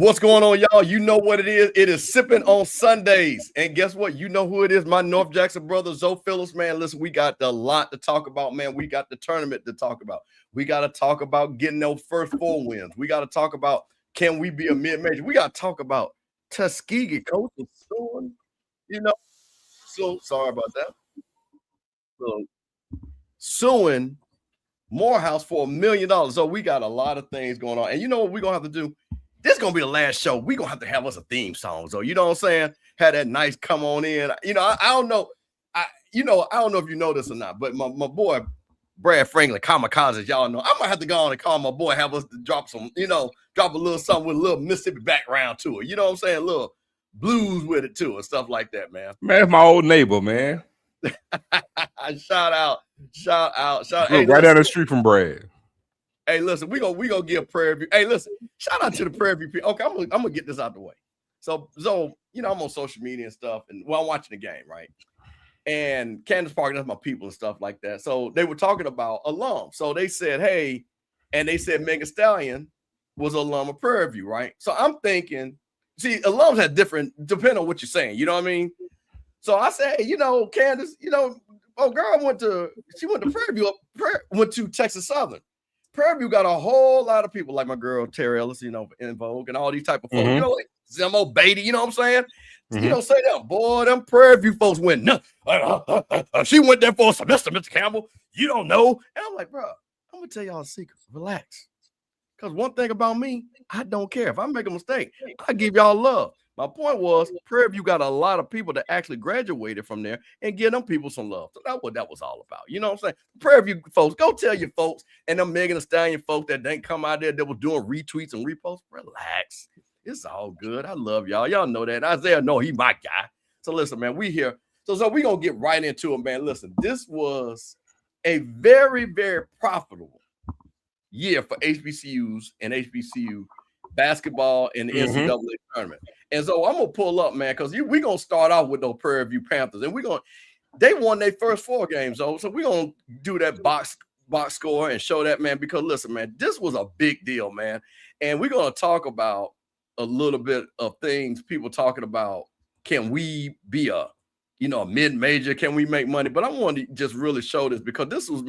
What's going on, y'all? You know what it is. It is Sippin on Sundays. And guess what? You know who it is. My North Jackson brother, Zoe Phillips, man. Listen, we got a lot to talk about, man. We got the tournament to talk about. We got to talk about getting those first 4 wins. We got to talk about, can we be a mid-major? We got to talk about Tuskegee Coach Sues. You know, so sorry about that. So, suing Morehouse for $1 million. So we got a lot of things going on. And you know what we're going to have to do? This is going to be the last show. We're going to have us a theme song. So, you know what I'm saying? Had that nice come on in. You know, I don't know. I don't know if you know this or not, but my boy, Brad Franklin, Kamikaze, y'all know. I might have to go on and call my boy, have us drop some, drop a little something with a little Mississippi background to it. You know what I'm saying? A little blues with it too and stuff like that, man. Man, that's my old neighbor, man. Shout out. Hey, right down the street from Brad. Hey, listen, we gonna give Prairie View. Hey, listen, shout out to the Prairie View people. Okay, I'm gonna get this out the way. So, I'm on social media and stuff, and I'm watching the game, right? And Candace Park, that's my people and stuff like that. So they were talking about alums. So they said, hey, and they said Megan Stallion was an alum of Prairie View, right? So I'm thinking, see, alums have different, depending on what you're saying, you know what I mean? So I said, hey, Candace, girl went to Prairie View, went to Texas Southern. Prairie View got a whole lot of people like my girl Terry Ellis, in Vogue and all these type of folks, like Zemo Beatty, you know what I'm saying? Say that, boy, them Prairie View folks went nuts. She went there for a semester, Mr. Campbell. You don't know. And I'm like, bro, I'm gonna tell y'all a secret. Relax. Because one thing about me, I don't care. If I make a mistake, I give y'all love. My point was, Prairie View got a lot of people that actually graduated from there and give them people some love. So that's what that was all about. You know what I'm saying? Prairie View folks, go tell your folks and them Megan Thee Stallion folks that didn't come out there that was doing retweets and reposts. Relax. It's all good. I love y'all. Y'all know that. Isaiah, no, he my guy. So listen, man, we here. So we going to get right into it, man. Listen, this was a very, very profitable year for HBCUs and HBCU basketball in the NCAA tournament. And so I'm gonna pull up, man, because we're gonna start off with those Prairie View Panthers, and they won their first 4 games, so we're gonna do that box score and show that, man, because listen, man, this was a big deal, man. And we're gonna talk about a little bit of things people talking about. Can we be a mid-major? Can we make money? But I want to just really show this because so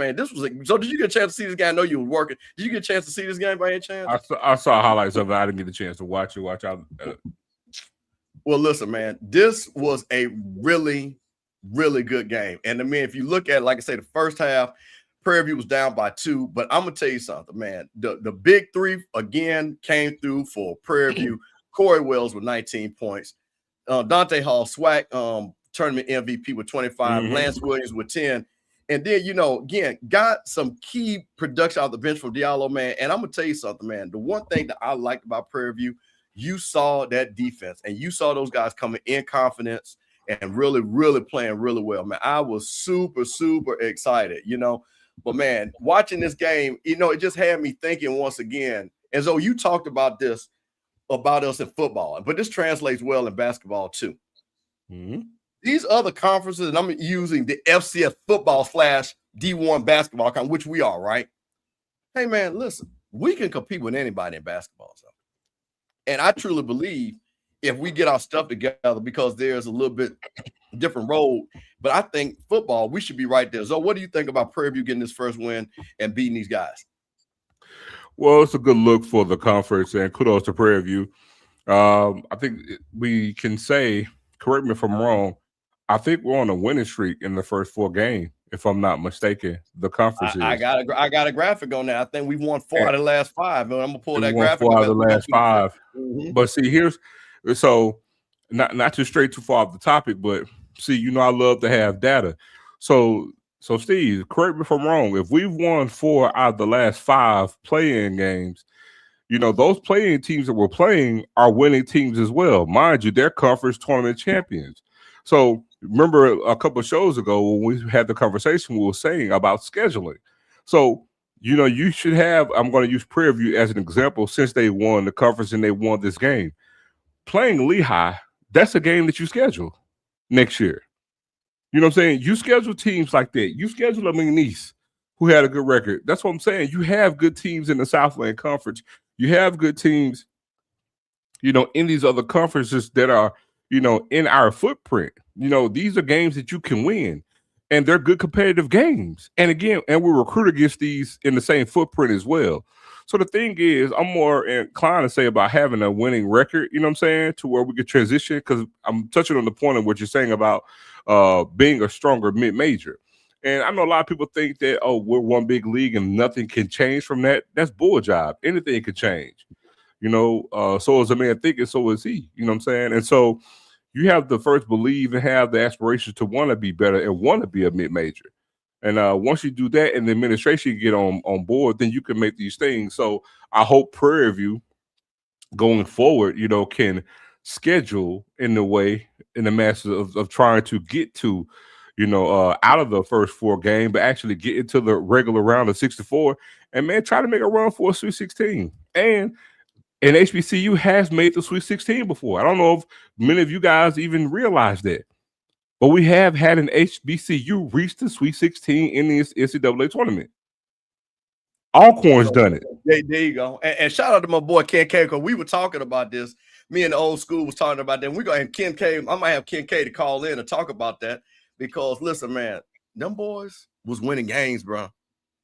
did you get a chance to see this game? I know you were working. Did you get a chance to see this game by any chance? I saw highlights of it. I didn't get a chance to watch it. Watch out. Well, listen, man, this was a really, really good game. And I mean, if you look at, like I say, the first half, Prairie View was down by 2. But I'm gonna tell you something, man. The big 3 again came through for Prairie View. Corey Wells with 19 points. Dante Hall, SWAC tournament MVP with 25. Lance Williams with 10. And then, again, got some key production off the bench from Diallo, man. And I'm going to tell you something, man. The one thing that I liked about Prairie View, you saw that defense and you saw those guys coming in confidence and really, really playing really well, man. I was super, super excited, But, man, watching this game, it just had me thinking once again. And so you talked about this, about us in football, but this translates well in basketball too. These other conferences, and I'm using the FCS football / D1 basketball, which we are, right? Hey, man, listen, we can compete with anybody in basketball. So. And I truly believe if we get our stuff together, because there's a little bit different road, but I think football, we should be right there. So what do you think about Prairie View getting this first win and beating these guys? Well, it's a good look for the conference, and kudos to Prairie View. I think we can say, correct me if I'm wrong, I think we're on a winning streak in the first 4 games, if I'm not mistaken. The conference I got a graphic on that. I think we've won 4 out of the last 5. And I'm gonna pull that graphic. 4 out of the last 5. But see, not to stray too far off the topic, but see, I love to have data. So Steve, correct me if I'm wrong. If we've won 4 out of the last 5 play-in games, those playing teams that we're playing are winning teams as well. Mind you, they're conference tournament champions. So remember a couple of shows ago when we had the conversation, we were saying about scheduling. So, you should have, I'm going to use Prairie View as an example, since they won the conference and they won this game. Playing Lehigh, that's a game that you schedule next year. You know what I'm saying? You schedule teams like that. You schedule a McNeese who had a good record. That's what I'm saying. You have good teams in the Southland Conference. You have good teams in these other conferences that are, in our footprint. These are games that you can win, and they're good competitive games. And again, and we recruit against these in the same footprint as well. So the thing is, I'm more inclined to say about having a winning record, you know what I'm saying, to where we could transition, because I'm touching on the point of what you're saying about being a stronger mid-major. And I know a lot of people think that, oh, we're one big league and nothing can change from that. That's bull job. Anything can change. So is a man thinking, so is he. You know what I'm saying? And so you have to first believe and have the aspirations to want to be better and want to be a mid-major. And once you do that and the administration get on board, then you can make these things. So I hope Prairie View going forward, can schedule in the master of trying to get to, out of the first 4 games, but actually get into the regular round of 64 and, man, try to make a run for a Sweet 16. And HBCU has made the Sweet 16 before. I don't know if many of you guys even realize that. But we have had an HBCU reach the Sweet 16 in the NCAA tournament. Alcorn's done it. There you go. And shout out to my boy Ken K, because we were talking about this. Me and the old school was talking about that. And we're going to have Ken K. I might have Ken K to call in and talk about that, because, listen, man, them boys was winning games, bro,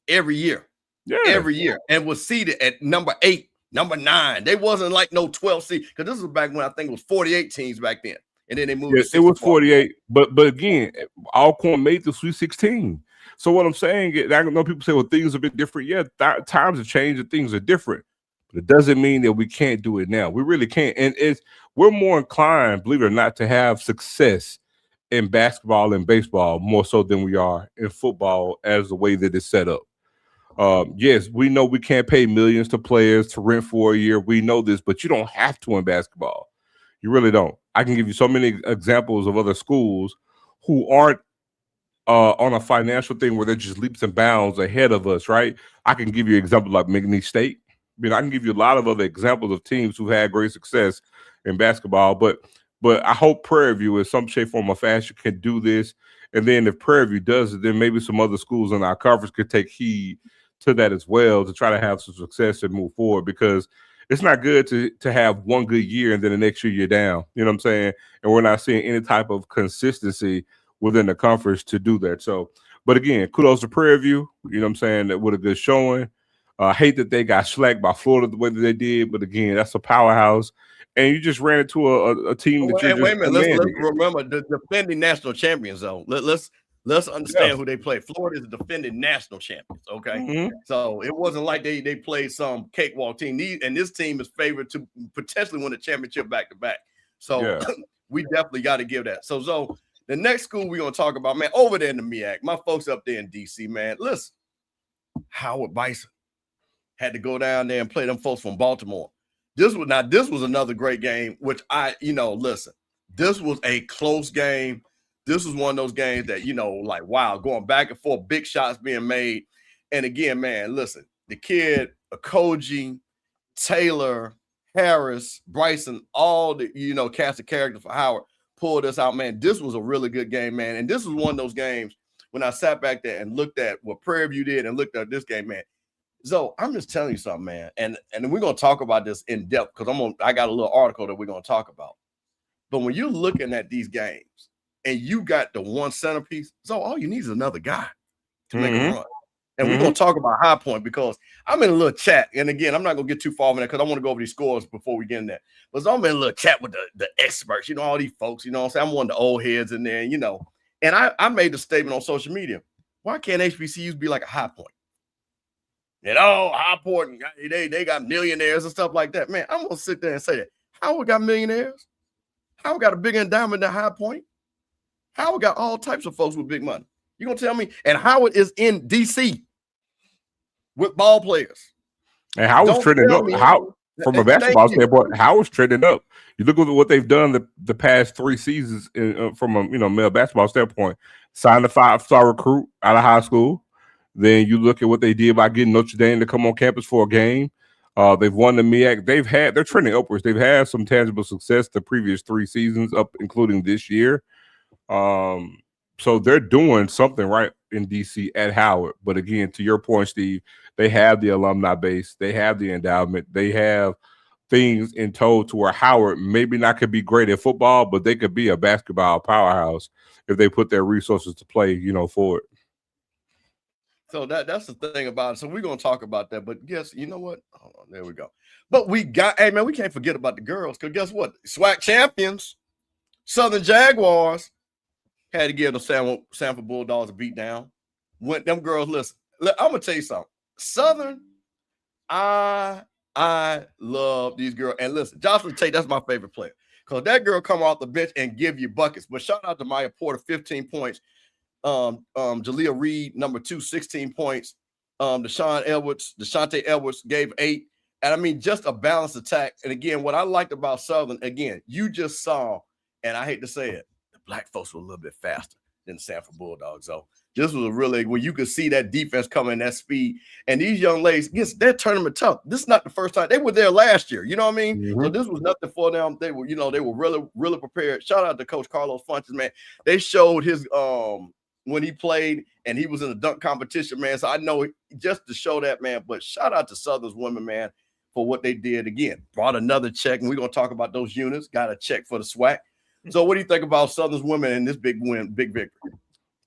every year. Yeah. Every year. And was seeded at number 8, number 9. They wasn't like no 12 seed, because this was back when I think it was 48 teams back then. And then they moved. Yes, it was 48. But again, Alcorn made the Sweet 16. So what I'm saying is, I know people say, well, things have been different. Yeah, times have changed and things are different. But it doesn't mean that we can't do it now. We really can't. And we're more inclined, believe it or not, to have success in basketball and baseball more so than we are in football as the way that it's set up. Yes, we know we can't pay millions to players to rent for a year. We know this, but you don't have to in basketball. You really don't. I can give you so many examples of other schools who aren't on a financial thing where they're just leaps and bounds ahead of us, right? I can give you an example like McNeese State. I can give you a lot of other examples of teams who had great success in basketball, but I hope Prairie View in some shape, form, or fashion can do this. And then if Prairie View does it, then maybe some other schools in our conference could take heed to that as well to try to have some success and move forward, because it's not good to have one good year and then the next year you're down. You know what I'm saying? And we're not seeing any type of consistency within the conference to do that. So, but again, kudos to Prairie View. You know what I'm saying? That with a good showing. I hate that they got slacked by Florida the way that they did, but again, that's a powerhouse. And you just ran into a team that you're just. Wait a minute. Let's remember the defending national champions, though. Let's understand who they play. Florida is the defending national champions, okay? Mm-hmm. So it wasn't like they played some cakewalk team. And this team is favored to potentially win the championship back-to-back. So we definitely got to give that. So the next school we're going to talk about, man, over there in the MEAC, my folks up there in D.C., man, listen, Howard Bison had to go down there and play them folks from Baltimore. This was another great game, which listen, this was a close game. This was one of those games that, like, wow, going back and forth, big shots being made. And again, man, listen, the kid, Okoji, Taylor, Harris, Bryson, all the, cast of characters for Howard pulled this out, man. This was a really good game, man. And this was one of those games when I sat back there and looked at what Prairie View did and looked at this game, man. So I'm just telling you something, man. And we're going to talk about this in depth because I got a little article that we're going to talk about. But when you're looking at these games, and you got the one centerpiece, so all you need is another guy to make a run. And we're going to talk about High Point because I'm in a little chat. And again, I'm not going to get too far in there because I want to go over these scores before we get in there. But so I'm in a little chat with the experts, all these folks, what I'm saying? I'm one of the old heads in there, And I made the statement on social media. Why can't HBCUs be like a High Point? High Point, they got millionaires and stuff like that. Man, I'm going to sit there and say that. Howard got millionaires. Howard got a bigger endowment than High Point. Howard got all types of folks with big money. You gonna tell me? And Howard is in DC with ball players. And Howard's trending up. From a basketball standpoint, Howard's trending up. You look at what they've done the past 3 seasons from a male basketball standpoint. Signed a 5-star recruit out of high school. Then you look at what they did by getting Notre Dame to come on campus for a game. They've won the MEAC. They're trending upwards. They've had some tangible success the previous 3 seasons, up including this year. So they're doing something right in DC at Howard. But again, to your point, Steve, they have the alumni base, they have the endowment, they have things in tow to where Howard maybe not could be great at football, but they could be a basketball powerhouse if they put their resources to play, for it. So that's the thing about it. So we're gonna talk about that. But guess you know what? Hold on, there we go. But we can't forget about the girls, because guess what? SWAC champions, Southern Jaguars, had to give the Sanford Bulldogs a beat down. When them girls, listen, I'm gonna tell you something. Southern, I love these girls. And listen, Jocelyn Tate, that's my favorite player. Because that girl come off the bench and give you buckets. But shout out to Maya Porter, 15 points. Jalea Reed, number 2, 16 points. Deshante Edwards gave 8. And I mean, just a balanced attack. And again, what I liked about Southern, again, you just saw, and I hate to say it, the black folks were a little bit faster than the Sanford Bulldogs. So this was a really where you could see that defense coming, that speed. And these young ladies, yes, they're tournament tough. This is not the first time. They were there last year. You know what I mean? Mm-hmm. So this was nothing for them. They were, they were really, really prepared. Shout out to Coach Carlos Funches, man. They showed his when he played and he was in the dunk competition, man. So I know just to show that, man. But shout out to Southern's women, man, for what they did. Again, brought another check, and we're gonna talk about those units. Got a check for the SWAC. So what do you think about Southern's women and this big win, big victory?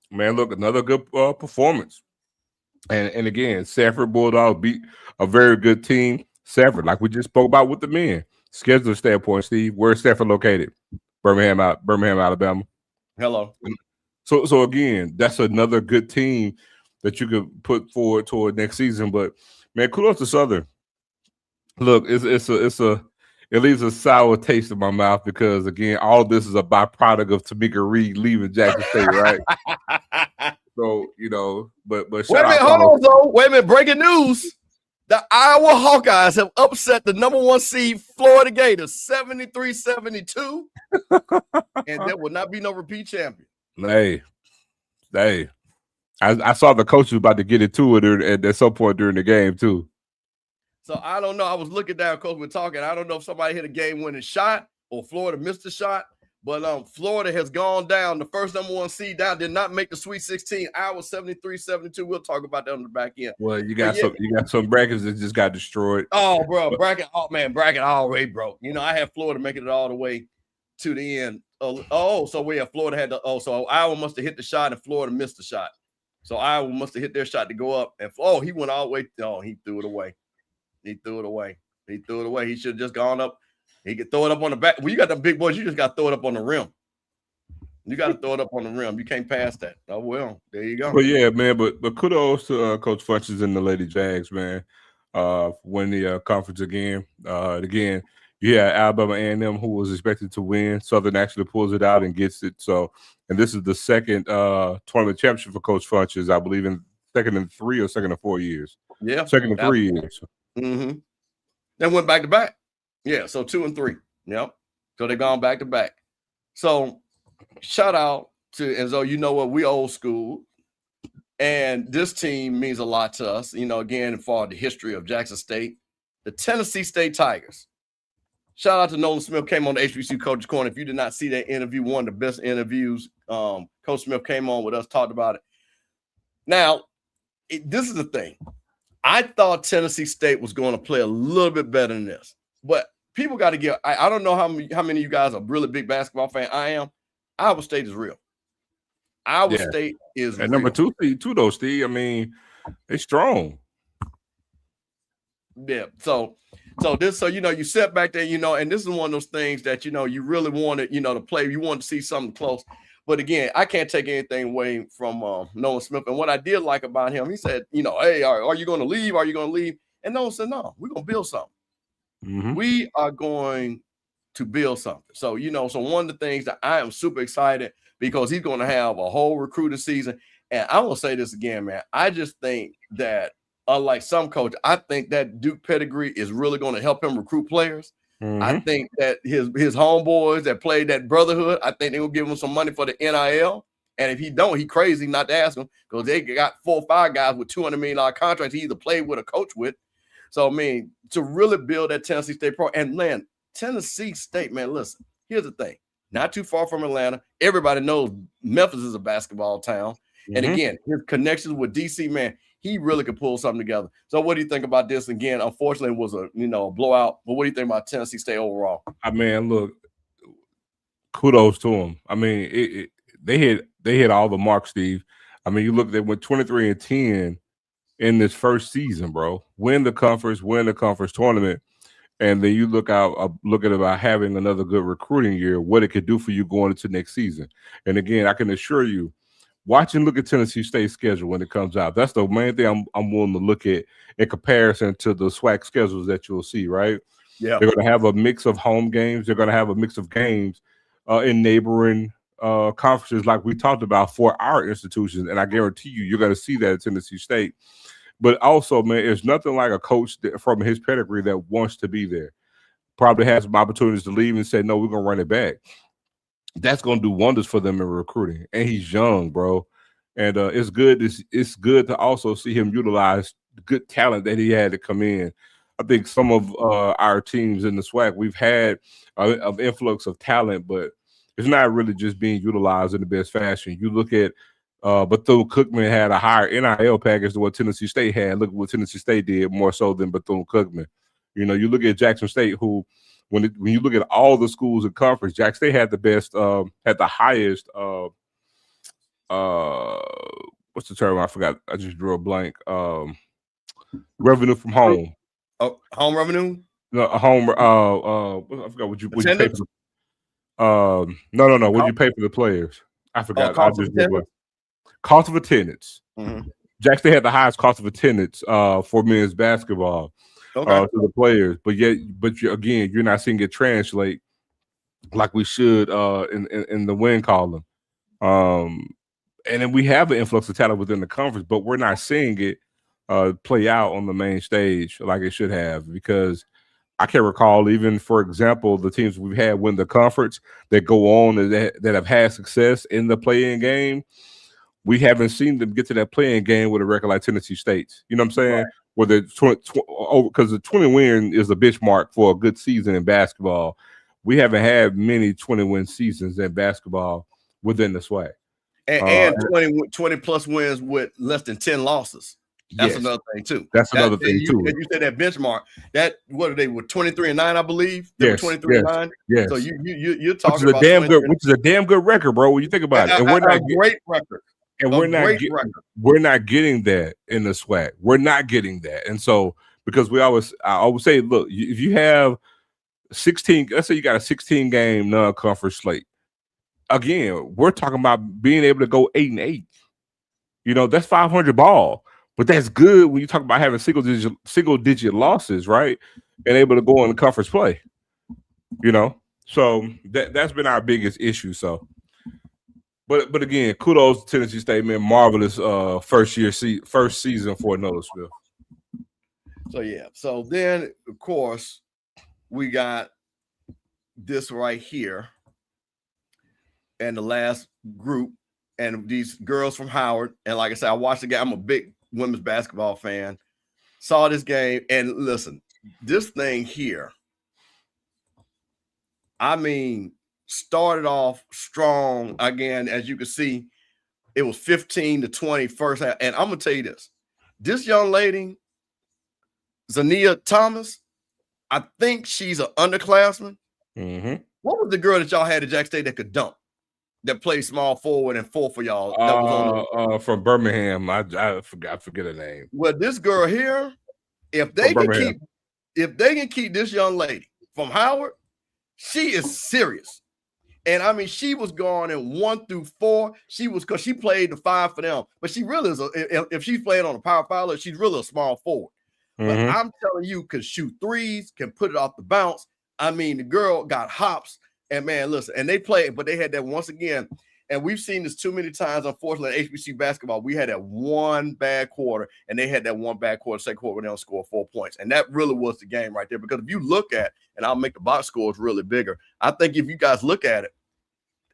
Man, look, another good performance. And again, Sanford Bulldogs beat a very good team. Sanford, like we just spoke about with the men. Scheduler standpoint, Steve, where's Sanford located? Birmingham, Alabama. Hello. So again, that's another good team that you could put forward toward next season. But man, kudos to Southern. Look, it leaves a sour taste in my mouth because again, all this is a byproduct of Tamika Reed leaving Jackson State, right? So but wait a minute, hold on, though. Wait a minute, breaking news. The Iowa Hawkeyes have upset the number 1 seed Florida Gators 73-72. And there will not be no repeat champion. Hey. I saw the coach was about to get into it at some point during the game, too. So I don't know. I was looking down, Coach, we're talking. I don't know if somebody hit a game-winning shot or Florida missed a shot. But Florida has gone down. The first number 1 seed down did not make the Sweet 16. Iowa 73-72. We'll talk about that on the back end. Well, you got some brackets that just got destroyed. Oh, bro, bracket already broke. I had Florida making it all the way to the end. So we have Florida had so Iowa must have hit the shot and Florida missed the shot. So Iowa must have hit their shot to go up. And he went all the way. He threw it away. He threw it away. He should have just gone up. He could throw it up on the back. Well, you got them big boys. You just got to throw it up on the rim. You got to throw it up on the rim. You can't pass that. Oh, well, there you go. But yeah, man, but kudos to Coach Funches and the Lady Jags, man, winning the conference again. Again, you had Alabama A&M who was expected to win. Southern actually pulls it out and gets it. So, and this is the second tournament championship for Coach Funches, I believe, in second in 3 or second in 4 years. Yeah. Second in 3 years. Mm-hmm. Then went back to back. Yeah, so 2 and 3. Yep. So they've gone back to back. So shout out to, and so you know what, we old school. And this team means a lot to us. Again, for the history of Jackson State, the Tennessee State Tigers. Shout out to Nolan Smith, came on the HBCU Coach's Corner. If you did not see that interview, one of the best interviews, Coach Smith came on with us, talked about it. Now, this is the thing. I thought Tennessee State was going to play a little bit better than this. But people got to get – I don't know how many of you guys are really big basketball fan. I am. Iowa State is real. Iowa State is real. Number 2 though, Steve. I mean, they're strong. Yeah. So you sit back there, and this is one of those things that, you really wanted, to play. You want to see something close. But again, I can't take anything away from Nolan Smith. And what I did like about him, he said, hey, are you going to leave? Are you going to leave? And Nolan said, no, we're going to build something. Mm-hmm. We are going to build something. So, so one of the things that I am super excited because he's going to have a whole recruiting season. And I will say this again, man. I just think that unlike some coaches, I think that Duke pedigree is really going to help him recruit players. Mm-hmm. I think that his homeboys that played that brotherhood, I think they will give him some money for the NIL. And if he don't, he crazy not to ask him because they got 4 or 5 guys with $200 million contracts he either played with or coach with. So, I mean, to really build that Tennessee State pro and land Tennessee State, man, listen, here's the thing. Not too far from Atlanta. Everybody knows Memphis is a basketball town. Mm-hmm. And again, his connections with DC, man, he really could pull something together. So what do you think about this? Again, unfortunately, it was a blowout. But what do you think about Tennessee State overall? I mean, look, kudos to them. I mean, they hit all the marks, Steve. I mean, you look, they went 23-10 in this first season, bro. Win the conference tournament, and then you look at about having another good recruiting year, what it could do for you going into next season. And again, I can assure you, watch and look at Tennessee State's schedule when it comes out. That's the main thing I'm willing to look at in comparison to the SWAC schedules that you'll see, right? Yeah. They're going to have a mix of home games. They're going to have a mix of games in neighboring conferences like we talked about for our institutions. And I guarantee you're going to see that at Tennessee State. But also, man, there's nothing like a coach from his pedigree that wants to be there. Probably has some opportunities to leave and say, no, we're going to run it back. That's going to do wonders for them in recruiting. And he's young, bro. And it's good to also see him utilize the good talent that he had to come in. I think some of our teams in the SWAC, we've had an influx of talent, but it's not really just being utilized in the best fashion. You look at Bethune-Cookman had a higher NIL package than what Tennessee State had. Look at what Tennessee State did more so than Bethune-Cookman. You know, you look at Jackson State, who when you look at all the schools in conference, Jackson State had the best, had the highest. What's the term? I forgot. I just drew a blank. Revenue from home. Oh, home revenue. No, home. I forgot what you pay for. No. What you pay for the players? I forgot. I just did what. Cost of attendance. Mm-hmm. Jackson State had the highest cost of attendance for men's basketball to the players, but again, you're not seeing it translate like we should in the win column. And then we have an influx of talent within the conference, but we're not seeing it play out on the main stage like it should have, because I can recall, even for example, the teams we've had win the conference that go on that have had success in the play-in game. We haven't seen them get to that playing game with a record like Tennessee State's. You know what I'm saying? Right. Where because the 20 win is a benchmark for a good season in basketball. We haven't had many 20-win seasons in basketball within the SWAC. And 20 plus wins with less than 10 losses. That's another thing too. That's another thing too. You said that benchmark. That what are they with 23-9, I believe. They were 23-9. Yes. So you're talking about which is a damn good record, bro. When you think about it, and we're not great record. And we're not getting that in the SWAC. We're not getting that. And so, because I always say, look, if you have 16, let's say you got a 16-game non-conference slate. Again, we're talking about being able to go 8-8. You know, that's 500 ball. But that's good when you talk about having single digit losses, right? And able to go in the conference play. You know, so that's been our biggest issue. So. But again, kudos to Tennessee State, man. Marvelous first season for Noblesville. So then of course we got this right here, and the last group, and these girls from Howard. And like I said, I watched the game. I'm a big women's basketball fan. Saw this game, and listen, this thing here. I mean, started off strong again. As you can see, it was 15-20 first half. And I'm gonna tell you this young lady, Zania Thomas, I think she's an underclassman. Mm-hmm. What was the girl that y'all had at Jack State that could dunk, that played small forward and four for y'all? That was on from Birmingham. I forget her name. Well, this girl here, if they can keep this young lady from Howard, she is serious. And I mean, she was going in 1 through 4. She was, because she played the 5 for them, but she really is if she's playing on a power forward, she's really a small forward. Mm-hmm. But I'm telling you, can shoot threes, can put it off the bounce. I mean, the girl got hops, and man, listen, and they played, but they had that once again, and we've seen this too many times. Unfortunately, in HBCU basketball, we had that one bad quarter, and they had that one bad quarter, second quarter, where they don't score 4 points, and that really was the game right there. Because if you look at, and I'll make the box scores really bigger, I think if you guys look at it,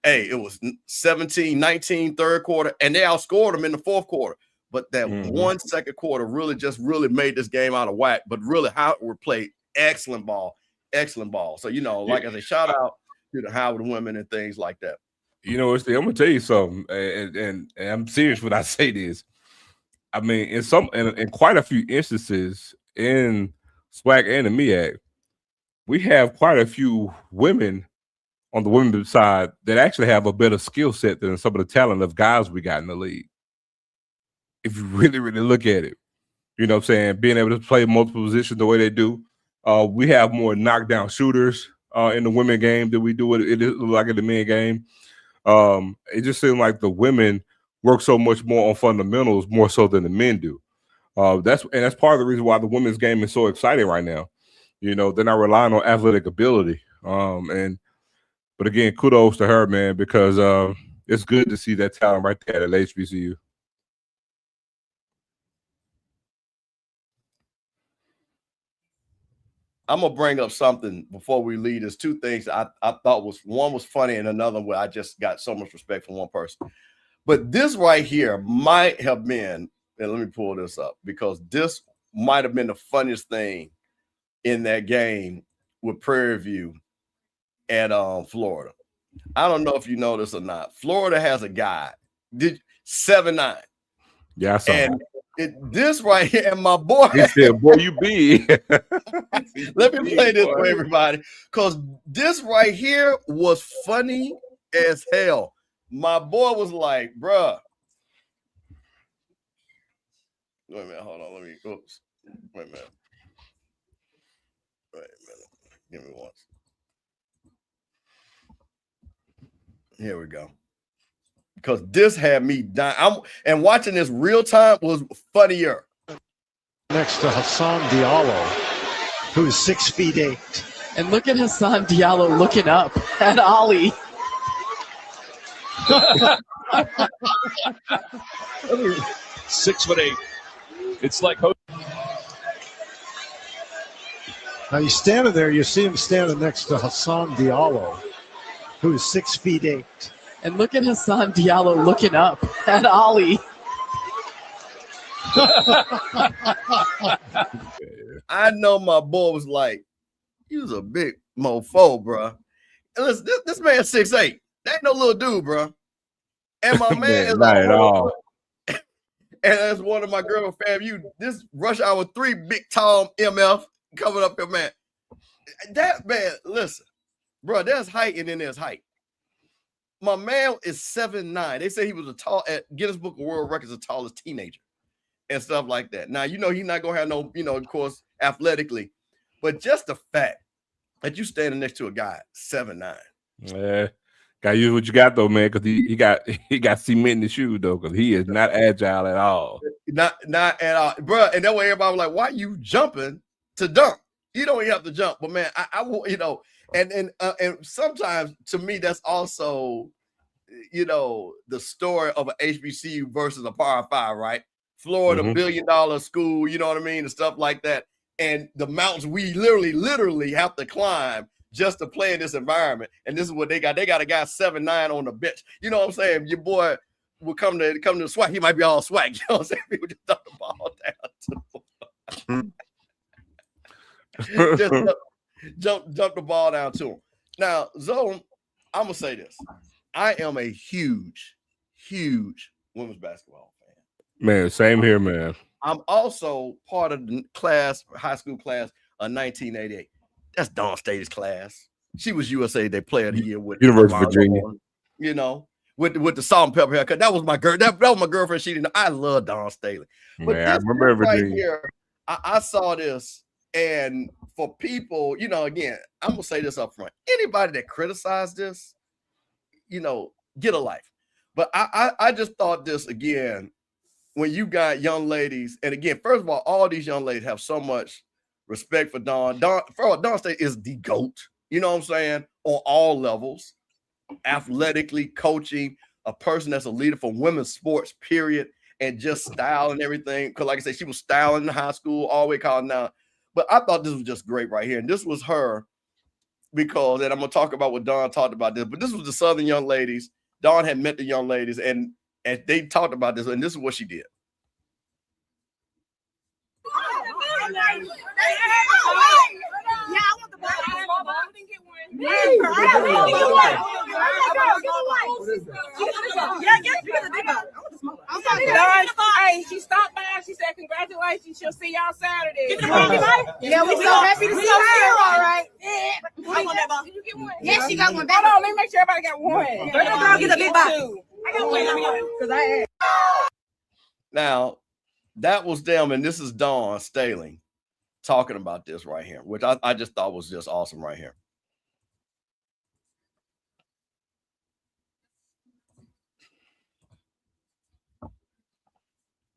hey, it was 17-19 third quarter, and they outscored them in the fourth quarter. But that 1 second quarter really made this game out of whack. But really, Howard played excellent ball. So, you know, like I said, shout out to the Howard women and things like that. You know, I'm gonna tell you something, and I'm serious when I say this. I mean, in quite a few instances in SWAC and the MEAC, we have quite a few women on the women's side that actually have a better skill set than some of the talent of guys we got in the league. If you really, really look at it, you know what I'm saying? Being able to play multiple positions the way they do. We have more knockdown shooters in the women game than we do it like in the men game. It just seems like the women work so much more on fundamentals more so than the men do. That's part of the reason why the women's game is so exciting right now. You know, they're not relying on athletic ability. But again, kudos to her, man, because it's good to see that talent right there at HBCU. I'm gonna bring up something before we leave. There's two things I thought one was funny and another where I just got so much respect from one person. But this right here might have been, and let me pull this up because this might have been the funniest thing in that game with Prairie View at Florida. I don't know if you know this or not. Florida has a guy, 7'9". Yeah, I saw and this right here, and my boy, he said, "Boy, you be." Let me play this for everybody, because this right here was funny as hell. My boy was like, "Bruh, wait a minute, hold on, wait a minute. Give me one. Here we go." Because this had me dying. And watching this real time was funnier. Next to Hassan Diallo, who's 6'8". And look at Hassan Diallo looking up at Ollie. 6'8". It's like now he's standing there. You see him standing next to Hassan Diallo, who's 6'8". And look at Hassan Diallo looking up at Ollie. I know my boy was like, "You was a big mofo, bro." And listen, this man's 6'8". That ain't no little dude, bro. And my man is not at all. And as one of my girl FAMU, this Rush Hour 3 big tall MF coming up here, man. That man, listen, bro, there's height and then there's height. My man is 7'9". They say he was at Guinness Book of World Records, the tallest teenager and stuff like that. Now, you know, he's not going to have no, you know, of course, athletically, but just the fact that you standing next to a guy 7'9". Yeah, gotta use what you got though, man, because he got cement in the shoe though, because he is not agile at all. Not at all, bro. And that way everybody was like, "Why you jumping to dunk? You don't even have to jump." But man, I you know. And sometimes to me, that's also, you know, the story of an HBCU versus a Power 5, right? Florida, $1 billion school, you know what I mean? And stuff like that. And the mountains we literally have to climb just to play in this environment. And this is what they got. They got a guy 7'9" on the bench. You know what I'm saying? Your boy will come to the SWAC. He might be all SWAC. You know what I'm saying? People just dump the ball down to him. Jump the ball down to him. Now, Zone, I'm gonna say this. I am a huge women's basketball fan. Man, same here, man. I'm also part of the high school class of 1988. That's Dawn State's class. She was USA Day Player of the Year with University of Virginia. You know, with the salt and pepper haircut. That was my girl. That was my girlfriend. She didn't know. I love Dawn Staley. But man, I remember Virginia. Right here, I saw this. And for people, you know, again, I'm gonna say this up front. Anybody that criticized this, you know, get a life. But I just thought this again, when you got young ladies, and again, first of all these young ladies have so much respect for Dawn. Dawn State is the GOAT, you know what I'm saying, on all levels, athletically, coaching, a person that's a leader for women's sports, period, and just style and everything. Because like I said, she was styling in high school, all the way calling now. But I thought this was just great right here. And this was her because, and I'm going to talk about what Dawn talked about this, but this was the Southern young ladies. Dawn had met the young ladies, and they talked about this, and this is what she did. Hey, she stopped by congratulations. She'll see y'all Saturday. Yeah, we're so happy to see her. All right. Did you get one? Yes, she got one back. Hold on, let me make sure everybody got one. Girl, get a big box. I got one. Because I had. Now, that was them, and this is Dawn Staley talking about this right here, which I just thought was just awesome right here.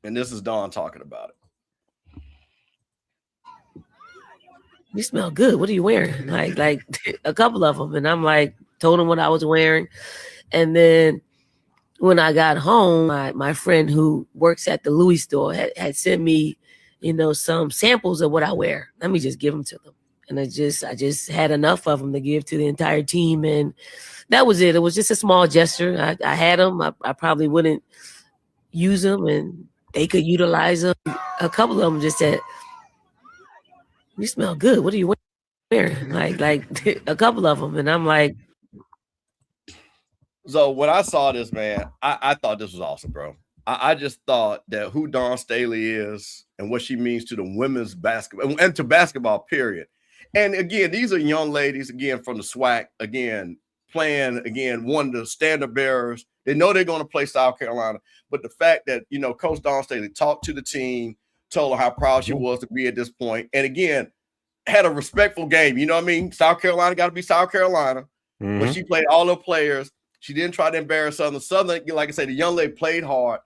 And this is Dawn talking about it. You smell good. What are you wearing? Like a couple of them. And I'm like, told him what I was wearing. And then when I got home, my friend who works at the Louis store had sent me, some samples of what I wear. Let me just give them to them. And I just had enough of them to give to the entire team. And that was it. It was just a small gesture. I had them. I probably wouldn't use them, and they could utilize them. A couple of them just said, you smell good. What are you wearing? Like a couple of them. And I'm like. So when I saw this, man, I thought this was awesome, bro. I just thought that who Dawn Staley is and what she means to the women's basketball and to basketball, period. And again, these are young ladies, again, from the SWAC, again, playing, again, one of the standard bearers. They know they're going to play South Carolina. But the fact that, Coach Dawn Staley talked to the team, told her how proud she was to be at this point. And again, had a respectful game. You know what I mean? South Carolina got to be South Carolina. Mm-hmm. But she played all her players. She didn't try to embarrass Southern. Southern, like I said, the young lady played hard.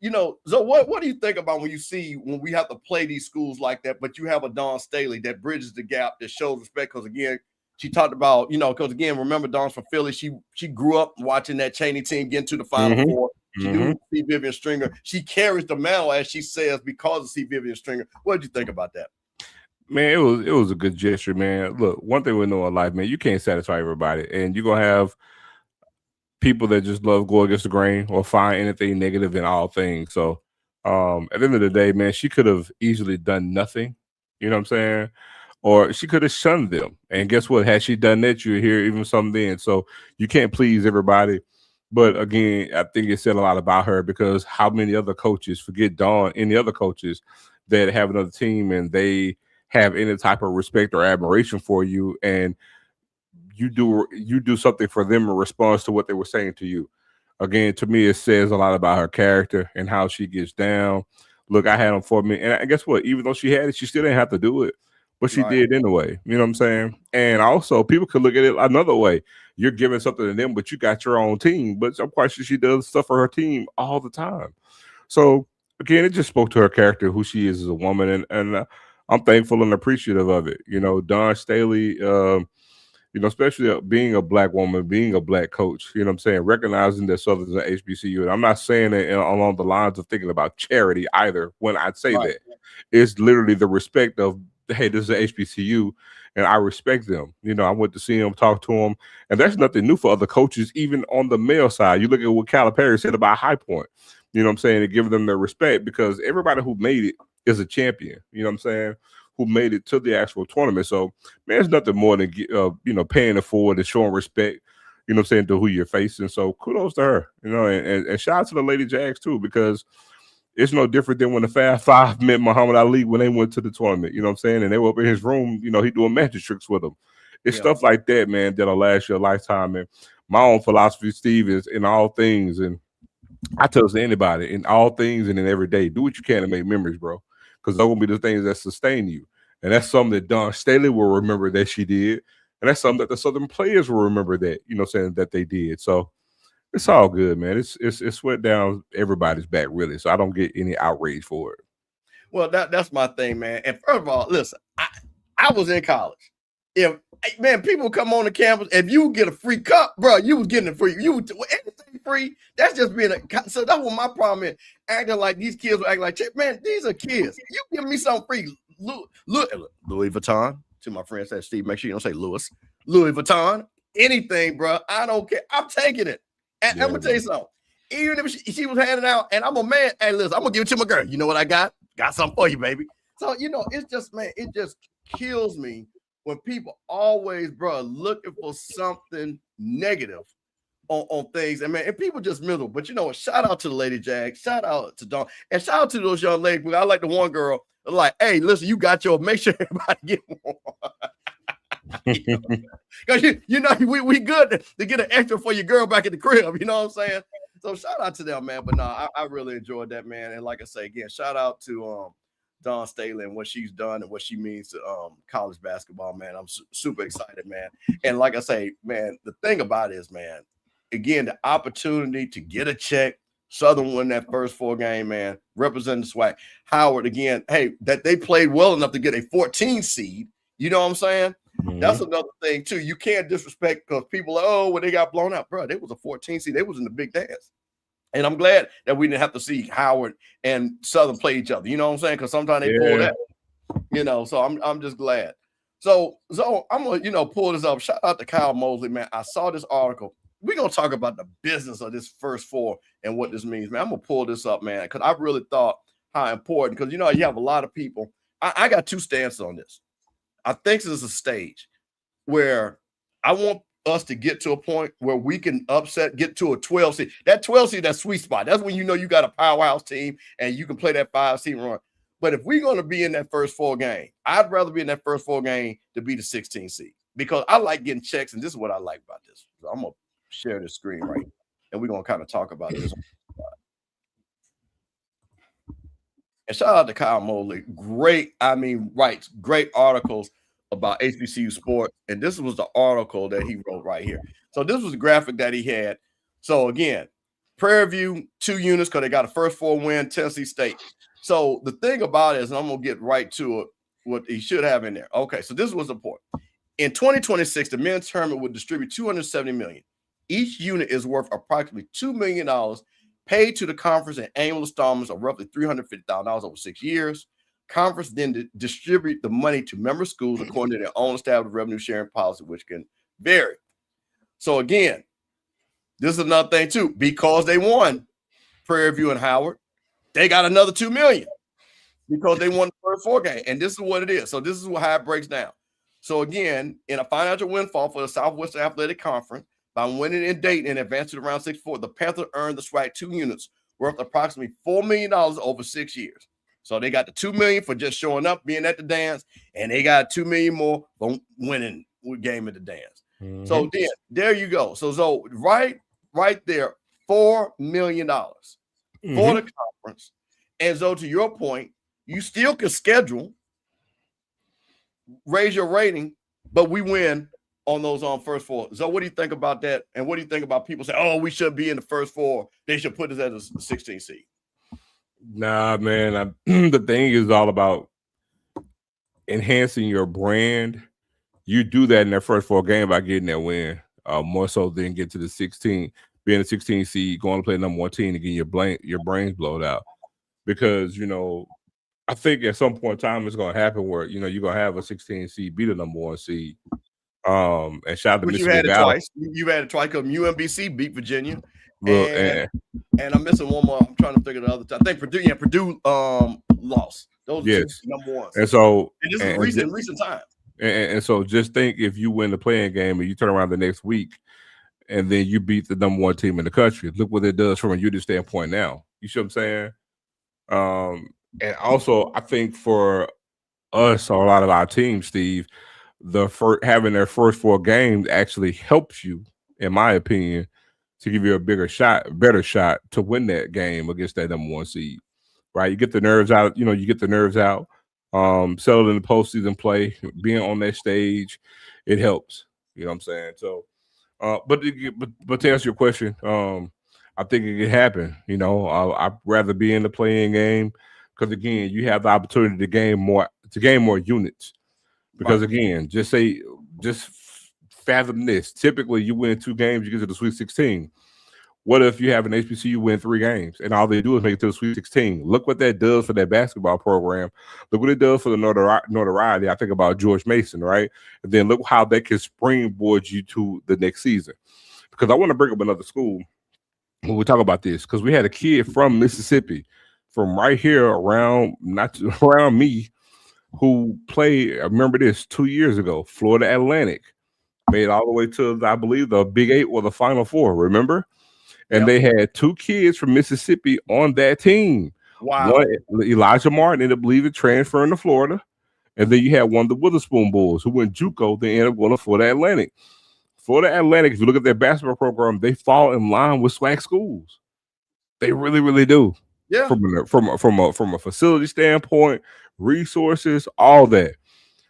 So what do you think about when we have to play these schools like that, but you have a Dawn Staley that bridges the gap, that shows respect? Because again, she talked about, because again, remember Dawn's from Philly. She grew up watching that Cheney team get into the Final Four. She knew C. Vivian Stringer. She carries the mantle, as she says, because of C. Vivian Stringer. What did you think about that? Man, it was a good gesture, man. Look, one thing we know in life, man, you can't satisfy everybody, and you're gonna have people that just love go against the grain or find anything negative in all things. So at the end of the day, man, she could have easily done nothing. You know what I'm saying? Or she could have shunned them. And guess what? Had she done that, you'd hear even something then. So you can't please everybody. But again, I think it said a lot about her, because how many other coaches, forget Dawn, any other coaches that have another team and they have any type of respect or admiration for you, and you do something for them in response to what they were saying to you. Again, to me, it says a lot about her character and how she gets down. Look, I had them for me. And guess what? Even though she had it, she still didn't have to do it. But she did anyway. You know what I'm saying? And also, people could look at it another way. You're giving something to them, but you got your own team. But I'm quite sure she does stuff for her team all the time. So, again, it just spoke to her character, who she is as a woman. And I'm thankful and appreciative of it. Dawn Staley, especially being a black woman, being a black coach, you know what I'm saying, recognizing that Southern's an HBCU. And I'm not saying it along the lines of thinking about charity either when I say that. It's literally the respect of, hey, this is an HBCU, and I respect them. I went to see them, talk to them, and that's nothing new for other coaches, even on the male side. You look at what Calipari said about High Point, you know what I'm saying, and giving them their respect, because everybody who made it is a champion, you know what I'm saying, who made it to the actual tournament. So, man, there's nothing more than, paying it forward and showing respect, you know what I'm saying, to who you're facing. So kudos to her, and shout out to the Lady Jags too, because it's no different than when the Fast Five met Muhammad Ali when they went to the tournament, you know what I'm saying, and they were up in his room, he doing magic tricks with them. It's stuff like that, man, that'll last your lifetime. And my own philosophy, Steve, is in all things, and I tell this to anybody, in all things and in every day, do what you can to make memories, bro. Because those will be the things that sustain you. And that's something that Dawn Staley will remember that she did. And that's something that the Southern players will remember that, that they did. So it's all good, man. It's sweat down everybody's back, really. So I don't get any outrage for it. Well, that's my thing, man. And first of all, listen, I was in college. If people come on the campus, if you get a free cup, bro, you was getting it free. Anything free. That's just being so that's what my problem is. Acting like these kids will act like, man, these are kids. You give me something free. Louis Vuitton. To my friend said, Steve, make sure you don't say Louis Vuitton. Anything, bro. I don't care. I'm taking it. And I'm gonna tell you something. Even if she was handing out, and I'm a man, hey, listen, I'm gonna give it to my girl. You know what I got? Got something for you, baby. So it's just, man, it just kills me when people always, bro, looking for something negative on things, and man, and people just miserable. But you know what? Shout out to the Lady Jag, shout out to Dawn, and shout out to those young ladies. Because I like the one girl, like, hey, listen, you got your, make sure everybody get one. Because you know, we good to get an extra for your girl back at the crib. You know what I'm saying? So shout out to them, man. But no, I really enjoyed that, man. And like I say again, shout out to Dawn Staley and what she's done and what she means to college basketball, man. I'm super excited, man. And like I say, man, the thing about it is, man, again, the opportunity to get a check. Southern won that first 4 game, man. Representing the SWAC. Howard, again, hey, that they played well enough to get a 14 seed. You know what I'm saying? Mm-hmm. That's another thing, too. You can't disrespect because people are, oh, when they got blown out. Bro, they was a 14 seed. They was in the big dance. And I'm glad that we didn't have to see Howard and Southern play each other. You know what I'm saying? Because sometimes they pull that. You know, so I'm just glad. So I'm going to, you know, pull this up. Shout out to Kyle Mosley, man. I saw this article. We're going to talk about the business of this first 4 and what this means, man. I'm going to pull this up, man, because I really thought how important, because, you know, you have a lot of people. I got 2 stances on this. I think this is a stage where I want us to get to a point where we can get to a 12 seed. That 12 seed, that sweet spot. That's when you know you got a powerhouse team and you can play that 5 seed run. But if we're going to be in that first 4 game, I'd rather be in that first 4 game to be the 16 seed because I like getting checks, and this is what I like about this. So I'm going to share the screen right now, and we're going to kind of talk about this. And shout out to Kyle Mosley. Great articles about HBCU sports. And this was the article that he wrote right here. So this was the graphic that he had. So again, Prairie View, 2 units because they got a first 4 win, Tennessee State. So the thing about it is, and I'm going to get right to it, what he should have in there. Okay, so this was important. In 2026, the men's tournament would distribute $270 million. Each unit is worth approximately $2 million paid to the conference in annual installments of roughly $350,000 over 6 years. Conference then distribute the money to member schools according to their own established revenue sharing policy, which can vary. So again, this is another thing too. Because they won Prairie View and Howard, they got another $2 million because they won the first 4 game. And this is what it is. So this is how it breaks down. So again, in a financial windfall for the Southwestern Athletic Conference, by winning in Dayton and advancing to round 64, the Panthers earned the SWAC 2 units worth approximately $4 million over 6 years. So they got the $2 million for just showing up, being at the dance, and they got $2 million more for winning the game at the dance. Mm-hmm. So then there you go. So right there, $4 million for the conference. And so to your point, you still can schedule, raise your rating, but we win on those first 4. So what do you think about that? And what do you think about people saying, oh, we should be in the first 4? They should put us as a 16 seed. Nah, man. The thing is all about enhancing your brand. You do that in that first 4 game by getting that win. More so than get to the 16, being a 16 seed, going to play number 1 team and getting your brains blown out. Because, you know, I think at some point in time it's going to happen where, you know, you're going to have a 16 seed beat a number 1 seed. And shout out to Michigan Valley. You've had it twice because UMBC beat Virginia. Well, and I'm missing one more. I'm trying to figure the other time. I think Purdue lost. Those are 2 number 1s. And so this is recent time. And so just think if you win the playing game and you turn around the next week and then you beat the number 1 team in the country, look what it does from a unit standpoint now. You see what I'm saying? And also I think for us, or a lot of our teams, Steve, having their first 4 games actually helps you, in my opinion, to give you a better shot to win that game against that number 1 seed, right? You get the nerves out, settle in the postseason play, being on that stage, it helps. You know what I'm saying? So, but to answer your question, I think it can happen. You know, I'd rather be in the playing game because again, you have the opportunity to gain more units. Because again, just fathom this. Typically, you win 2 games, you get to the Sweet 16. What if you have an HBCU win 3 games and all they do is make it to the Sweet 16? Look what that does for that basketball program. Look what it does for the notoriety. I think about George Mason, right? And then look how that can springboard you to the next season. Because I want to bring up another school when we talk about this, because we had a kid from Mississippi, from right here around me, who played, I remember this, 2 years ago, Florida Atlantic. made it all the way to, I believe, the Big 8 or the Final Four, remember? And Yep. they had 2 kids from Mississippi on that team. Wow. One, Elijah Martin ended up leaving, transferring to Florida. And then you had one of the Witherspoon Bulls who went JUCO, they ended up going to Florida Atlantic. Florida Atlantic, if you look at their basketball program, they fall in line with SWAC schools. They really, really do. Yeah. From a facility standpoint, resources, all that.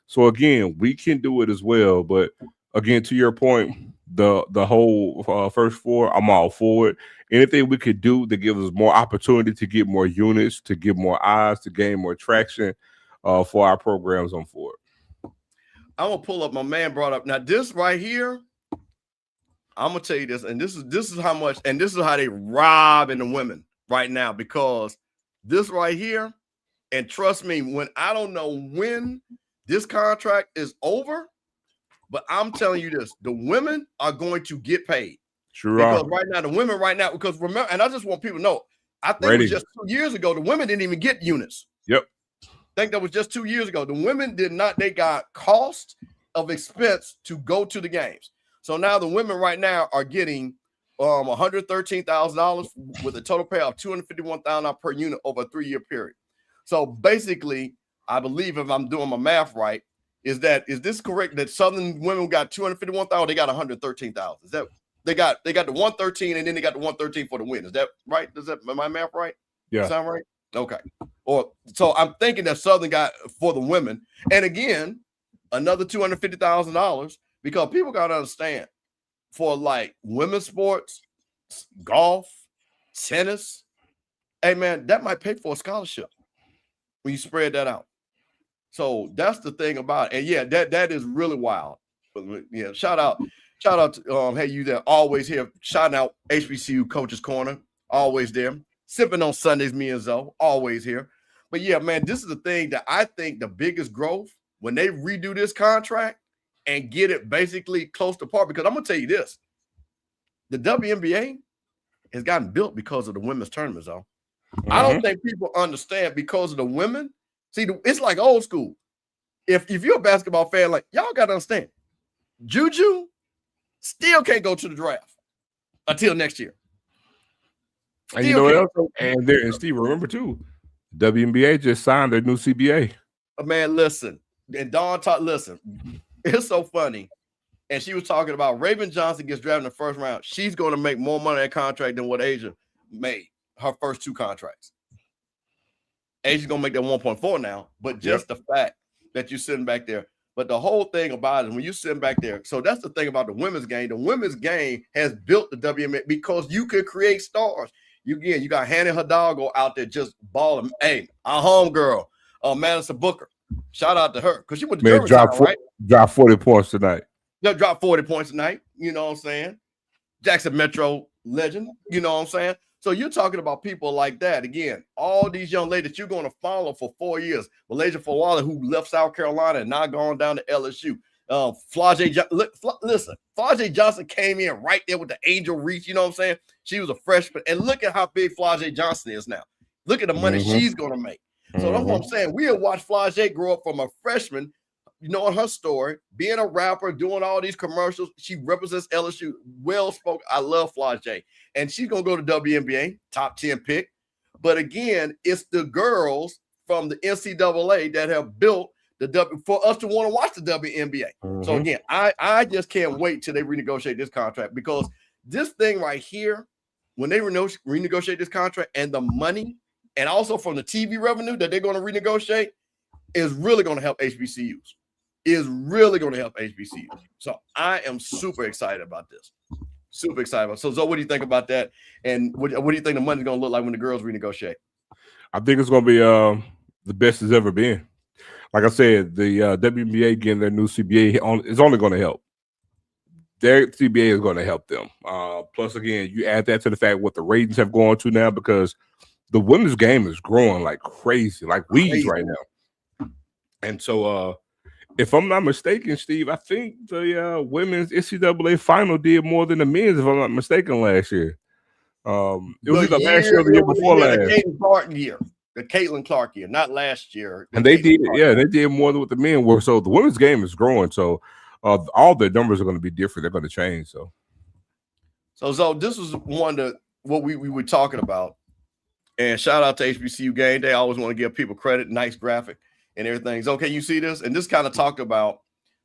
So again, we can do it as well. But again, to your point, the whole first four, I'm all for it. Anything we could do to give us more opportunity to get more units, to get more eyes, to gain more traction for our programs, I'm for it. I'm gonna pull up. My man brought up now this right here. I'm gonna tell you this, and this is how much, and this is how they robbing the women right now, because this right here, and trust me, when I don't know when this contract is over, but I'm telling you this, the women are going to get paid. Sure because are. right now, the women right now, because remember, and I just want people to know, I think it was just 2 years ago, the women didn't even get units. Yep. I think that was just 2 years ago. The women did not, they got cost of expense to go to the games. So now the women right now are getting $113,000 with a total pay of $251,000 per unit over a 3-year period. So basically, I believe if I'm doing my math right, is this correct that Southern women got $251,000, they got $113,000? Is that they got the $113 and then they got the $113 for the win? Is that right? Am my math right? Yeah. Sound right? Okay. Or so I'm thinking that Southern got for the women, and again, another $250,000, because people got to understand, for like women's sports, golf, tennis, hey man, that might pay for a scholarship when you spread that out. So that's the thing about it. And yeah, that is really wild. But yeah, shout out to hey, you there always here. Shouting out HBCU Coaches Corner, always there. Sipping on Sundays, me and Zoe, always here. But yeah, man, this is the thing that I think the biggest growth when they redo this contract and get it basically close to par. Because I'm gonna tell you this: the WNBA has gotten built because of the women's tournaments, though. Mm-hmm. I don't think people understand because of the women. See, it's like old school. If you're a basketball fan, like y'all gotta understand, Juju still can't go to the draft until next year. And you know what else? And Steve, remember too, WNBA just signed their new CBA. Man, listen, and Dawn listen, it's so funny. And she was talking about Raven Johnson gets drafted in the first round. She's going to make more money in that contract than what Asia made her first 2 contracts. Asia's going to make that 1.4 now, but just the fact that you're sitting back there. But the whole thing about it, when you're sitting back there, so that's the thing about the women's game. The women's game has built the WNBA because you could create stars. You got Hannah Hidalgo out there just balling. Hey, our homegirl, Madison Booker. Shout out to her because she went to Germantown, right? Dropped 40 points tonight. They'll drop 40 points tonight. You know what I'm saying? Jackson Metro legend. You know what I'm saying? So you're talking about people like that. Again, all these young ladies you're going to follow for 4 years. Malaysia Fawala, who left South Carolina and now gone down to LSU. Flau'jae Johnson came in right there with the angel reach. You know what I'm saying? She was a freshman. And look at how big Flau'jae Johnson is now. Look at the money she's going to make. So that's what I'm saying. We have watched Flau'jae grow up from a freshman, you know, in her story, being a rapper, doing all these commercials. She represents LSU. Well spoken. I love Flau'jae. And she's going to go to WNBA, top 10 pick. But again, it's the girls from the NCAA that have built for us to want to watch the WNBA. So again, I just can't wait till they renegotiate this contract, because this thing right here, when they renegotiate this contract and the money, and also from the TV revenue that they're going to renegotiate, is really going to help HBCUs. Is really going to help HBCUs. So I am super excited about this. Super excited. So Zoe, what do you think about that? And what do you think the money's going to look like when the girls renegotiate? I think it's going to be the best it's ever been. Like I said, the WNBA getting their new CBA is only going to help. Their CBA is going to help them. Plus, again, you add that to the fact what the ratings have gone to now, because the women's game is growing like crazy, like weeds right now. And so, if I'm not mistaken, Steve, I think the women's NCAA final did more than the men's, if I'm not mistaken, last year. It was either last year or the year before last. The Caitlin Clark year, not last year. And they did more than what the men were. So the women's game is growing. So all their numbers are going to be different. They're going to change. So this was one of what we were talking about. And shout out to HBCU Game Day. I always want to give people credit. Nice graphic and everything. So, okay, you see this? And this kind of talked about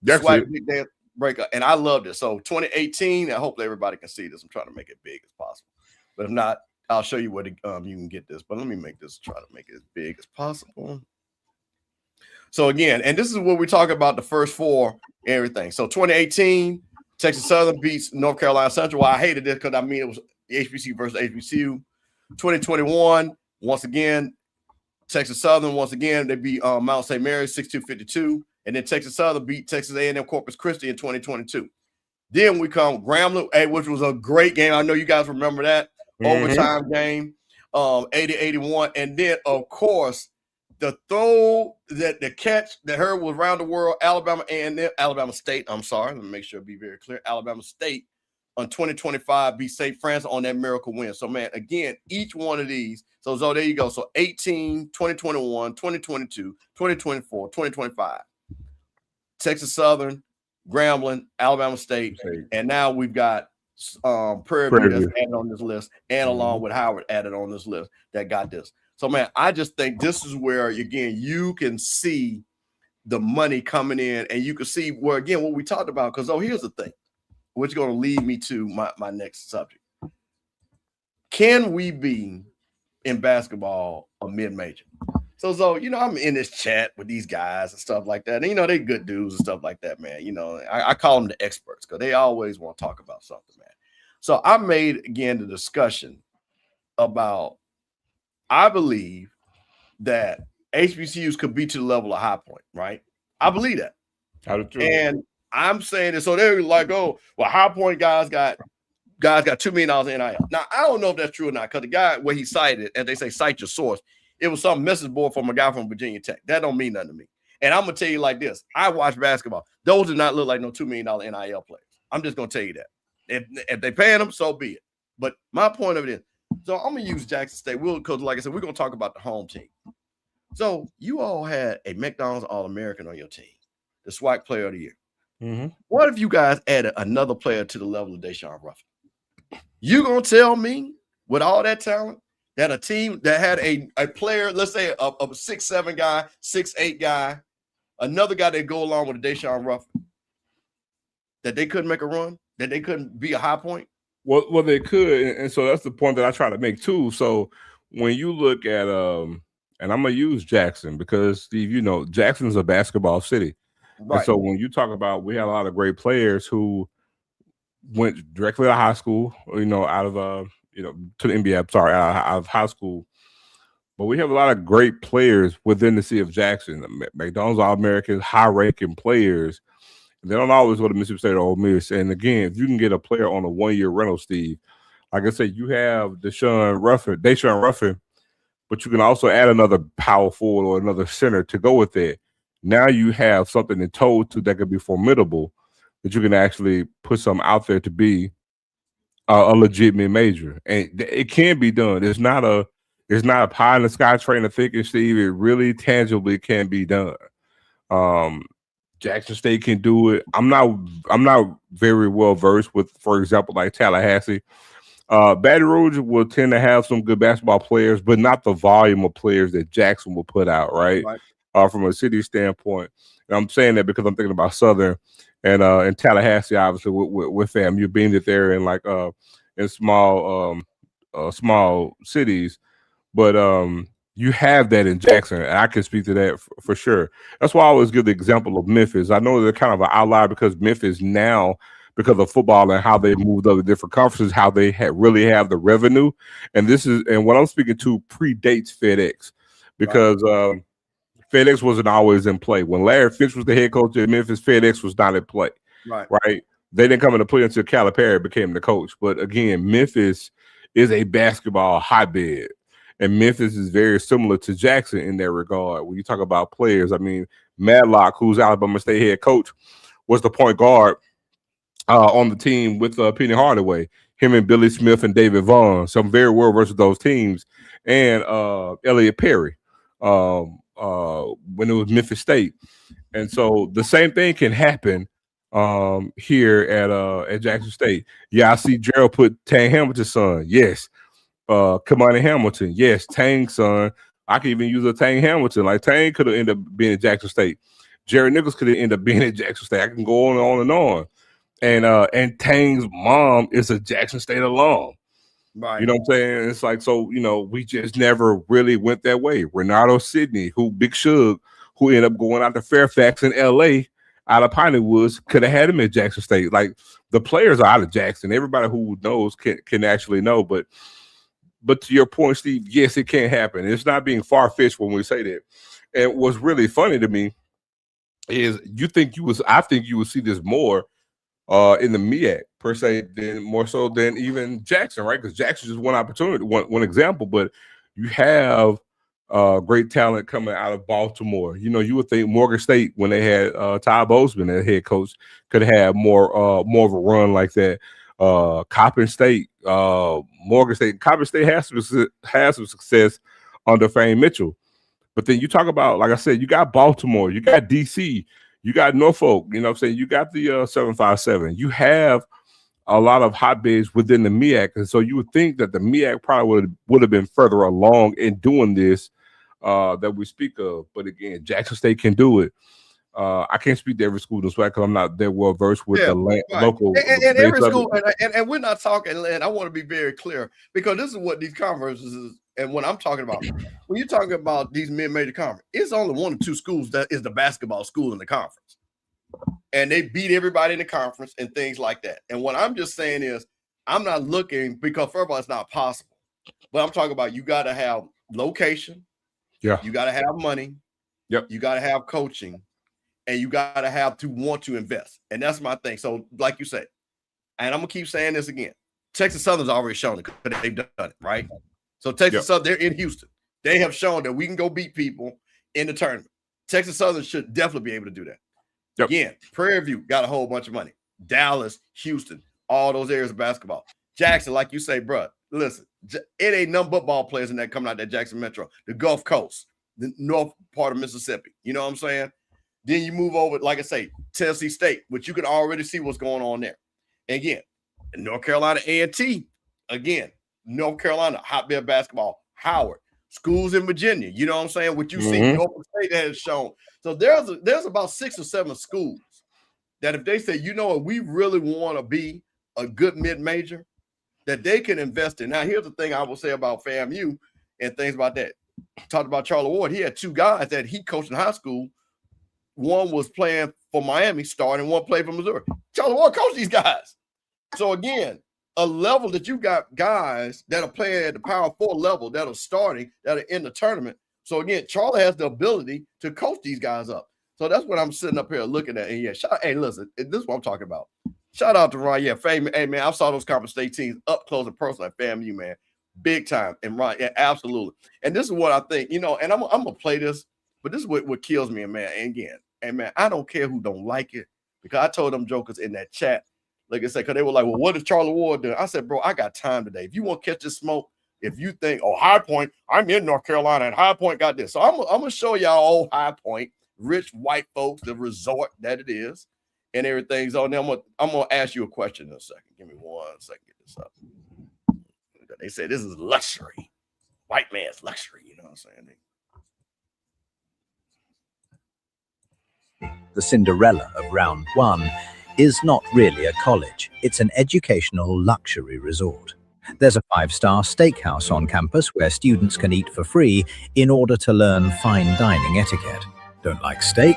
SWAC Big Day Breakup. And I loved it. So 2018, I hope everybody can see this. I'm trying to make it big as possible. But if not, I'll show you where you can get this. But let me try to make it as big as possible. So again, and this is what we talk about the first four and everything. So 2018, Texas Southern beats North Carolina Central. Well, I hated this because it was HBCU versus HBCU. 2021, once again, Texas Southern, once again, they beat Mount St. Mary's 62-52. And then Texas Southern beat Texas A&M Corpus Christi in 2022. Then we come Grambling, which was a great game. I know you guys remember that. Overtime game, 80-81. And then, of course, the throw the catch that heard was around the world, Alabama State. I'm sorry, let me make sure it be very clear. Alabama State on 2025 beat St. Francis on that miracle win. So, man, again, each one of these. So there you go. So 18, 2021, 2022, 2024, 2025. Texas Southern, Grambling, Alabama State, and now we've got Prairie View that's added on this list, and along with Howard added on this list that got this. So, man, I just think this is where, again, you can see the money coming in, and you can see where, again, what we talked about. Because, here's the thing, which is going to lead me to my next subject. Can we be in basketball a mid-major? So, I'm in this chat with these guys and stuff like that. And, they good dudes and stuff like that, man. I call them the experts because they always want to talk about something, man. So I made, again, the discussion about, I believe that HBCUs could be to the level of High Point, right? I believe that. And I'm saying that, so they're like, oh, well, High Point guys got $2 million in NIL. Now, I don't know if that's true or not, because the guy where he cited, and they say cite your source, it was some message board from a guy from Virginia Tech. That don't mean nothing to me. And I'm going to tell you like this. I watch basketball. Those do not look like no $2 million NIL players. I'm just going to tell you that. If they paying them, so be it. But my point of it is, so I'm going to use Jackson State. Because like I said, we're going to talk about the home team. So you all had a McDonald's All-American on your team, the SWAC Player of the Year. Mm-hmm. What if you guys added another player to the level of Deshaun Ruffin? You going to tell me with all that talent, that a team that had a player, let's say a 6'7" guy, 6'8" guy, another guy that go along with a Deshaun Ruffin, that they couldn't make a run, that they couldn't be a High Point? Well, they could, and so that's the point that I try to make too. So when you look at and I'm gonna use Jackson because Steve, Jackson's a basketball city, right? And so when you talk about, we had a lot of great players who went directly to high school, out of to the NBA. I'm sorry, out of high school. But we have a lot of great players within the city of Jackson. McDonald's All-Americans, high-ranking players. They don't always go to Mississippi State or Ole Miss. And again, if you can get a player on a 1-year rental, Steve, like I said, you have Deshaun Ruffin, but you can also add another power forward or another center to go with it. Now you have something to toe to that could be formidable, that you can actually put something out there to be a legit mid-major. And it can be done. It's not a pie in the sky train of thinking, Steve. It really tangibly can be done. Jackson State can do it. I'm not very well versed with, for example, like Tallahassee. Baton Rouge will tend to have some good basketball players, but not the volume of players that Jackson will put out, right? From a city standpoint. And I'm saying that because I'm thinking about Southern and Tallahassee, obviously, with them. You're being that they're in like in small cities, but you have that in Jackson, and I can speak to that for sure. That's why I always give the example of Memphis. I know they're kind of an outlier because Memphis now, because of football and how they moved up to different conferences, how they really have the revenue. And what I'm speaking to predates FedEx, because FedEx wasn't always in play. When Larry Finch was the head coach at Memphis, FedEx was not in play. Right? They didn't come into play until Calipari became the coach. But again, Memphis is a basketball hotbed. And Memphis is very similar to Jackson in that regard. When you talk about players, I mean, Madlock, who's Alabama State head coach, was the point guard on the team with Penny Hardaway. Him and Billy Smith and David Vaughn, some very well versus those teams, and Elliot Perry when it was Memphis State. And so the same thing can happen here at Jackson State. Yeah, I see Gerald put Tang Hamilton's son. Yes. Kamani Hamilton. Yes, Tang's son. I could even use a Tang Hamilton. Like Tang could have ended up being at Jackson State. Jared Nichols could have ended up being at Jackson State. I can go on and on and on. And Tang's mom is a Jackson State alum. Right. You know what I'm saying? It's like, so, we just never really went that way. Renato Sidney, Big Shug, who ended up going out to Fairfax in LA, out of Piney Woods, could have had him at Jackson State. Like, the players are out of Jackson. Everybody who knows can actually know. But to your point, Steve, yes, it can happen. It's not being far-fetched when we say that. And what's really funny to me is I think you would see this more in the MEAC per se, more so than even Jackson, right? Because Jackson just one opportunity, one example, but you have great talent coming out of Baltimore. You would think Morgan State, when they had Ty Bozeman as head coach, could have more of a run like that. Coppin State, Morgan State. Coppin State has some success under Fane Mitchell. But then you talk about, like I said, you got Baltimore, you got DC, you got Norfolk, you know what I'm saying? You got the 757. You have a lot of hotbeds within the MEAC. And so you would think that the MEAC probably would have been further along in doing this that we speak of. But again, Jackson State can do it. I can't speak to every school this way because I'm not that well versed with the local. And every school, and we're not talking, and I want to be very clear, because this is what these conferences is, and what I'm talking about. When you're talking about these mid-major conference, it's only 1 or 2 schools that is the basketball school in the conference. And they beat everybody in the conference and things like that. And what I'm just saying is, I'm not looking, because first of all, it's not possible. But I'm talking about, you got to have location. Yeah. You got to have money. Yep. You got to have coaching. And you got to have to want to invest. And that's my thing. So like you said, and I'm going to keep saying this again, Texas Southern's already shown it because they've done it, right? So Texas Southern, they're in Houston. They have shown that we can go beat people in the tournament. Texas Southern should definitely be able to do that. Yep. Again, Prairie View got a whole bunch of money. Dallas, Houston, all those areas of basketball. Jackson, like you say, bro, listen, it ain't none but ball players in that coming out that Jackson Metro, the Gulf Coast, the north part of Mississippi. You know what I'm saying? Then you move over, like I say, Tennessee State, which you can already see what's going on there. And again, North Carolina A&T, again, North Carolina, hotbed basketball, Howard, schools in Virginia, you know what I'm saying? What you see, Norfolk State has shown. So there's about 6 or 7 schools that if they say, you know what, we really want to be a good mid-major, that they can invest in. Now, here's the thing I will say about FAMU and things about that. Talked about Charlie Ward. He had 2 guys that he coached in high school. One was playing for Miami, starting, one played for Missouri. Charlie Ward coached these guys. So again, a level that you got guys that are playing at the Power 4 level, that are starting, that are in the tournament. So again, Charlie has the ability to coach these guys up. So that's what I'm sitting up here looking at. And hey, listen, this is what I'm talking about. Shout out to Ron. Yeah, hey man, I saw those Conference State teams up close and personal at FAMU, man, big time. And Ron, yeah, absolutely. And this is what I think, and I'm gonna play this, but this is what kills me, man. And again, man, I don't care who don't like it, because I told them jokers in that chat, like I said, because they were like, well, what is Charlie Ward doing? I said, bro, I got time today. If you want to catch this smoke, if you think, oh, High Point, I'm in North Carolina and High Point got this. So I'm going to show y'all old High Point, rich white folks, the resort that it is, and everything's on there. I'm going to ask you a question in a second. Give me 1 second. Get this up. They say this is luxury. White man's luxury. You know what I'm saying? The Cinderella of round 1 is not really a college. It's an educational luxury resort. There's a 5-star steakhouse on campus where students can eat for free in order to learn fine dining etiquette. Don't like steak?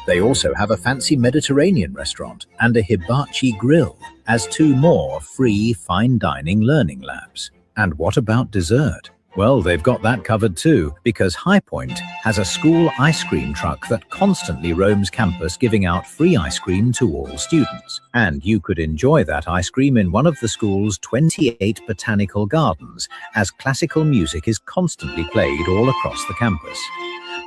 They also have a fancy Mediterranean restaurant and a hibachi grill as 2 more free fine dining learning labs. And what about dessert? Well, they've got that covered too, because High Point has a school ice cream truck that constantly roams campus giving out free ice cream to all students. And you could enjoy that ice cream in one of the school's 28 botanical gardens, as classical music is constantly played all across the campus.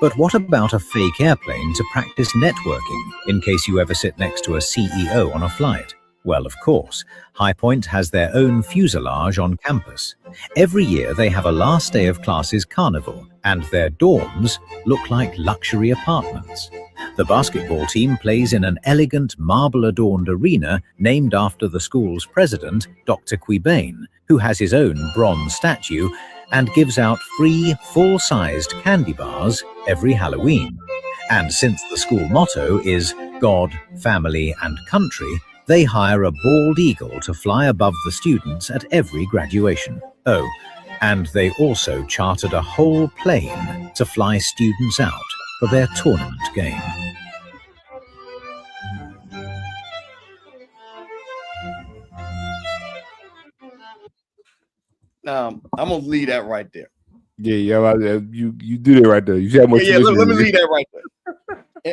But what about a fake airplane to practice networking, in case you ever sit next to a CEO on a flight? Well, of course, High Point has their own fuselage on campus. Every year they have a last day of classes carnival, and their dorms look like luxury apartments. The basketball team plays in an elegant marble-adorned arena named after the school's president, Dr. Quibane, who has his own bronze statue and gives out free, full-sized candy bars every Halloween. And since the school motto is God, Family and Country, they hire a bald eagle to fly above the students at every graduation. Oh, and they also chartered a whole plane to fly students out for their tournament game. Now, I'm going to leave that right there. Yeah, you did it right there. You had Yeah, let me leave that right there.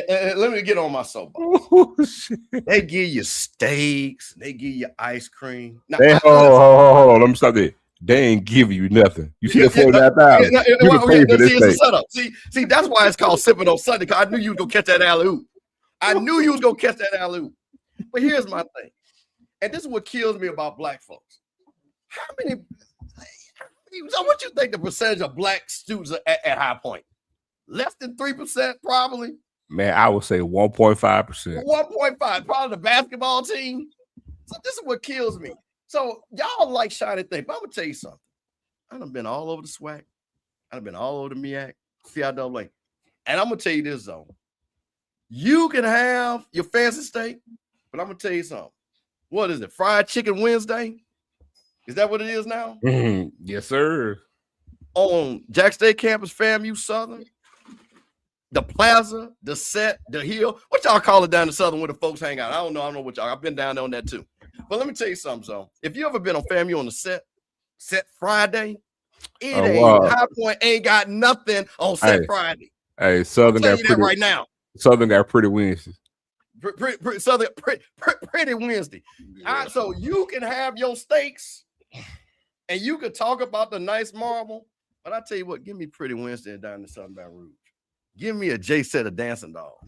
And let me get on my soapbox. Oh, shit. They give you steaks. They give you ice cream. Now, Hold on. Let me stop there. They ain't giving you nothing. You see that $49,000. You can pay for this thing. Setup. See, that's why it's called Sippin on Sunday, because I knew you was going to catch that alley-oop. But here's my thing. And this is what kills me about black folks. So what you think the percentage of black students are at High Point? Less than 3%, probably. Man, I would say 1.5%. 1.5, probably the basketball team. So this is what kills me. So y'all like shiny things, but I'm gonna tell you something. I done been all over the SWAC. I done been all over the MEAC, CIAA. And I'm gonna tell you this though. You can have your fancy steak, but I'm gonna tell you something. What is it? Fried Chicken Wednesday? Is that what it is now? Mm-hmm. Yes, sir. On Jack State campus, FAMU Southern, the Plaza, the Set, the Hill. What y'all call it down the Southern where the folks hang out? I don't know what y'all. I've been down there on that too. But let me tell you something, so if you ever been on FAMU on the Set Friday, High Point ain't got nothing on Set Friday. Hey, Southern got pretty right now. Southern got pretty Wednesdays. Southern pretty Wednesday. So you can have your steaks and you can talk about the nice marble, but I tell you what, give me Pretty Wednesday down in Southern Baton Rouge. Give me a J Set of Dancing Dolls.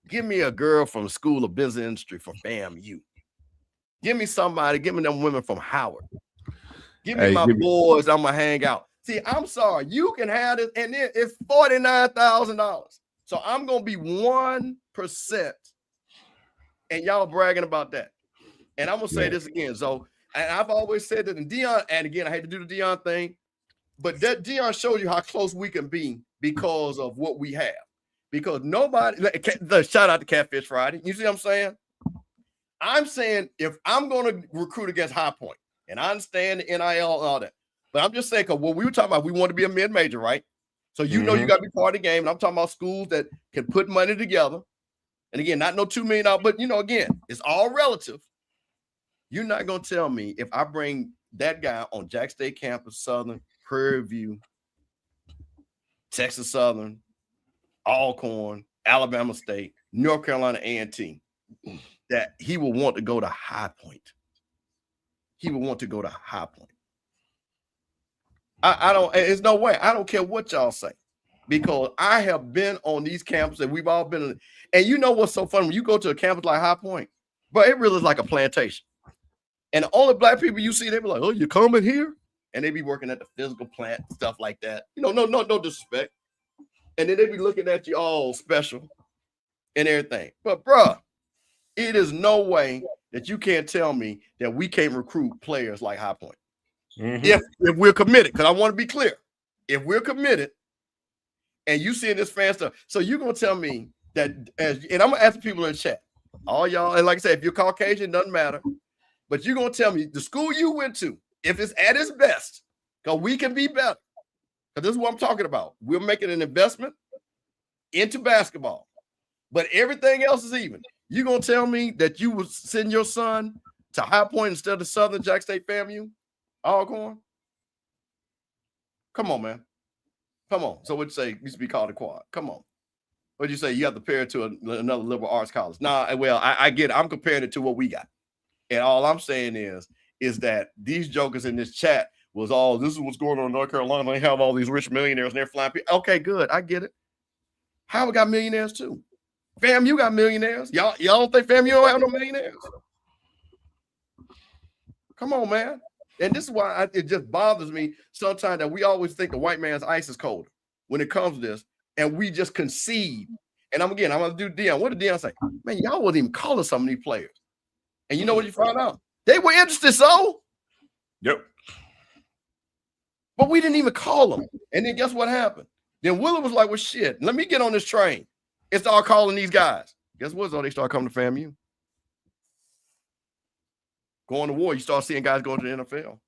Give me a girl from the School of Business Industry from FAMU. Give me them women from Howard. Give me my boys, I'm going to hang out. See, I'm sorry. You can have it, and it's $49,000. So I'm going to be 1%, and y'all bragging about that. And I'm going to say this again. So, and I've always said that in Dion, and again, I hate to do the Dion thing, but that Dion showed you how close we can be because of what we have. Because nobody, shout out to Catfish Friday. You see what I'm saying? I'm saying if I'm going to recruit against High Point, and I understand the NIL and all that, but I'm just saying, because what we were talking about, we want to be a mid-major, right? So you know you got to be part of the game. And I'm talking about schools that can put money together. And again, not no $2 million, but again, it's all relative. You're not going to tell me if I bring that guy on Jack State campus, Southern, Prairie View, Texas Southern, Alcorn, Alabama State, North Carolina A&T, that he will want to go to High Point. He would want to go to High Point. I don't, there's no way. I don't care what y'all say, because I have been on these campuses. We've all been in, and you know what's so funny? When you go to a campus like High Point, but it really is like a plantation. And the only black people you see, they be like, oh, you coming here? And they be working at the physical plant, stuff like that. No disrespect. And then they be looking at you all special and everything. But bruh, it is no way that you can't tell me that we can't recruit players like High Point. If we're committed, because I want to be clear. If we're committed and you see this fan stuff, so you're going to tell me that, and I'm going to ask the people in the chat, all y'all, and like I said, if you're Caucasian, it doesn't matter, but you're going to tell me the school you went to, if it's at its best, because we can be better, because this is what I'm talking about. We're making an investment into basketball, but everything else is even. You're going to tell me that you would send your son to High Point instead of Southern Jack State FAMU? Alcorn? Come on, man. Come on. So what'd you say? Used to be called a quad. Come on. What'd you say? You have to pair it to another liberal arts college. Nah, well, I get it. I'm comparing it to what we got. And all I'm saying is that these jokers in this chat was all, this is what's going on in North Carolina. They have all these rich millionaires and they're flying people. Okay, good. I get it. Howard got millionaires too. FAMU got millionaires. Y'all don't think FAMU don't have no millionaires? Come on, man. And this is why it just bothers me sometimes that we always think the white man's ice is colder when it comes to this, and we just concede. And I'm gonna do Deion. What did Deion say? Man, y'all wasn't even calling some of these players. And you know what you found out? They were interested, so. Yep. But we didn't even call them. And then guess what happened? Then Willard was like, well, shit, let me get on this train and start calling these guys. Guess what? So they start coming to FAMU. Going to war, you start seeing guys going to the NFL.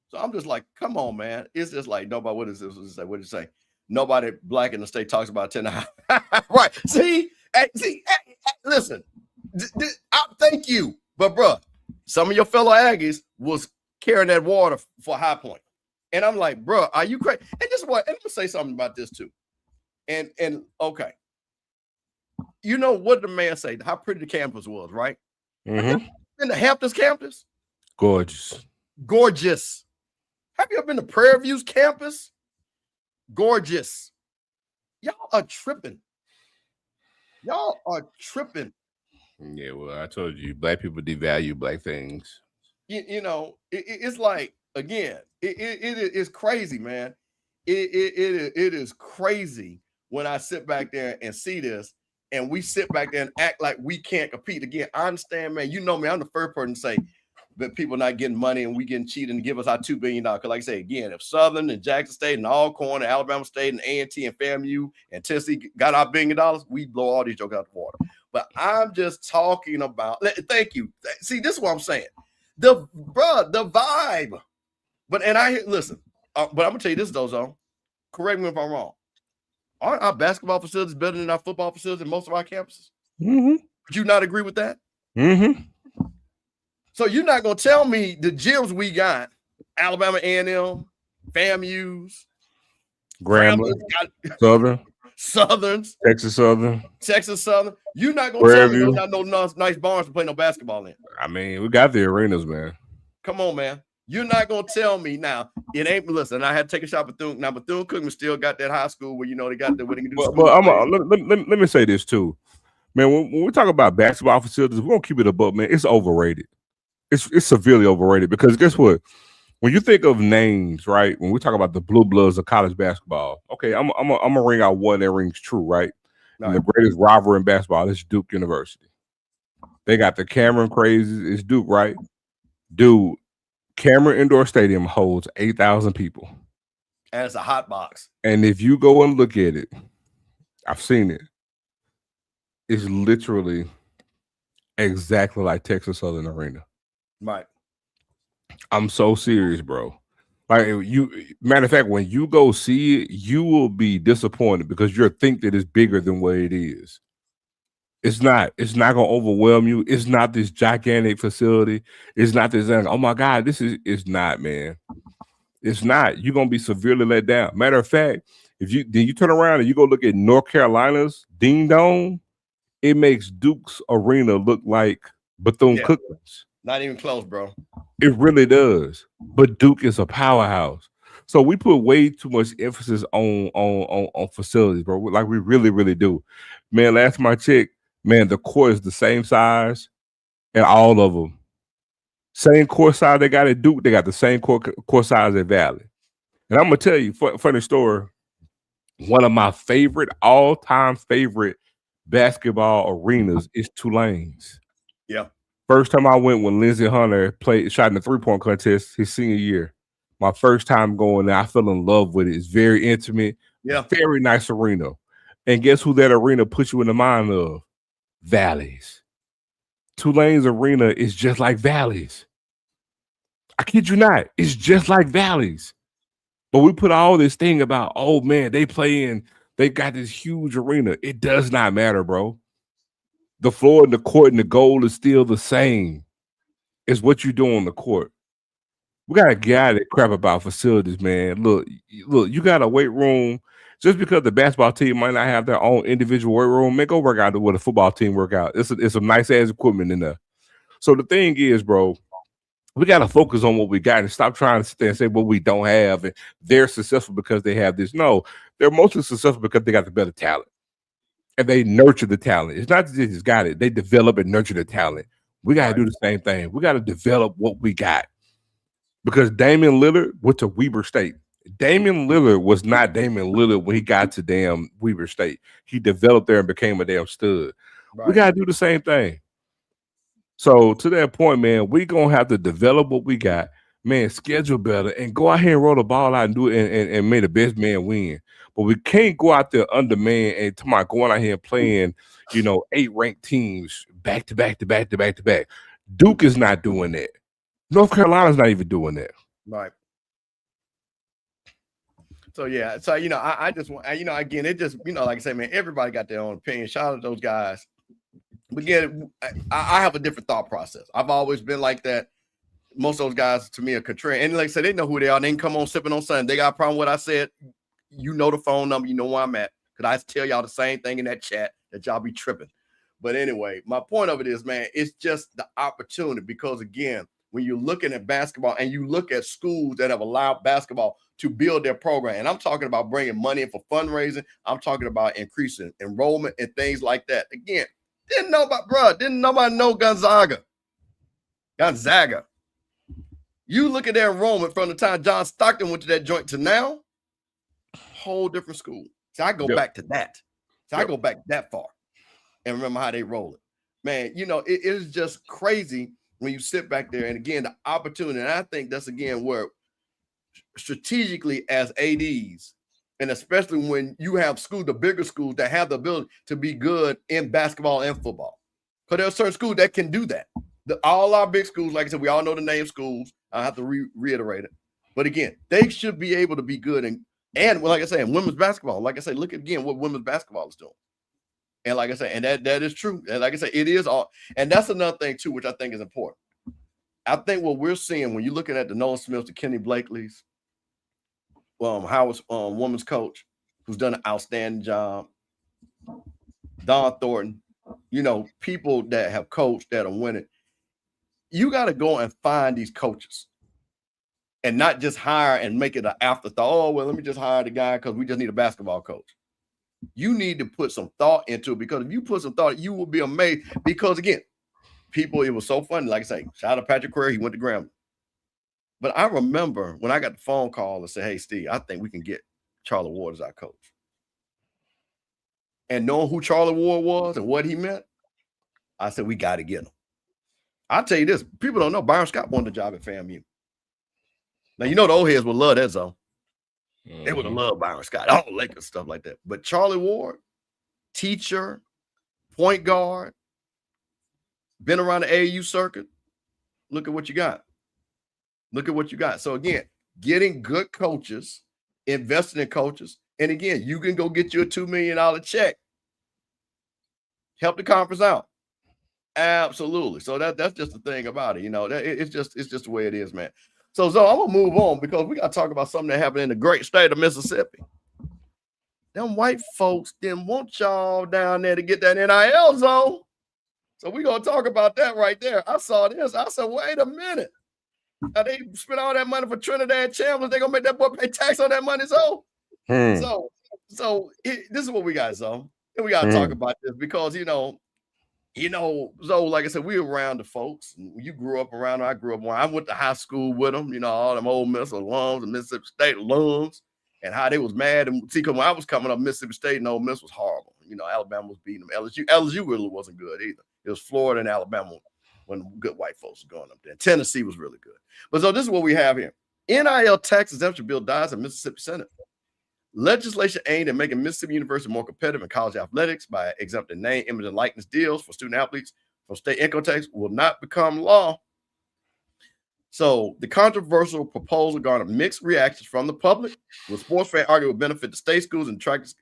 So I'm just like, come on, man. It's just like, nobody, what is this? What did it say? Nobody black in the state talks about 10 right. See, listen, thank you. But, bro, some of your fellow Aggies was carrying that water for High Point. And I'm like, bro, are you crazy? And just what? And I'm gonna say something about this too. And okay, you know what the man said? How pretty the campus was, right? Mm-hmm. In the Hamptons campus, Gorgeous. Have you ever been to Prairie View's campus? Gorgeous. Y'all are tripping. Yeah, well, I told you, black people devalue black things. You know, it's like, again, it is crazy, man. It is crazy when I sit back there and see this, and we sit back there and act like we can't compete. Again, I understand, man. You know me, I'm the first person to say that people not getting money and we getting cheated and give us our $2 billion. Because like I say, again, if Southern and Jackson State and Alcorn and Alabama State and A&T and FAMU and Tennessee got our $1 billion, we blow all these jokes out the water. But I'm just talking about, thank you. See, this is what I'm saying. The vibe. But listen, but I'm gonna tell you this, Dozo. Correct me if I'm wrong. Aren't our basketball facilities better than our football facilities in most of our campuses? Mm-hmm. Would you not agree with that? Mm-hmm. So you're not gonna tell me the gyms we got, Alabama A&M, FAMU's, Grambling, Southerns, Texas Southern. You're not gonna tell me there's not no nice barns to play no basketball in. I mean, we got the arenas, man. Come on, man. You're not gonna tell me now. It ain't. Listen, I had to take a shot at Bethune. Now Bethune-Cookman still got that high school where they got where they can do. Let me say this too, man. When we talk about basketball facilities, we don't keep it above, man. It's overrated. It's severely overrated because guess what? When you think of names, right? When we talk about the blue bloods of college basketball, okay, I'm gonna ring out one that rings true, right? And the greatest rivalry in basketball is Duke University. They got the Cameron crazies. It's Duke, right? Dude. Cameron Indoor Stadium holds 8,000 people. And it's a hot box. And if you go and look at it, I've seen it. It's literally exactly like Texas Southern Arena. Right. I'm so serious, bro. Like matter of fact, when you go see it, you will be disappointed because you'll think that it's bigger than what it is. It's not gonna overwhelm you. It's not this gigantic facility. It's not this, oh my God, it's not, man. It's not. You're gonna be severely let down. Matter of fact, if you turn around and you go look at North Carolina's Ding Dong, it makes Duke's arena look like Bethune-Cookman's. Not even close, bro. It really does. But Duke is a powerhouse. So we put way too much emphasis on facilities, bro. Like we really, really do. Man, last time I checked, man, the court is the same size and all of them. Same court size they got at Duke, they got the same court size at Valley. And I'm going to tell you, funny story, one of my all-time favorite basketball arenas is Tulane's. Yeah. First time I went when Lindsey Hunter shot in the three-point contest his senior year. My first time going there, I fell in love with it. It's very intimate. Yeah. Very nice arena. And guess who that arena puts you in the mind of? Valleys. Tulane's arena is just like Valleys. I kid you not. It's just like Valleys. But we put all this thing about, oh man, they got this huge arena. It does not matter, bro. The floor and the court and the goal is still the same. It's what you do on the court. We got to get out of that crap about facilities, man. Look, you got a weight room. Just because the basketball team might not have their own individual weight room, man, go work out with a football team work out. It's some nice ass equipment in there. So the thing is, bro, we got to focus on what we got and stop trying to sit there and say what we don't have. And they're successful because they have this. No, they're mostly successful because they got the better talent and they nurture the talent. It's not that they just got it. They develop and nurture the talent. We got to do the same thing. We got to develop what we got because Damian Lillard went to Weber State. Damian Lillard was not Damian Lillard when he got to damn Weber State. He developed there and became a damn stud. Right. We got to do the same thing. So to that point, man, we going to have to develop what we got, man, schedule better, and go out here and roll the ball out and do it and make the best man win. But we can't go out there undermanned and talking about going out here and playing, 8 ranked teams back to back to back to back to back. Duke is not doing that. North Carolina's not even doing that. Right. So yeah, so I just want again, it just like I say, man, everybody got their own opinion. Shout out to those guys. But again, I have a different thought process. I've always been like that. Most of those guys to me are contrarian, and like I said, they know who they are. They can come on Sippin on Sunday. They got a problem with what I said. You know the phone number. You know where I'm at. Because I tell y'all the same thing in that chat that y'all be tripping. But anyway, my point of it is, man, it's just the opportunity. Because again, when you're looking at basketball and you look at schools that have allowed basketball to build their program, and I'm talking about bringing money in for fundraising, I'm talking about increasing enrollment and things like that. Again, didn't nobody know Gonzaga. You look at their enrollment from the time John Stockton went to that joint to now, whole different school. So I go back to that. I go back that far and remember how they roll it. Man, it is just crazy when you sit back there. And again, the opportunity, and I think that's again where strategically as ADs, and especially when you have schools, the bigger schools that have the ability to be good in basketball and football. Because there are certain schools that can do that. All our big schools, like I said, we all know the name schools. I have to reiterate it. But again, they should be able to be good. And like I say, in women's basketball, like I say, look again what women's basketball is doing. And like I say, and that is true. And like I say, it is all. And that's another thing, too, which I think is important. I think what we're seeing when you're looking at the Nolan Smiths, the Kenny Blakeleys, Howard's women's coach, who's done an outstanding job, Don Thornton, people that have coached that are winning. You got to go and find these coaches and not just hire and make it an afterthought. Oh, well, let me just hire the guy because we just need a basketball coach. You need to put some thought into it, because if you put some thought, you will be amazed. Because again, it was so funny. Like I say, shout out to Patrick Query, he went to Grambling. But I remember when I got the phone call and said, hey, Steve, I think we can get Charlie Ward as our coach. And knowing who Charlie Ward was and what he meant, I said, we got to get him. I'll tell you this, people don't know Byron Scott won the job at FAMU. Now, the old heads would love that zone. They would love Byron Scott, all Lakers, stuff like that. But Charlie Ward, teacher, point guard, been around the AAU circuit. Look at what you got. So again, getting good coaches, investing in coaches. And again, you can go get you a $2 million check. Help the conference out. Absolutely. So that's just the thing about it. It's just the way it is, man. So I'm gonna move on because we got to talk about something that happened in the great state of Mississippi. Them white folks didn't want y'all down there to get that NIL zone. So we're gonna talk about that right there. I saw this. I said, wait a minute. Now they spent all that money for Trinidad Chambliss. They're gonna make that boy pay tax on that money. So this is what we got, so. And we gotta talk about this because so like I said, we were around the folks. You grew up around them. I grew up around. I went to high school with them, all them Ole Miss alums and Mississippi State alums, and how they was mad. And see, because when I was coming up, Mississippi State and Ole Miss was horrible. Alabama was beating them. LSU really wasn't good either. It was Florida and Alabama when good white folks were going up there. Tennessee was really good. But so this is what we have here. NIL tax exemption bill dies in Mississippi Senate. Legislation aimed at making Mississippi University more competitive in college athletics by exempting name, image, and likeness deals for student athletes from state income tax will not become law. So the controversial proposal garnered mixed reactions from the public, with sports fans arguing it would benefit the state schools and trackers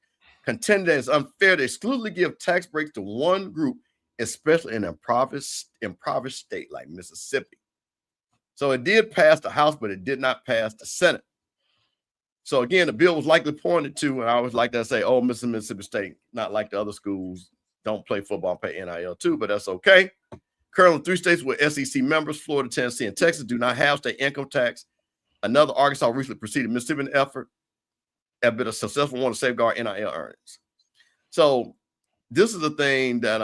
contended that it's unfair to exclusively give tax breaks to one group, especially in an impoverished state like Mississippi. So it did pass the House, but it did not pass the Senate. So again, the bill was likely pointed to, and I always like to say, oh, Mississippi State, not like the other schools, don't play football and pay NIL too, but that's okay. Currently, 3 states with SEC members, Florida, Tennessee, and Texas, do not have state income tax. Another, Arkansas, recently preceded Mississippi in the effort, have been a successful one to safeguard NIL earnings. So this is the thing that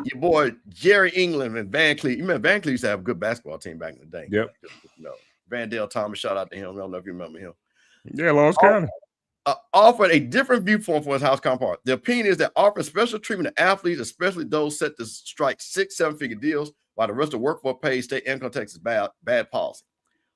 your boy Jerry England and Van Cleef, Van Cleef used to have a good basketball team back in the day. Yep. Vandale Thomas, shout out to him. I don't know if you remember him. Yeah, Lawrence County. Offered a different viewpoint for his house counterpart. The opinion is that offering special treatment to athletes, especially those set to strike 6-7-figure deals, while the rest of the workforce pays state income tax is bad policy.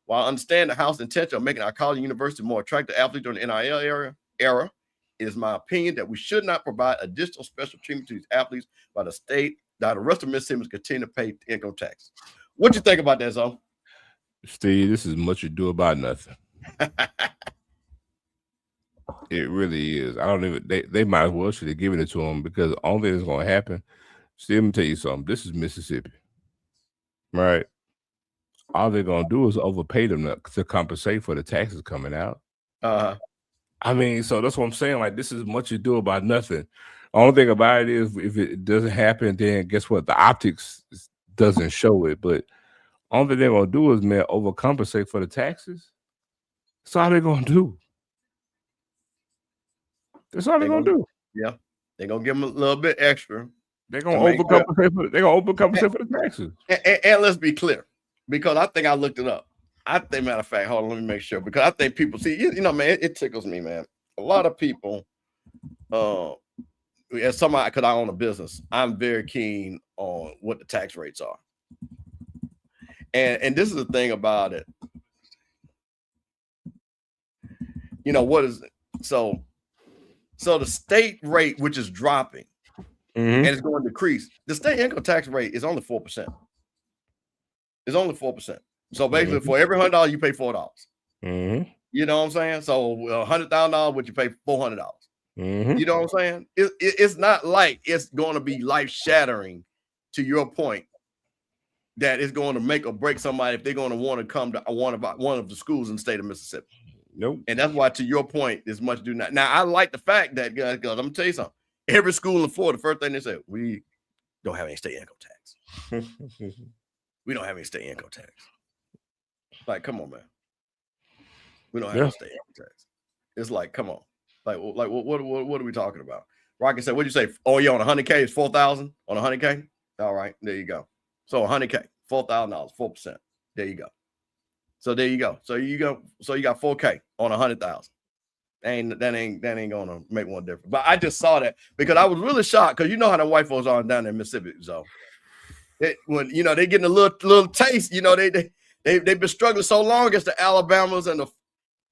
While I understand the House's intention of making our college and university more attractive to athletes during the NIL era, it is my opinion that we should not provide additional special treatment to these athletes while the rest of Mississippi continue to pay income tax. What you think about that, Zoe? Steve, this is much ado about nothing. It really is. I don't even. They might as well should have given it to them, because the only thing that's going to happen. See, let me tell you something. This is Mississippi, right? All they're going to do is overpay them to compensate for the taxes coming out. I mean, so that's what I'm saying. Like, this is much ado about nothing. Only thing about it is, if it doesn't happen, then guess what? The optics doesn't show it. But only thing they're going to do is, man, overcompensate for the taxes. That's all they're going to do. That's all they're going to do. Yeah. They're going to give them a little bit extra. They're going to overcompensate for the taxes. And let's be clear, because I think I looked it up. I think, matter of fact, hold on, let me make sure, because I think people see, you know, man, it tickles me, man. A lot of people, as somebody, because I own a business, I'm very keen on what the tax rates are. And this is the thing about it. You know, what is it? So the state rate, which is dropping, and it's going to decrease. The state income tax rate is only 4%. It's only 4%. So basically, for every $100, you pay $4. You know what I'm saying? So $100,000, would you pay $400? You know what I'm saying? It's not like it's going to be life shattering, to your point, that it's going to make or break somebody if they're going to want to come to one of the schools in the state of Mississippi. Nope. And that's why, to your point, there's much do not. Now, I like the fact that, guys, I'm gonna tell you something. Every school in Florida, the first thing they say, we don't have any state income tax. We don't have any state income tax. Like, come on, man. We don't have any state income tax. It's like, come on. Like what are we talking about? Rocky said, what'd you say? Oh, yeah, on 100K, it's 4,000 on 100K. All right, there you go. So 100K, $4,000, 4%. There you go. So there you go. So you got 4K on 100,000. That ain't gonna make one difference. But I just saw that because I was really shocked, because you know how the white folks are down there in Mississippi. So when you know they getting a little taste, you know, they've been struggling so long against the Alabamas and the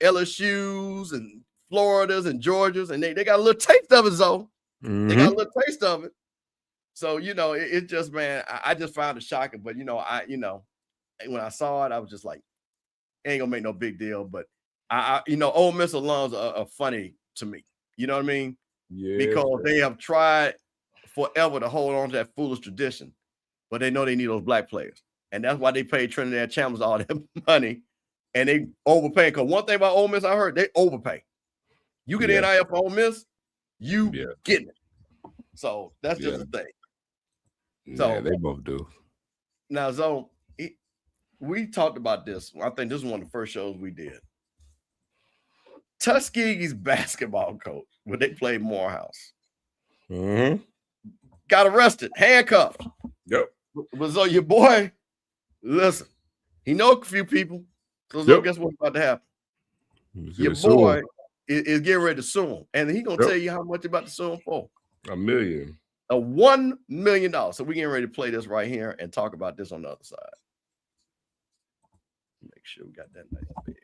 LSUs and Floridas and Georgias, and they got a little taste of it, so they got a little taste of it. So you know, it just, man, I just found it shocking. But you know, when I saw it, I was just like, ain't gonna make no big deal. But I you know, Ole Miss alums are funny to me. You know what I mean? Yeah. Because they have tried forever to hold on to that foolish tradition, but they know they need those black players, and that's why they pay Trinidad Chambers all that money, and they overpay. Because one thing about Ole Miss, I heard they overpay. You get NIL for Ole Miss, you get it. So that's just the thing. So they both do. Now, Zoe, we talked about this. I think this is one of the first shows we did. Tuskegee's basketball coach, when they played Morehouse, got arrested, handcuffed. Yep. But so your boy, listen, he knows a few people. So guess what's about to happen? Your boy is getting ready to sue him, and he's gonna tell you how much about to sue him for. $1 million. $1 million. So we're getting ready to play this right here and talk about this on the other side. Make sure we got that nice big.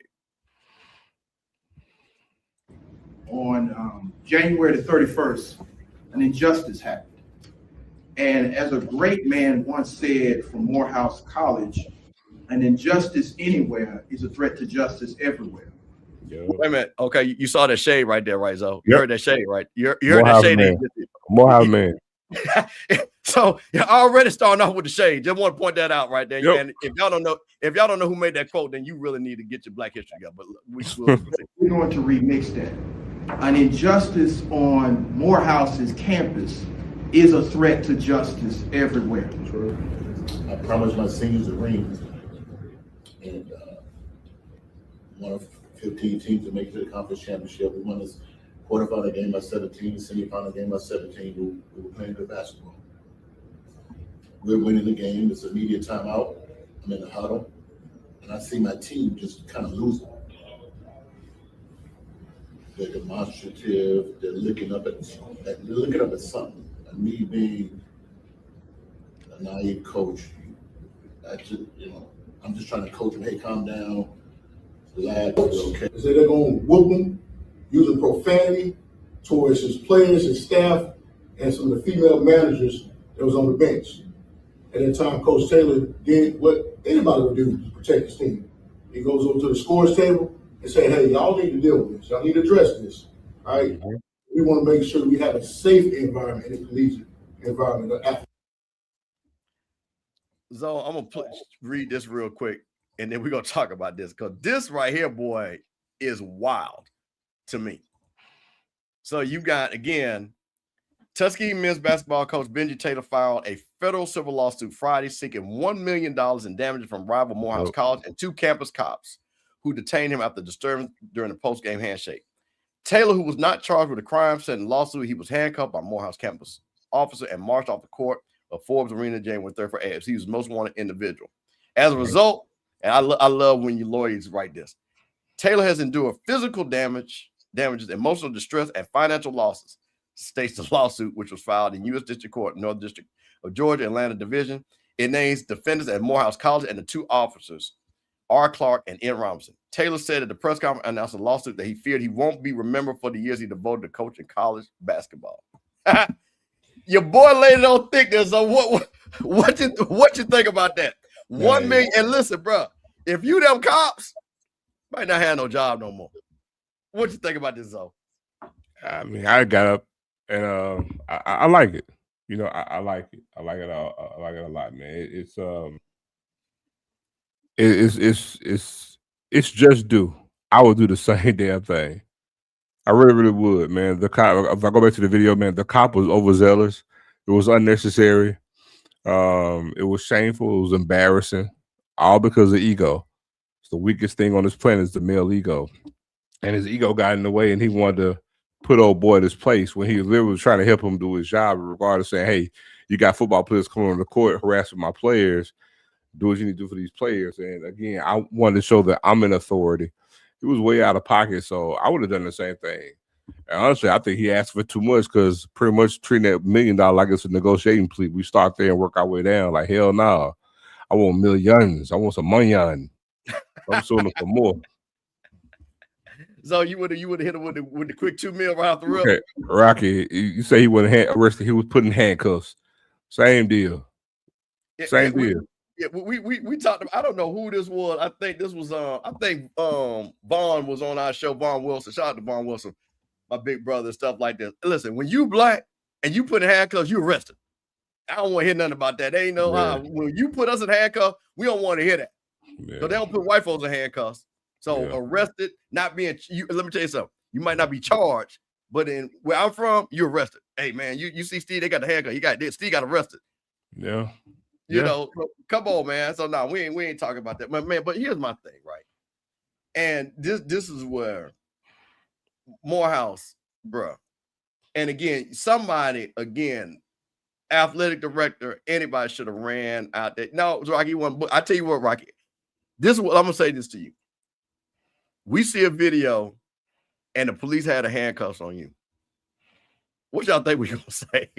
On January the 31st, an injustice happened. And as a great man once said from Morehouse College, an injustice anywhere is a threat to justice everywhere. Wait a minute. Okay, you saw that shade right there, right, Zoe? You heard that shade, right? You heard that shade. Morehouse man. So you're already starting off with the shade. Just want to point that out right there. And if y'all don't know who made that quote, then you really need to get your Black History together. But we're going to remix that. An injustice on Morehouse's campus is a threat to justice everywhere. I promised my seniors a ring, and one of 15 teams to make it to the conference championship. We won this quarterfinal game by 17, semifinal game by 17. We were playing good basketball. We're winning the game. It's immediate timeout. I'm in the huddle, and I see my team just kind of losing. they're demonstrative, they're looking up at something. And me being a naive coach, I'm just trying to coach them. Hey, calm down, relax, okay. So they're going to whoop them using profanity towards his players, his staff, and some of the female managers that was on the bench. At that time, Coach Taylor did what anybody would do to protect his team. He goes over to the scores table and say, hey, y'all need to deal with this. Y'all need to address this. All right? Mm-hmm. We want to make sure we have a safe environment and a collegiate environment. So I'm going to read this real quick, and then we're going to talk about this, because this right here, boy, is wild to me. So you got, again, Tuskegee men's basketball coach Benji Taylor filed a federal civil lawsuit Friday seeking $1 million in damages from rival Morehouse College and 2 campus cops who detained him after disturbance during the post-game handshake. Taylor, who was not charged with a crime, said in the lawsuit he was handcuffed by Morehouse campus officer and marched off the court of Forbes Arena January 3rd for abs. He was the most wanted individual. As a result, and I love when your lawyers write this, Taylor has endured physical damages, emotional distress, and financial losses, states the lawsuit, which was filed in U.S. District Court, North District of Georgia, Atlanta Division. It names defendants at Morehouse College and the 2 officers, R. Clark and N. Robinson. Taylor said at the press conference announced a lawsuit that he feared he won't be remembered for the years he devoted to coaching college basketball. Your boy laid it on thick there. So what you think about that? 1 million. And listen, bro, if you them cops, might not have no job no more. What you think about this, though? I mean, I got up and I like it. You know, I like it. I like it all. I like it a lot, man. It's just due. I would do the same damn thing. I really, really would, man. The cop, if I go back to the video, man, the cop was overzealous. It was unnecessary. It was shameful. It was embarrassing, all because of ego. It's the weakest thing on this planet is the male ego, and his ego got in the way, and he wanted to put old boy in his place when he literally was trying to help him do his job, regardless of saying, "Hey, you got football players coming on the court harassing my players. Do what you need to do for these players." And again, I wanted to show that I'm in authority. He was way out of pocket, so I would have done the same thing. And honestly, I think he asked for too much because pretty much treating that $1 million like it's a negotiating plea. We start there and work our way down. Like, hell no. Nah. I want millions. I want some money. I'm suing for more. So you would have hit him with the quick 2 mil right off the rip. Okay. Rocky, you say he wasn't arrested. He was put in handcuffs. Same deal. Same deal. We talked about, I don't know who this was. I think this was Vaughn was on our show, Vaughn Wilson. Shout out to Vaughn Wilson, my big brother, stuff like this. Listen, when you black and you put in handcuffs, you arrested. I don't want to hear nothing about that. They ain't no when you put us in handcuffs, we don't want to hear that. So they don't put white folks in handcuffs. So arrested, not being let me tell you something. You might not be charged, but in where I'm from, you're arrested. Hey man, you see Steve, they got the handcuff. Steve got arrested. Yeah. You know, come on, man. So no, we ain't talking about that. Man, but here's my thing, right? And this is where Morehouse, bro. And again, athletic director, anybody should have ran out there. No, Rocky one. I tell you what, Rocky. This is what I'm gonna say this to you. We see a video and the police had the handcuffs on you. What y'all think we gonna say?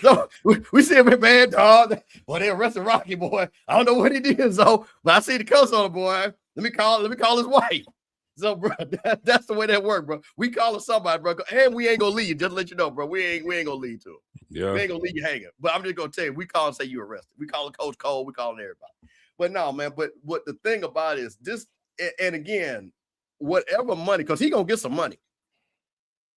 So we see him, man, dog. Boy, they arrested Rocky, boy. I don't know what he did, so but I see the cuffs on him, boy. Let me call his wife. So, bro, that's the way that works, bro. We calling somebody, bro, and we ain't gonna leave. Just to let you know, bro. We ain't gonna leave to him. Yeah, we ain't gonna leave you hanging. But I'm just gonna tell you, we call and say you arrested. We calling Coach Cole. We calling everybody. But no, man. But what the thing about it is this, and again, whatever money, because he gonna get some money.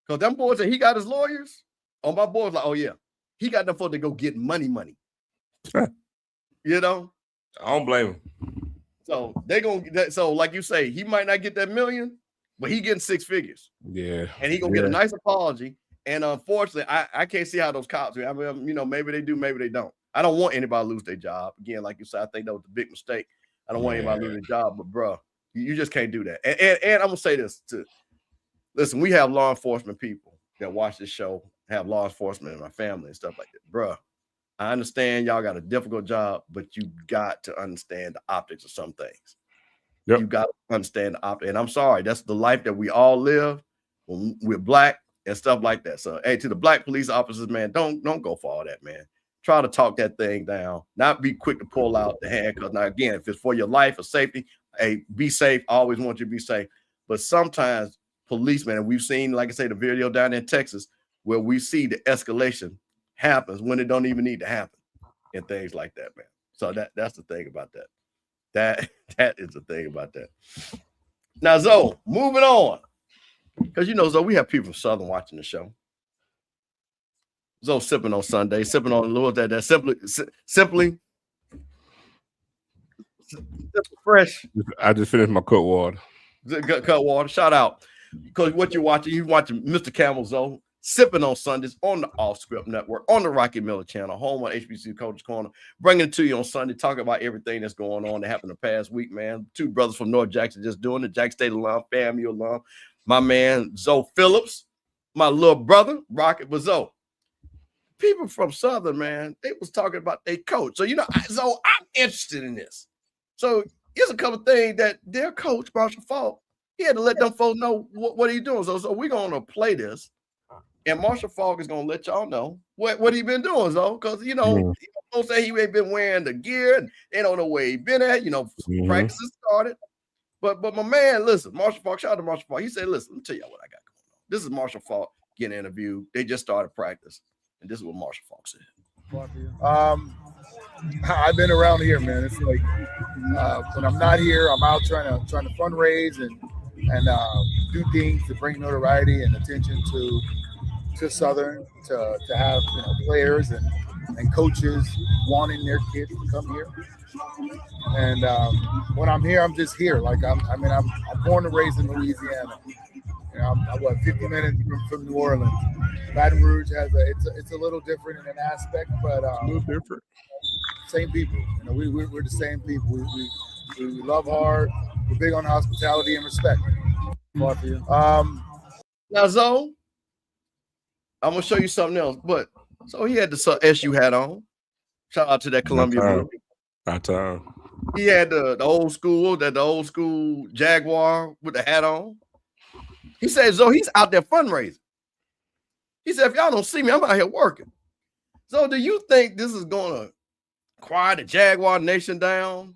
Because them boys that he got his lawyers, on my boys like, oh yeah, he got them for to go get money. You know? I don't blame him. So they gonna so like you say, he might not get that $1 million, but he getting 6 figures. Yeah. And he gonna get a nice apology. And unfortunately, I can't see how those cops, I mean, you know, maybe they do, maybe they don't. I don't want anybody to lose their job. Again, like you said, I think that was a big mistake. I don't want anybody to lose their job, but bro, you just can't do that. And I'm gonna say this too. Listen, we have law enforcement people that watch this show, have law enforcement in my family and stuff like that. Bruh, I understand y'all got a difficult job, but you got to understand the optics of some things. Yep. You got to understand the optics. And I'm sorry, that's the life that we all live. when we're black and stuff like that. So, hey, to the black police officers, man, don't go for all that, man. Try to talk that thing down. Not be quick to pull out the handcuffs. Now, again, if it's for your life or safety, hey, be safe. I always want you to be safe. But sometimes policemen, and we've seen, like I say, the video down in Texas, where we see the escalation happens when it don't even need to happen and things like that, man. So that's the thing about that. That is the thing about that. Now, Zoe, moving on. Because, Zoe, we have people from Southern watching the show. Zoe sipping on Sunday, sipping on a little that simply fresh. I just finished my cut water. Cut water. Shout out. Because what you're watching Mr. Camel Zoe sipping on Sundays on the Off Script Network, on the Rocky Miller channel, home on HBCU Coach's Corner, bringing it to you on Sunday, talking about everything that's going on that happened the past week, man. Two brothers from North Jackson just doing it. Jack State alum, FAMU alum. My man, Zoe Phillips, my little brother, Rocket with Zoe. People from Southern, man, they was talking about their coach. So, so I'm interested in this. So here's a couple of things that their coach, Marshall Faulk, he had to let them folks know what he's doing. So we're going to play this. And Marshall Faulk is going to let y'all know what he been doing, though. Because, folks say he ain't been wearing the gear. And they don't know where he been at. Practices started. But my man, listen, Marshall Faulk, shout out to Marshall Faulk. He said, listen, let me tell y'all what I got going on. This is Marshall Faulk getting interviewed. They just started practice. And this is what Marshall Faulk said. I've been around here, man. It's like when I'm not here, I'm out trying to fundraise and do things to bring notoriety and attention to Southern, to have players and coaches wanting their kids to come here. And when I'm here, I'm just here. Like I'm born and raised in Louisiana. I'm 50 minutes from New Orleans. Baton Rouge has it's a little different in an aspect, but a little different. Same people. We're the same people. We love hard. We're big on hospitality and respect. Now, Zoe, I'm gonna show you something else. But so he had the SU hat on. Shout out to that Columbia movie. He had the old school Jaguar with the hat on. He said, Zoe, he's out there fundraising. He said, if y'all don't see me, I'm out here working. So do you think this is going to quiet the Jaguar Nation down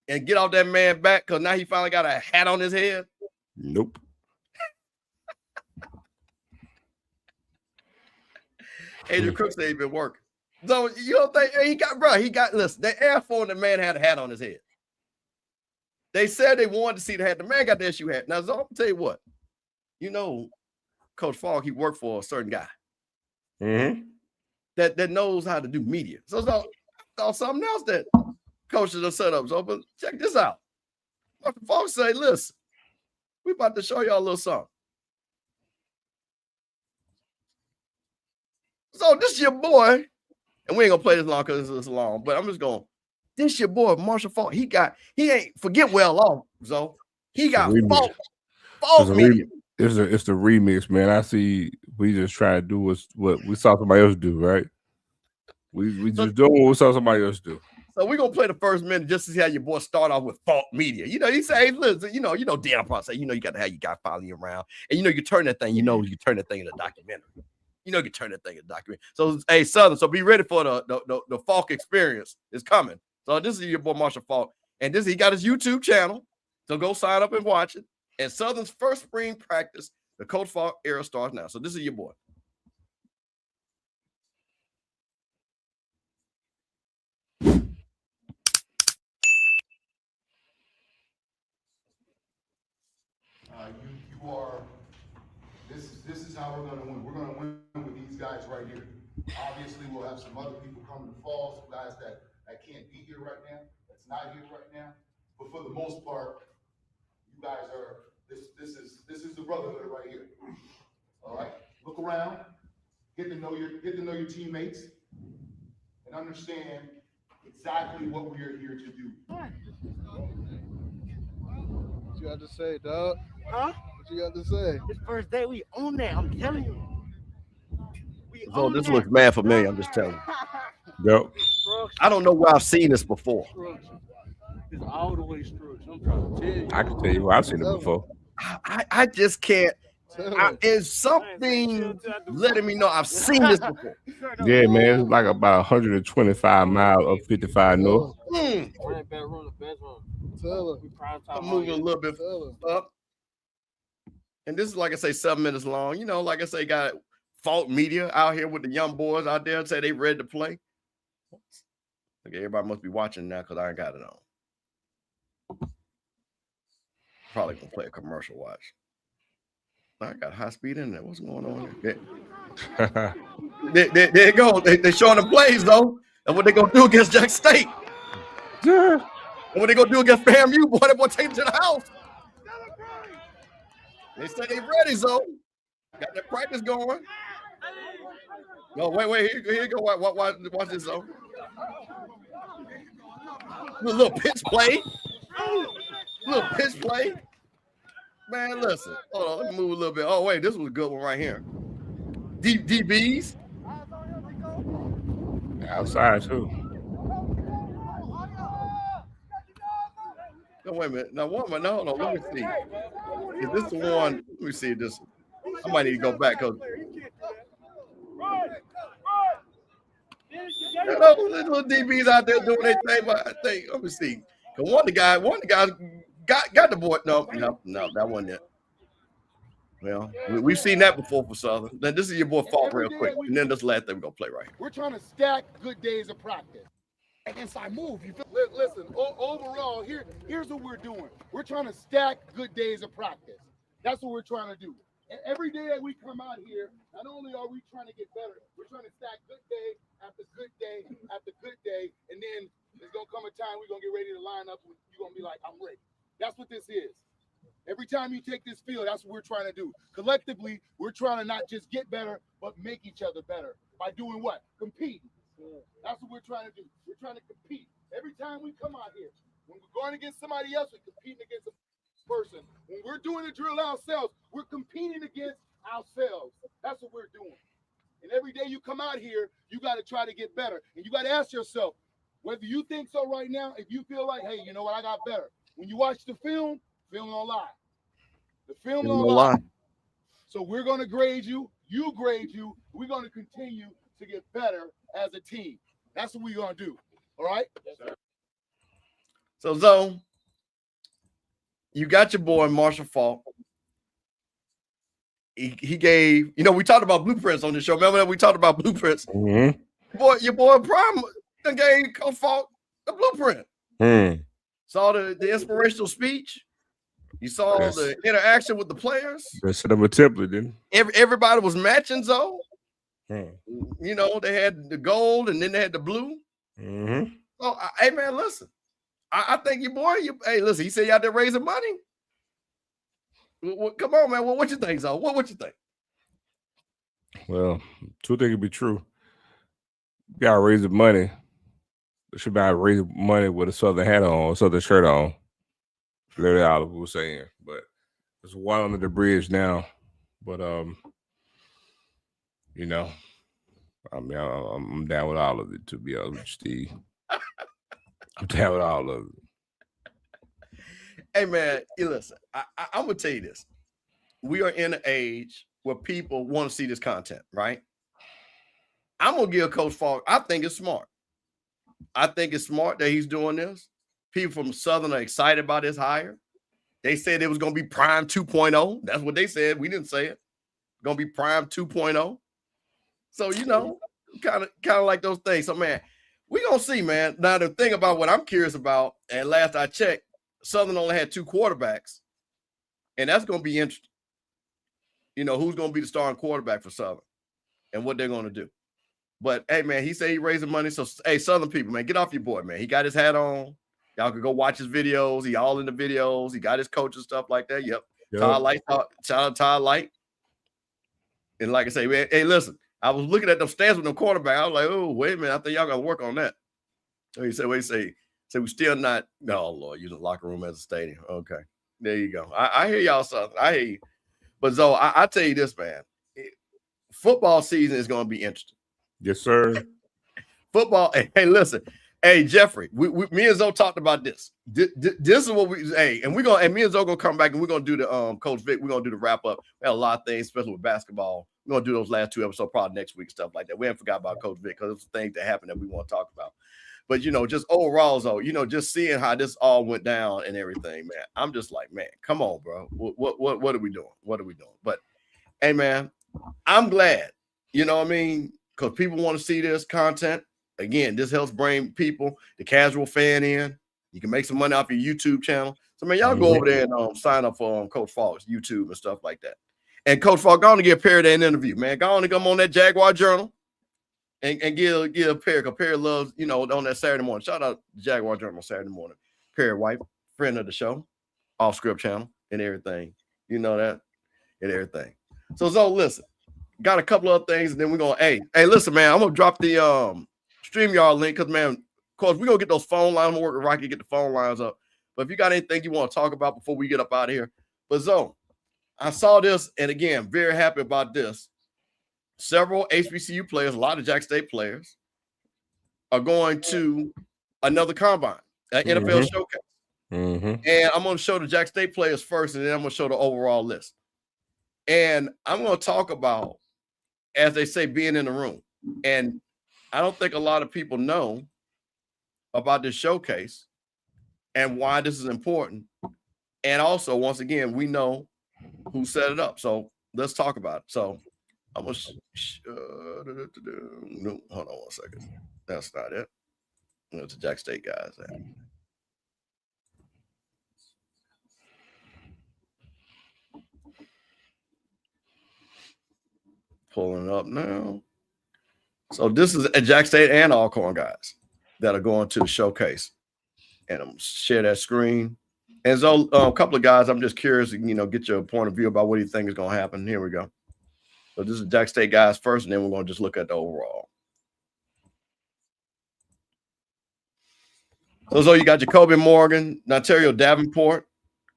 and get off that man back because now he finally got a hat on his head? Nope. Adrian Crook said he's been working. So you don't think listen, they asked for him, the man had a hat on his head. They said they wanted to see the hat. The man got the SU hat. Now, so I'm going to tell you what. Coach Faulk, he worked for a certain guy that knows how to do media. So something else that coaches are set up. So, but check this out. Coach Faulk say, listen, we about to show y'all a little something. So this is your boy, and we ain't gonna play this long because it's long, but I'm just going, this your boy, Marshall Faulk. He ain't forget well off, so he got Faulk media. It's the remix, man. I see we just try to do what we saw somebody else do, right? We just doing what we saw somebody else do. So we're gonna play the first minute just to see how your boy start off with Faulk media. He say, hey, listen, Dan probably say, you got to have your guy following you around. And you turn that thing, you turn that thing into a documentary. You can turn that thing into a documentary. So hey, Southern, so be ready for the Faulk experience is coming. So this is your boy Marshall Faulk. And he got his YouTube channel. So go sign up and watch it. And Southern's first spring practice, the Coach Faulk era starts now. So this is your boy. This is how we're going to win. We're going to win with these guys right here. Obviously, we'll have some other people coming to fall, some guys that can't be here right now, that's not here right now. But for the most part, you guys are. This is the brotherhood right here. All right, look around, get to know your teammates, and understand exactly what we are here to do. What you got to say, dog? Huh? What you got to say? This first day we own that. I'm telling you. So this looks mad familiar. I'm just telling you. Yep. I don't know where I've seen this before. It's all the way structured. I'm trying to tell you. I can tell you where I've seen it before. I just can't. Is something letting me know I've seen this before? Yeah, man, it's like about 125 miles up 55 north. I'm moving a little bit up. And this is, like I say, 7 minutes long. You know, like I say, got Faulk media out here with the young boys out there say they ready to play. Okay, everybody must be watching now because I ain't got it on. Probably gonna play a commercial watch. I got high speed internet. What's going on there? There you go. They showing the plays though. And what they gonna do against Jack State? And what they gonna do against FAMU? Boy, that boy take it to the house. They say they ready, so got that practice going. No, wait, here you go. Watch this, though. Little pitch play. Little pitch play. Man, listen. Hold on, let me move a little bit. Oh, wait, this was a good one right here. DBs. Outside, too. No, wait a minute. No, let me see. Is this the one? Let me see this. I might need to go back because little DBs out there doing their thing. But I think, let me see. Because one of the guys got the board. No, that wasn't it. Well, we've seen that before for Southern. Then this is your boy Faulk real quick. And then this last thing we're going to play right here. We're trying to stack good days of practice. Inside move. You feel? Listen, overall, here's what we're doing. We're trying to stack good days of practice. That's what we're trying to do. And every day that we come out here, not only are we trying to get better, we're trying to stack good day after good day after good day. And then there's going to come a time we're going to get ready to line up. You're going to be like, I'm ready. That's what this is. Every time you take this field, that's what we're trying to do. Collectively, we're trying to not just get better, but make each other better. By doing what? Competing. That's what we're trying to do. We're trying to compete. Every time we come out here, when we're going against somebody else, we're competing against a person. When we're doing the drill ourselves, we're competing against ourselves. That's what we're doing. And every day you come out here, you got to try to get better. And you got to ask yourself, whether you think so right now, if you feel like, hey, you know what, I got better. When you watch the film don't lie. The film don't lie. So we're going to grade you. You grade you. We're going to continue to get better as a team. That's what we're going to do. All right? Yes, sir. So, Zoe, you got your boy, Marshall Faulk. He gave, we talked about blueprints on the show. Remember that we talked about blueprints? Mm-hmm. Your boy Prime gave Coach Faulk the blueprint. Saw the inspirational speech. You saw the interaction with the players. They set up a template, didn't everybody was matching, Zoe. They had the gold and then they had the blue. Mm-hmm. So, hey, man, listen. I think your boy, hey, listen, he said you out there raising money. Come on, man. What you think, Zoe? What you think? Well, two things could be true. You got to raise the money. They should be able to raise money with a Southern hat on, a Southern shirt on. Literally all of what we're saying. But there's water under the bridge now. But, I'm down with all of it, to be honest with you, Steve. I'm down with all of it. Hey, man, listen, I'm going to tell you this. We are in an age where people want to see this content, right? I'm going to give Coach Faulk, I think it's smart. I think it's smart that he's doing this. People from Southern are excited about his hire. They said it was going to be Prime 2.0. That's what they said. We didn't say it. Going to be Prime 2.0. So, kind of like those things. So, man, we're going to see, man. Now, the thing about what I'm curious about, and last I checked, Southern only had 2 quarterbacks, and that's going to be interesting. Who's going to be the starting quarterback for Southern and what they're going to do. But, hey, man, he said he raising money. So, hey, Southern people, man, get off your boy, man. He got his hat on. Y'all can go watch his videos. He all in the videos. He got his coach and stuff like that. Yep. Todd Light. Shout out Todd Light. And like I say, man, hey, listen, I was looking at them stats with them quarterback. I was like, oh, wait a minute. I think y'all got to work on that. So he said, so we still not, no, Lord, use the locker room as a stadium. Okay. There you go. I hear y'all, Southern. I hear you. But, Zoe, I tell you this, man. Football season is going to be interesting. Yes, sir. Football. Hey, listen. Hey, Jeffrey, me and Zoe talked about this. This is what and we're gonna, and me and Zoe gonna come back and we're gonna do the Coach Vic. We're gonna do the wrap up. We had a lot of things, especially with basketball. We're gonna do those last 2 episodes probably next week, stuff like that. We haven't forgot about Coach Vic because it's things that happened that we want to talk about. But just overall, though, just seeing how this all went down and everything, man. I'm just like, man, come on, bro. What are we doing? What are we doing? But hey, man, I'm glad. You know what I mean? Because people want to see this content. Again, this helps bring people, the casual fan in. You can make some money off your YouTube channel. So, man, y'all go over there and sign up for Coach Faulk's YouTube and stuff like that. And Coach Faulk, go on to get Perry an interview, man. Go on to come on that Jaguar Journal and give Perry, because Perry loves, on that Saturday morning. Shout out to Jaguar Journal Saturday morning. Perry White, friend of the show, off script channel and everything. You know that and everything. So, listen, got a couple of things, and then we're going to, hey, listen, man, I'm going to drop the StreamYard link because, man, of course, we're going to get those phone lines. I'm going to work with Rocky to get the phone lines up. But if you got anything you want to talk about before we get up out of here. But, Zoe, I saw this, and again, very happy about this. Several HBCU players, a lot of Jack State players, are going to another combine, an NFL showcase. And I'm going to show the Jack State players first, and then I'm going to show the overall list. And I'm going to talk about, as they say, being in the room. And I don't think a lot of people know about this showcase and why this is important. And also, once again, we know who set it up. So let's talk about it. So I'm going to no, hold on one second. That's not it. It's the Jack State guys. Pulling up now. So this is a Jack State and Alcorn guys that are going to the showcase. And I'm going to share that screen. And so a couple of guys, I'm just curious to, get your point of view about what you think is going to happen. Here we go. So this is Jack State guys first, and then we're going to just look at the overall. So you got Jacoby Morgan, Ontario Davenport,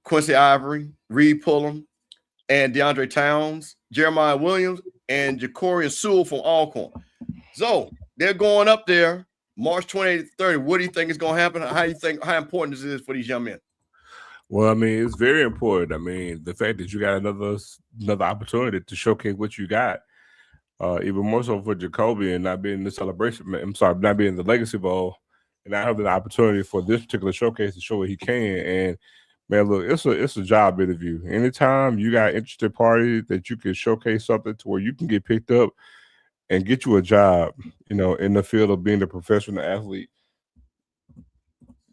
Quincy Ivory, Reed Pullum, and DeAndre Towns, Jeremiah Williams, and Jacorian Sewell from Alcorn. So they're going up there March 28th to 30. What do you think is going to happen? How important this is for these young men? Well, I mean, it's very important. I mean, the fact that you got another opportunity to showcase what you got, even more so for Jacoby and not being in the celebration. I'm sorry, not being in the Legacy Bowl, and not having the opportunity for this particular showcase to show what he can. And man, look, it's a job interview. Anytime you got interested parties that you can showcase something to where you can get picked up and get you a job, in the field of being a professional athlete,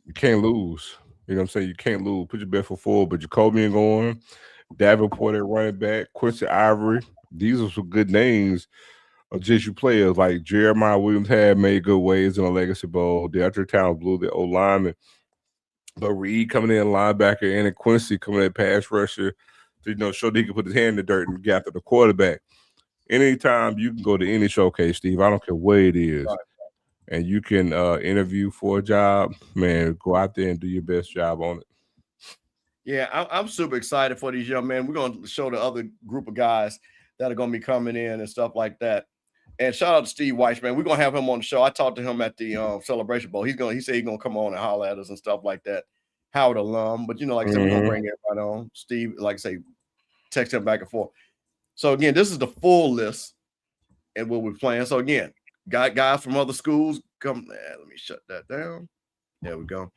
you can't lose. You know what I'm saying? You can't lose. Put your best foot forward. But Jacoby ain't going. Davenport at running back. Quincy Ivory. These are some good names of JSU players. Like Jeremiah Williams had made good waves in the Legacy Bowl. DeAndre Towns blew the O-lineman. But Reed coming in linebacker and Quincy coming in pass rusher to, show that he can put his hand in the dirt and get after the quarterback. Anytime you can go to any showcase, Steve, I don't care what it is, and you can interview for a job, man, go out there and do your best job on it. Yeah, I'm super excited for these young men. We're going to show the other group of guys that are going to be coming in and stuff like that. And shout out to Steve Weiss, man. We're going to have him on the show. I talked to him at the Celebration Bowl. He said he's going to come on and holler at us and stuff like that. Howard alum. But, like I said, we're going to bring everybody on. Steve, like I say, text him back and forth. So, again, this is the full list and what we're playing. So, again, got guys from other schools. Let me shut that down. There we go.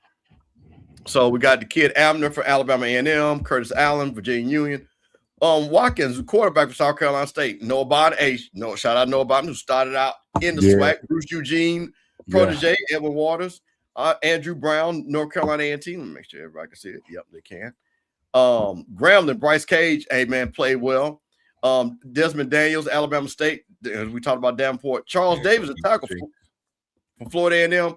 So, we got the kid Abner for Alabama A&M, Curtis Allen, Virginia Union. Watkins, quarterback for South Carolina State. Noah Biden, shout out Noah Biden, who started out in the SWAC. Bruce Eugene, protege, Edwin Waters, Andrew Brown, North Carolina A&T. Let me make sure everybody can see it. Yep, they can. Grambling, Bryce Cage, played well. Desmond Daniels, Alabama State. We talked about Davenport. Charles Davis, a tackle from Florida A&M.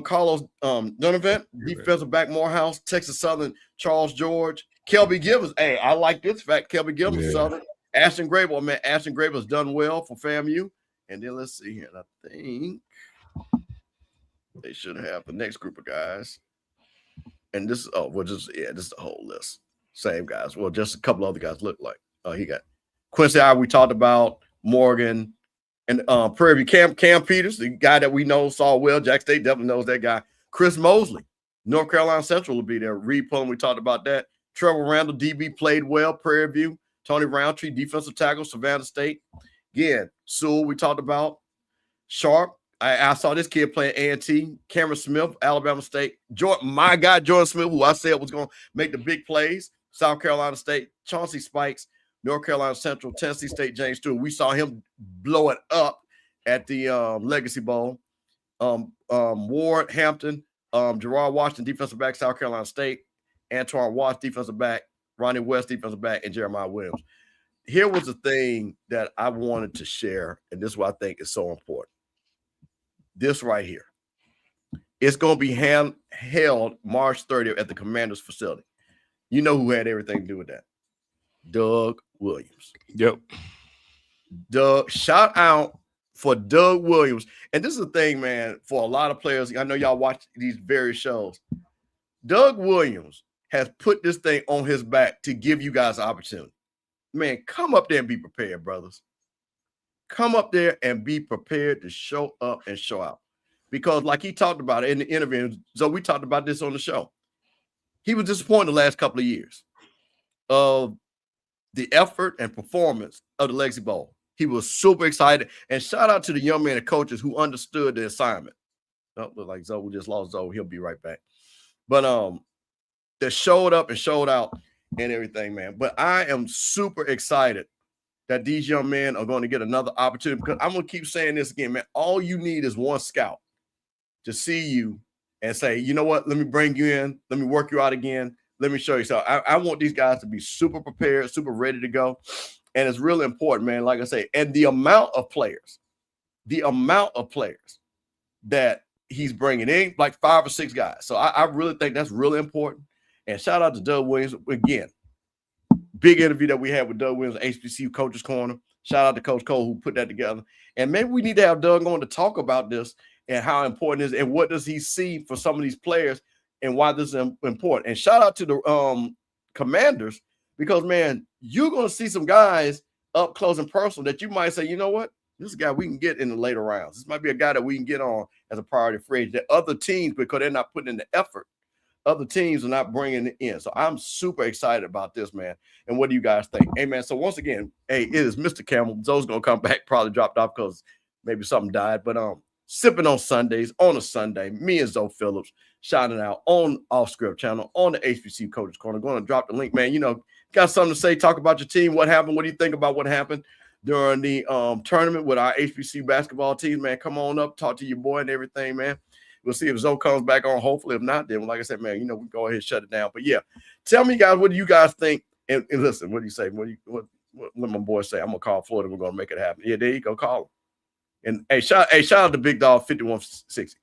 Carlos Donovan, defensive back Morehouse, Texas Southern, Charles George. Kelby Givens. I like this fact. Kelby Givens, Southern. Ashton Grable, man. Ashton Grable has done well for FAMU. And then let's see here. I think they should have the next group of guys. And this is this is the whole list. Same guys. Well, just a couple other guys look like. He got Quincy Ivory, we talked about, Morgan, And Prairie View Cam Peters, the guy that we know saw well. Jack State definitely knows that guy. Chris Mosley, North Carolina Central will be there. Reed Pullen, we talked about that. Trevor Randall, DB, played well. Prairie View. Tony Roundtree, defensive tackle, Savannah State. Again, Sewell, we talked about. Sharp, I saw this kid playing A&T. Cameron Smith, Alabama State. My guy, Jordan Smith, who I said was going to make the big plays. South Carolina State. Chauncey Spikes, North Carolina Central. Tennessee State, James Stewart. We saw him blow it up at the Legacy Bowl. Ward, Hampton, Gerard Washington, defensive back, South Carolina State. Antoine Watts, defensive back. Ronnie West, defensive back, and Jeremiah Williams. Here was the thing that I wanted to share, and this is what I think is so important. This right here. It's going to be held March 30th at the Commander's facility. You know who had everything to do with that? Doug Williams. Yep. Doug, shout out for Doug Williams. And this is the thing, man, for a lot of players. I know y'all watch these various shows. Doug Williams has put this thing on his back to give you guys an opportunity. Man, come up there and be prepared, brothers. Come up there and be prepared to show up and show out. Because like he talked about it in the interview, so we talked about this on the show. He was disappointed the last couple of years of the effort and performance of the Legacy Bowl. He was super excited. And shout out to the young men and coaches who understood the assignment. Oh, look like Zoe, we just lost Zoe. He'll be right back. But that showed up and showed out and everything, man. But I am super excited that these young men are going to get another opportunity, because I'm going to keep saying this again, man. All you need is one scout to see you and say, you know what, let me bring you in. Let me work you out again. Let me show you. So I want these guys to be super prepared, super ready to go. And it's really important, man, like I say, and the amount of players that he's bringing in, like 5 or 6 guys. So I really think that's really important. And shout out to Doug Williams again. Big interview that we had with Doug Williams, HBCU Coaches Corner. Shout out to Coach Cole who put that together. And maybe we need to have Doug on to talk about this and how important it is and what does he see for some of these players and why this is important. And shout out to the Commanders, because, man, you're going to see some guys up close and personal that you might say, you know what, this is a guy we can get in the later rounds. This might be a guy that we can get on as a priority free agent that other teams, because they're not putting in the effort, other teams are not bringing it in. So I'm super excited about this, man. And what do you guys think? Hey, man, so once again, hey, it is Mr. Campbell. Zoe's going to come back, probably dropped off because maybe something died. But Sipping on Sundays, on a Sunday, me and Zoe Phillips shouting out on Off Script channel, on the HBCU Coaches Corner. Going to drop the link, man. You know, got something to say, talk about your team, what happened, what do you think about what happened during the tournament with our HBCU basketball team, man. Come on up, talk to your boy and everything, man. We'll see if Zoe comes back on. Hopefully, if not, then like I said, man, you know, we go ahead and shut it down. But yeah, tell me, guys, what do you guys think? And listen, what do you say? What my boy say? I'm gonna call Florida. We're gonna make it happen. Yeah, there you go. Call him. And hey, shout out to Big Dog 5160.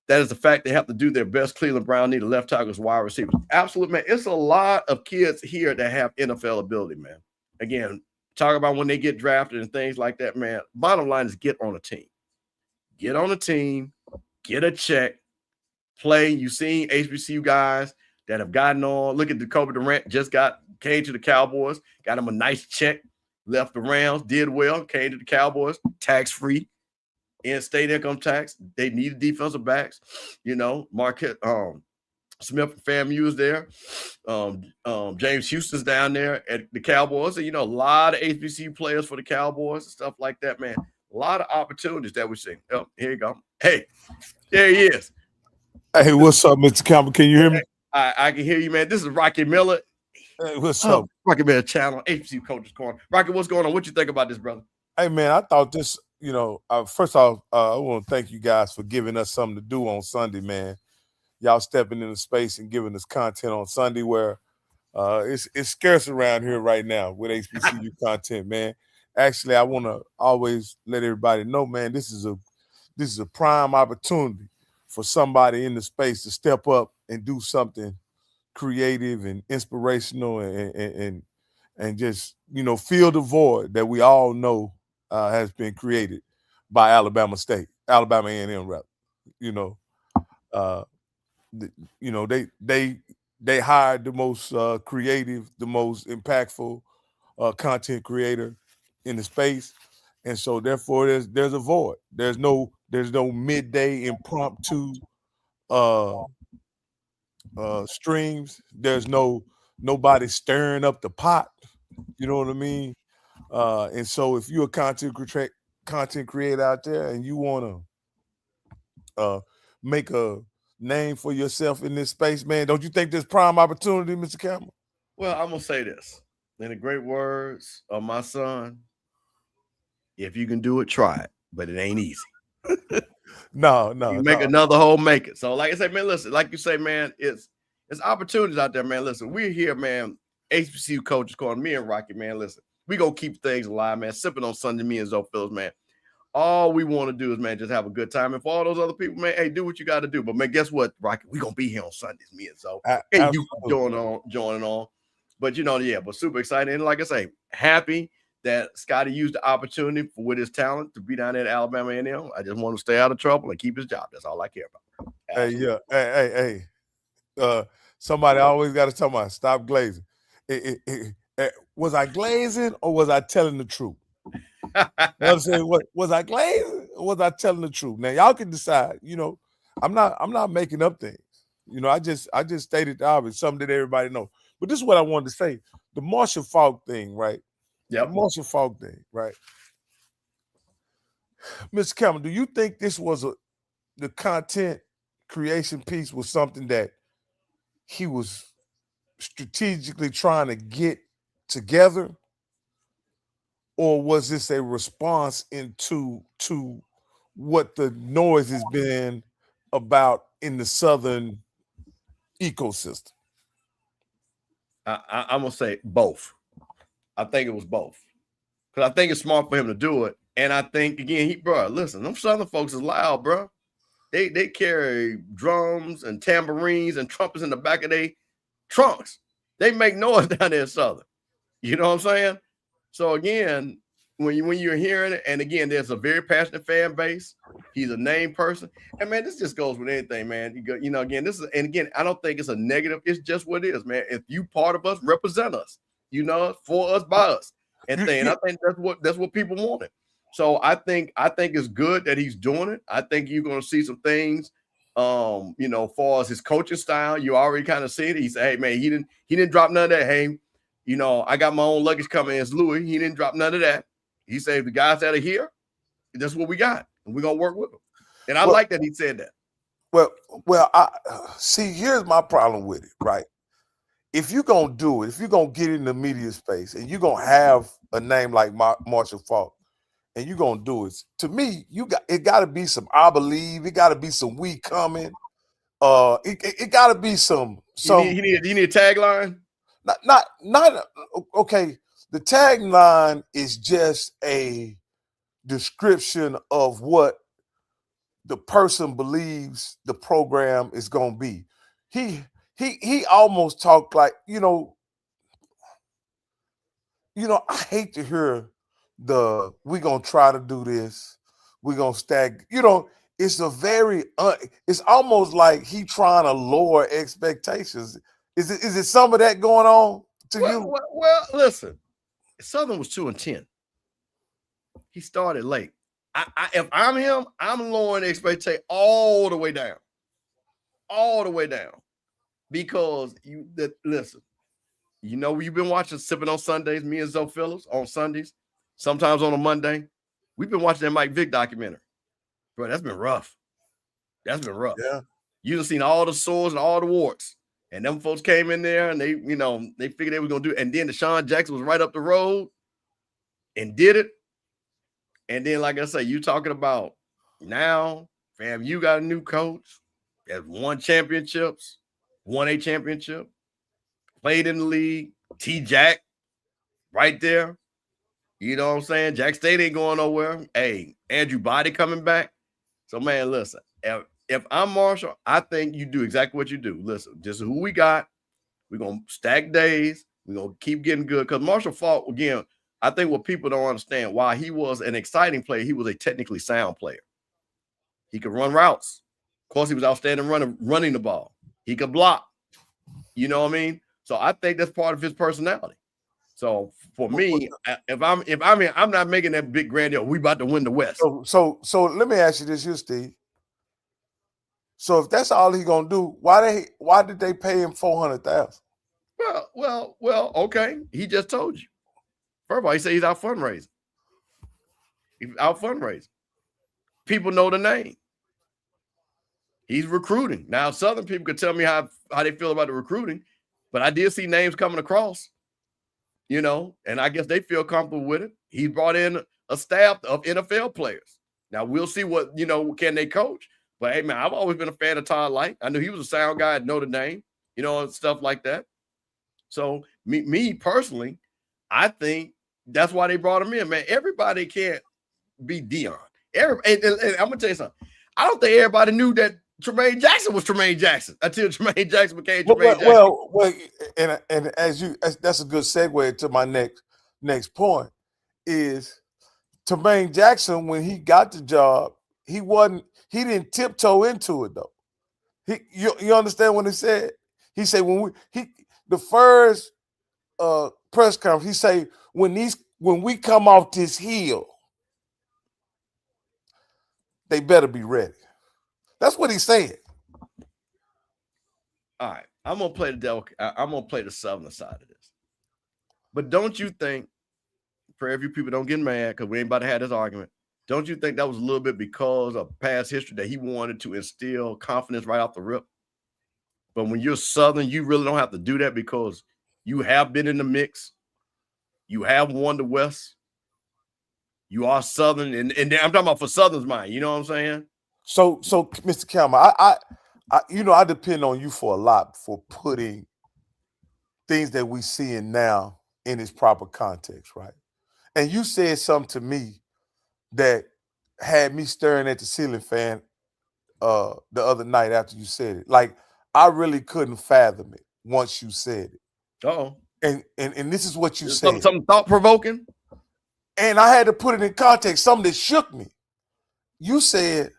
That is the fact they have to do their best. Cleveland Brown need a left tackles, wide receivers. Absolutely, man. It's a lot of kids here that have NFL ability, man. Again, talk about when they get drafted and things like that, man. Bottom line is get on a team. Get on a team. Get a check, play. You've seen HBCU guys that have gotten on. Look at Jacoby Durant, came to the Cowboys, got him a nice check, left the Rams, did well, came to the Cowboys, tax-free, in-state income tax. They needed defensive backs. You know, Marquette Smith from FAMU is there. James Houston's down there at the Cowboys. And, you know, a lot of HBCU players for the Cowboys and stuff like that, man. A lot of opportunities that we see. Oh, here you go. Hey, there he is. Hey, what's up, Mr. Campbell? Can you hear me? I can hear you, man. This is Rocky Miller. Hey, what's up? Rocky Miller channel, HBCU Coaches Corner. Rocky, what's going on? What you think about this, brother? Hey, man, I thought this, you know, first off, I want to thank you guys for giving us something to do on Sunday, man. Y'all stepping into space and giving us content on Sunday where it's scarce around here right now with HBCU content, man. Actually, I want to always let everybody know, man, this is a prime opportunity for somebody in the space to step up and do something creative and inspirational and just, you know, fill the void that we all know has been created by Alabama State, Alabama A&M rep. You know, they hired the most creative, the most impactful content creator in the space, And so therefore there's a void. There's no midday impromptu streams. There's nobody stirring up the pot. You know what I mean? And so if you're a content creator out there and you want to make a name for yourself in this space, man, don't you think there's prime opportunity, Mr. Campbell? Well, I'm gonna say this in the great words of my son: if you can do it, try it, but it ain't easy. No. You make another hole, make it. So, like I said, man, listen, like you say, man, it's opportunities out there, man. Listen, we're here, man. HBCU coaches calling me and Rocky, man. Listen, we gonna keep things alive, man. Sipping on Sunday, me and Zoe Phillips, man. All we want to do is, man, just have a good time. And for all those other people, man, hey, do what you got to do. But man, guess what, Rocky? We gonna be here on Sundays, me and Zoe. And you joining on. But but super excited. And like I say, happy that Scotty used the opportunity with his talent to be down there at Alabama A&M. I just want to stay out of trouble and keep his job. That's all I care about. Absolutely. Hey. Somebody always got to tell me, stop glazing. Was I glazing or was I telling the truth? You know what I'm saying? Was I glazing or was I telling the truth? Now y'all can decide. I'm not making up things. I just stated the obvious, something that everybody knows. But this is what I wanted to say: the Marshall Faulk thing, right? Yeah, Marshall Faulk thing, right? Mr. Campbell, do you think this was the content creation piece was something that he was strategically trying to get together, or was this a response to what the noise has been about in the Southern ecosystem? I'm gonna say both. I think it was both, because I think it's smart for him to do it, and I think again, listen, them Southern folks is loud, bro. They carry drums and tambourines and trumpets in the back of their trunks. They make noise down there in Southern. You know what I'm saying? So again, when you're hearing it, and again, there's a very passionate fan base. He's a named person, and man, this just goes with anything, man. Again, I don't think it's a negative. It's just what it is, man. If you part of us, represent us. For us, by us, and I think that's what people wanted. So I think it's good that he's doing it. I think you're going to see some things, far as his coaching style. You already kind of see it. He said, "Hey, man, he didn't drop none of that. Hey, I got my own luggage coming as Louis. He didn't drop none of that. He said the guys that are here, that's what we got, and we're gonna work with them." And I like that he said that. Well, I see. Here's my problem with it, right? If you're going to do it, if you're going to get in the media space and you're going to have a name like Marshall Faulk and you're going to do it, to me, it got to be some I believe. It got to be some we coming. It got to be some. You need a tagline? Not okay. The tagline is just a description of what the person believes the program is going to be. He almost talked like, I hate to hear we gonna try to do this, we gonna stack, it's a very it's almost like he trying to lower expectations. Is it some of that going on to you? Well, listen, Southern was 2-10. He started late. If I'm him, I'm lowering the expectation all the way down. Because listen, we've been watching Sippin on Sundays, me and Zoe Phillips on Sundays, sometimes on a Monday. We've been watching that Mike Vick documentary. Bro, that's been rough. Yeah. You've seen all the sores and all the warts. And them folks came in there and they figured they were gonna do it. And then Deshaun Jackson was right up the road and did it. And then, like I say, you talking about now, fam, you got a new coach that won championships, won a championship, played in the league, T-Jack right there. You know what I'm saying? Jack State ain't going nowhere. Hey, Andrew Body coming back. So, man, listen, if I'm Marshall, I think you do exactly what you do. Listen, this is who we got. We're going to stack days. We're going to keep getting good. Because Marshall Faulk, again, I think what people don't understand, while he was an exciting player, he was a technically sound player. He could run routes. Of course, he was outstanding running the ball. He could block. You know what I mean? So I think that's part of his personality. So for me, I'm not making that big grandiose. We about to win the West. So let me ask you this here, Steve. So if that's all he's gonna do, why did they pay him $400,000? Well, okay. He just told you. First of all, he said he's out fundraising. He's out fundraising. People know the name. He's recruiting. Now, Southern people could tell me how they feel about the recruiting, but I did see names coming across, and I guess they feel comfortable with it. He brought in a staff of NFL players. Now, we'll see what, can they coach? But, hey, man, I've always been a fan of Todd Light. I knew he was a sound guy at Notre Dame, and stuff like that. So, me personally, I think that's why they brought him in, man. Everybody can't be Dion. And I'm going to tell you something. I don't think everybody knew that Tremaine Jackson was Tremaine Jackson until Tremaine Jackson became Tremaine Jackson. Well, and that's a good segue to my next point is Tremaine Jackson, when he got the job, he didn't tiptoe into it though. You understand what he said? He said the first press conference, he said when we come off this hill, they better be ready. That's what he's saying. All right, I'm gonna play the Southern side of this. But don't you think, Prairie View people don't get mad because we ain't about to have this argument. Don't you think that was a little bit because of past history that he wanted to instill confidence right off the rip? But when you're Southern, you really don't have to do that because you have been in the mix. You have won the West. You are Southern, and I'm talking about for Southern's mind. You know what I'm saying? So Mr. Campbell, I depend on you for a lot for putting things that we see now in its proper context, right? And you said something to me that had me staring at the ceiling fan the other night after you said it. Like, I really couldn't fathom it once you said it. Uh-oh. And this is what you said. Something thought-provoking? And I had to put it in context, something that shook me. You said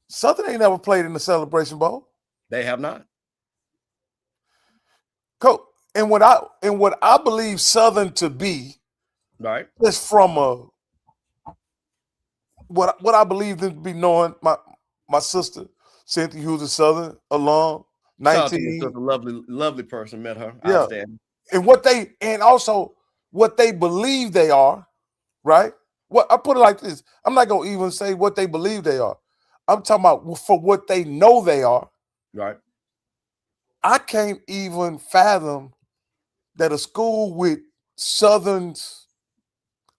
Southern ain't never played in the Celebration Bowl. They have not. Coach, and what I believe Southern to be, right, is from what I believe them to be, knowing my sister Cynthia, who's a Southern alum, 19. A lovely person. Met her. Yeah. Outstanding. And also what they believe they are, right? What I put it like this: I'm not gonna even say what they believe they are. I'm talking about for what they know they are. Right. I can't even fathom that a school with Southern's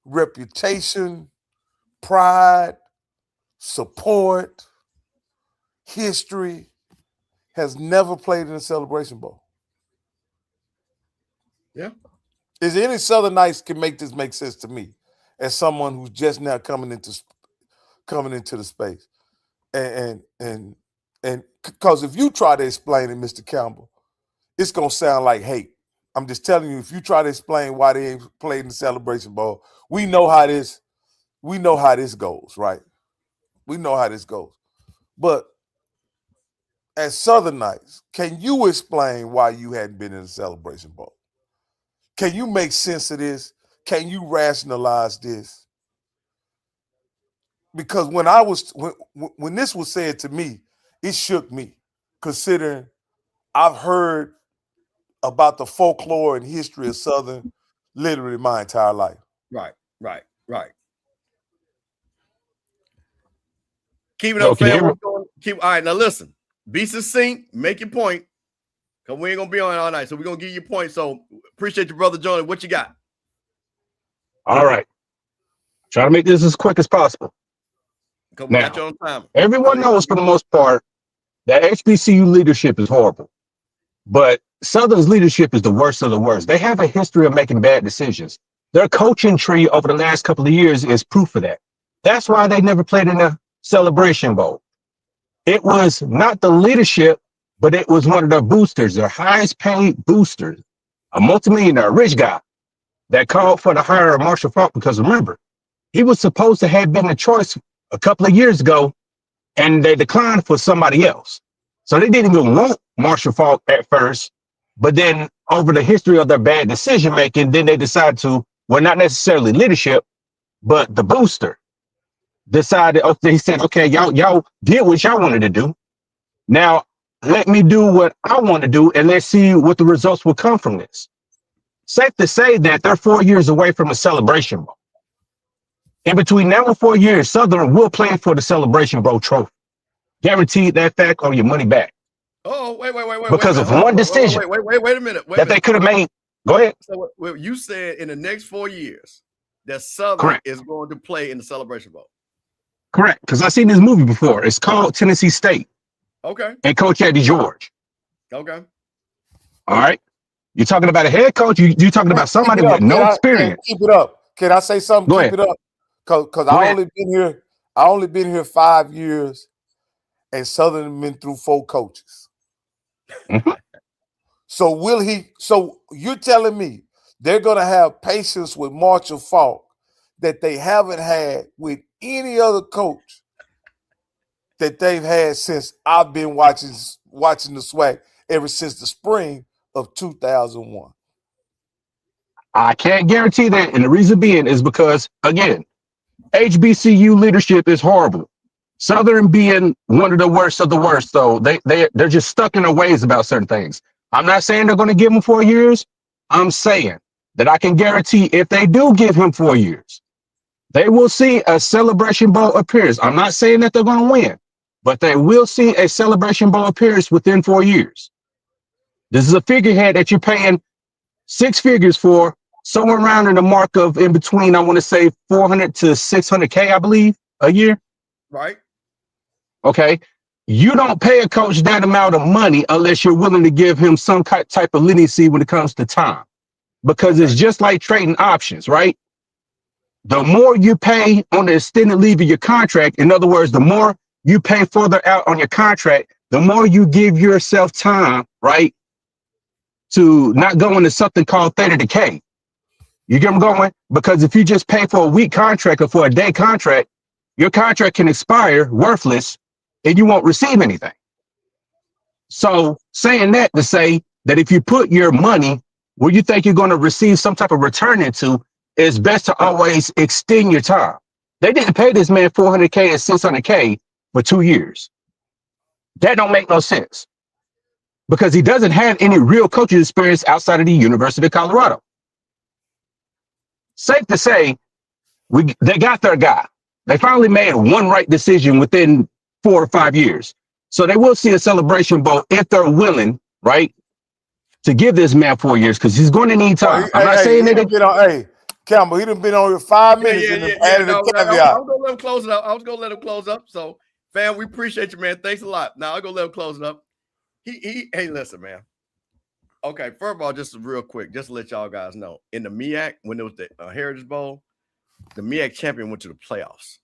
reputation, pride, support, history has never played in a Celebration Bowl. Yeah. Is there any Southernites can make this make sense to me as someone who's just now coming into the space? And because if you try to explain it, Mr. Campbell, it's gonna sound like hate. I'm just telling you, if you try to explain why they ain't played in the Celebration Bowl, we know how this goes, right? We know how this goes. But as Southernites, can you explain why you hadn't been in the Celebration Bowl? Can you make sense of this? Can you rationalize this? Because when this was said to me, it shook me, considering I've heard about the folklore and history of Southern literally my entire life. Right. Keep it up, fam. All right, now listen. Be succinct, make your point, because we ain't gonna be on all night. So we're gonna give you a point. So appreciate your brother joining. What you got? All right. Try to make this as quick as possible. Because we got you on time. Everyone knows for the most part that HBCU leadership is horrible. But Southern's leadership is the worst of the worst. They have a history of making bad decisions. Their coaching tree over the last couple of years is proof of that. That's why they never played in the Celebration Bowl. It was not the leadership, but it was one of their boosters, their highest paid boosters, a multimillionaire, rich guy, that called for the hire of Marshall Faulk, because remember, he was supposed to have been a choice a couple of years ago, and they declined for somebody else. So they didn't even want Marshall Faulk at first. But then over the history of their bad decision making, then they decide to, well, not necessarily leadership, but the booster decided, okay, he said, okay, y'all did what y'all wanted to do. Now let me do what I want to do, and let's see what the results will come from this. Safe to say that they're 4 years away from a Celebration Bowl. In between now and 4 years, Southern will play for the Celebration Bowl trophy. Guaranteed that fact or your money back. Oh, wait. Because of one decision wait a minute. that they could have made. Go ahead. So you said in the next 4 years that Southern Correct. is going to play in the Celebration Bowl. Correct. Because I've seen this movie before. It's called Tennessee State. Okay. And Coach Eddie George. Okay. All right. You're talking about a head coach. You're talking about somebody with no experience. Keep it up. Can I say something? Go Keep ahead. it up. Because I only been here 5 years, and Southern been through 4 coaches. Mm-hmm. So you're telling me they're gonna have patience with Marshall Faulk that they haven't had with any other coach that they've had since I've been watching the SWAC ever since the spring of 2001. I can't guarantee that. And the reason being is because, again, HBCU leadership is horrible. Southern being one of the worst of the worst, though, they're just stuck in their ways about certain things. I'm not saying they're going to give him 4 years. I'm saying that I can guarantee if they do give him 4 years, they will see a Celebration Bowl appearance. I'm not saying that they're going to win, but they will see a Celebration Bowl appearance within 4 years. This is a figurehead that you're paying 6 figures for, somewhere around in the mark of in between, I want to say 400 to 600K, I believe, a year. Right. Okay. You don't pay a coach that amount of money unless you're willing to give him some type of leniency when it comes to time, because it's just like trading options, right? The more you pay on the extended leave of your contract, in other words, the more you pay further out on your contract, the more you give yourself time, right, to not go into something called theta decay. You get what I'm going? Because if you just pay for a week contract or for a day contract, your contract can expire worthless and you won't receive anything. So saying that to say that if you put your money where you think you're going to receive some type of return into, it's best to always extend your time. They didn't pay this man $400K and $600K for 2 years. That don't make no sense because he doesn't have any real coaching experience outside of the University of Colorado. Safe to say, they got their guy. They finally made one right decision within 4 or 5 years. So they will see a Celebration Bowl if they're willing, right, to give this man 4 years because he's going to need time. I'm not saying that. Hey, Campbell, he done been on here 5 minutes and added a caveat. I was going to let him close it up. I was going to let him close up. So, fam, we appreciate you, man. Thanks a lot. Now, I'll go let him close it up. Hey, listen, man. Okay, first of all, just real quick, just to let y'all guys know, in the MEAC, when it was the Heritage Bowl, the MEAC champion went to the playoffs.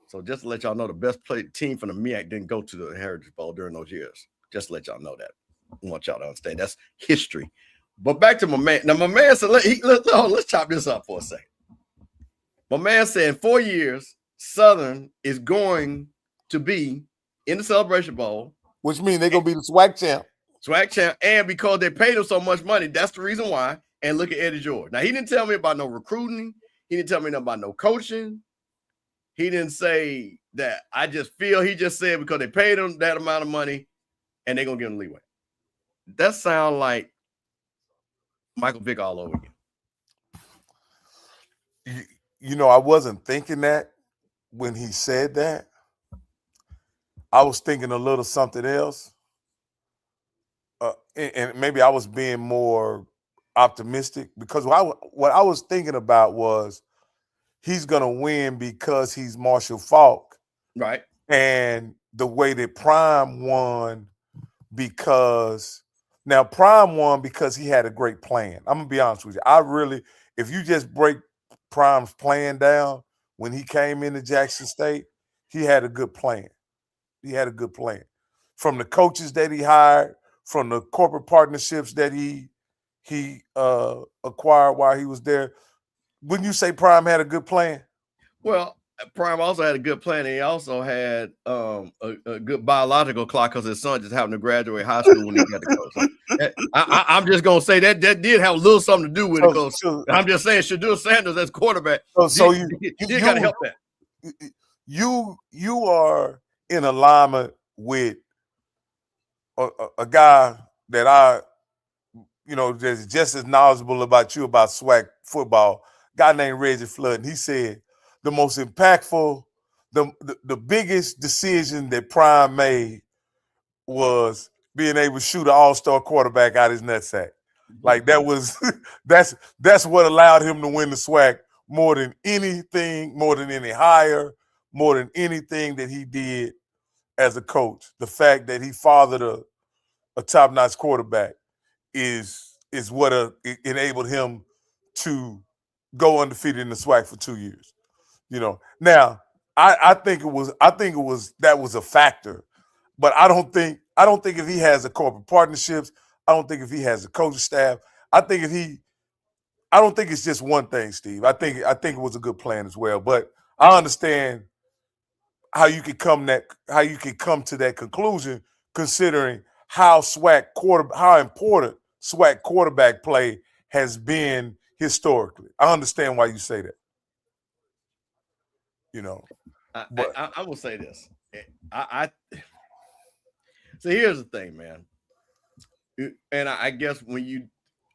So just to let y'all know, the best team from the MEAC didn't go to the Heritage Bowl during those years. Just to let y'all know that. I want y'all to understand. That's history. But back to my man. Now, my man said, let's chop this up for a second. My man said in 4 years, Southern is going to be in the Celebration Bowl. Which means they're going to be the SWAC champ. SWAC champ. And because they paid him so much money, that's the reason why. And look at Eddie George. Now, he didn't tell me about no recruiting. He didn't tell me nothing about no coaching. He didn't say that. I just feel he just said because they paid him that amount of money and they're going to give him leeway. That sounds like Michael Vick all over again. You know, I wasn't thinking that when he said that. I was thinking a little something else. And maybe I was being more optimistic because what I was thinking about was he's going to win because he's Marshall Faulk. Right. And the way that Prime won because Prime won because he had a great plan. I'm going to be honest with you. If you just break Prime's plan down when he came into Jackson State, he had a good plan. He had a good plan. From the coaches that he hired, from the corporate partnerships that he acquired while he was there. Wouldn't you say Prime had a good plan? Well, Prime also had a good plan. And he also had a good biological clock because his son just happened to graduate high school when he got to go. So I'm just gonna say that did have a little something to do with it because I'm just saying Shadur Sanders as quarterback. So you gotta help that. You are in alignment with a guy that that's just as knowledgeable about you about SWAC football. Guy named Reggie Flood, and he said the most impactful, the biggest decision that Prime made was being able to shoot an all-star quarterback out his nutsack. Like that was that's what allowed him to win the SWAC more than anything, more than any hire, more than anything that he did as a coach. The fact that he fathered a top-notch quarterback is what enabled him to go undefeated in the SWAC for 2 years. Now I think it was that was a factor, but I don't think if he has the corporate partnerships, I don't think if he has the coaching staff, I don't think it's just one thing, Steve. I think it was a good plan as well. But I understand how you could come to that conclusion, considering how important SWAC quarterback play has been historically. I understand why you say that. I will say this. So here's the thing, man. And I guess when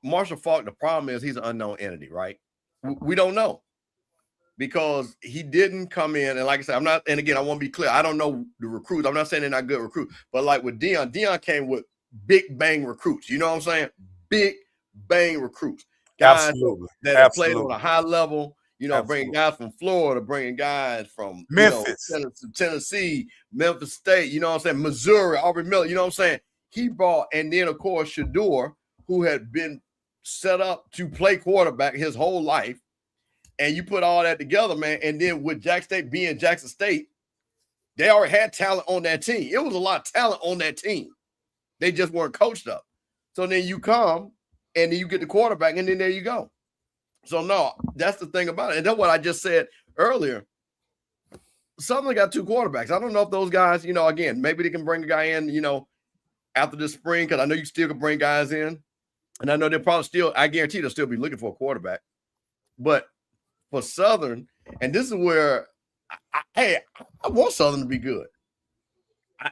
Marshall Faulk, the problem is he's an unknown entity, right? We don't know because he didn't come in. And like I said, I'm not, and again, I want to be clear. I don't know the recruits. I'm not saying they're not good recruits, but like with Deion came with big bang recruits. You know what I'm saying? Big bang recruits. Guys Absolutely. that played on a high level, bringing guys from Florida, bringing guys from Memphis, Tennessee, Memphis State, you know what I'm saying? Missouri, Aubrey Miller, you know what I'm saying? He brought, and then of course Shadur, who had been set up to play quarterback his whole life. And you put all that together, man. And then with Jackson State being Jackson State, they already had talent on that team. It was a lot of talent on that team. They just weren't coached up. So then you come and then you get the quarterback, and then there you go. So no, that's the thing about it. And that's what I just said earlier. Southern got two quarterbacks. I don't know if those guys, again, maybe they can bring a guy in, after this spring, because I know you still can bring guys in. And I know they'll probably still, I guarantee they'll still be looking for a quarterback. But for Southern, and this is where, I want Southern to be good.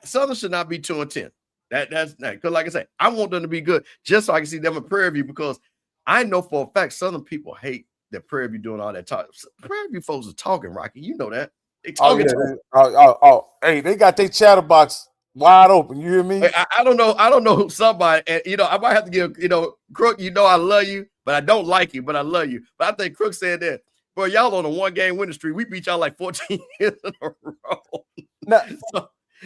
Southern should not be 2-10. That's because, like I say, I want them to be good just so I can see them in Prairie View, because I know for a fact Southern people hate that Prairie View doing all that talk. Prairie View folks are talking, Rocky. You know that. They talking. Hey, they got their chatterbox wide open. You hear me? I don't know. I don't know somebody, and I might have to give Crook. I love you, but I don't like you, but I love you. But I think Crook said that, bro. Y'all on a 1-game winning streak. We beat y'all like 14 years in a row. Now,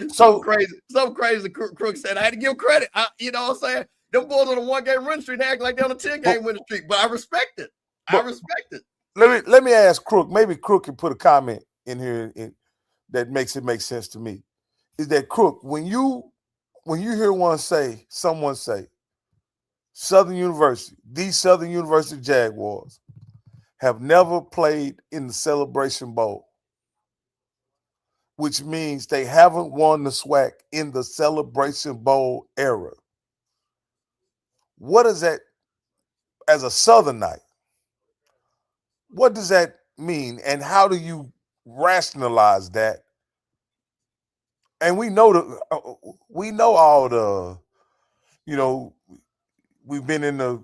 so crazy. Something crazy. Crook said I had to give credit. You know what I'm saying? Them boys on a 1-game winning streak, they act like they're on a 10-game winning streak. But I respect it. Let me ask Crook. Maybe Crook can put a comment in here that makes it make sense to me. Is that Crook, when you hear someone say Southern University, these Southern University Jaguars have never played in the Celebration Bowl, which means they haven't won the SWAC in the Celebration Bowl era. What is that, as a Southernite, what does that mean? And how do you rationalize that? And we know all the, you've been in the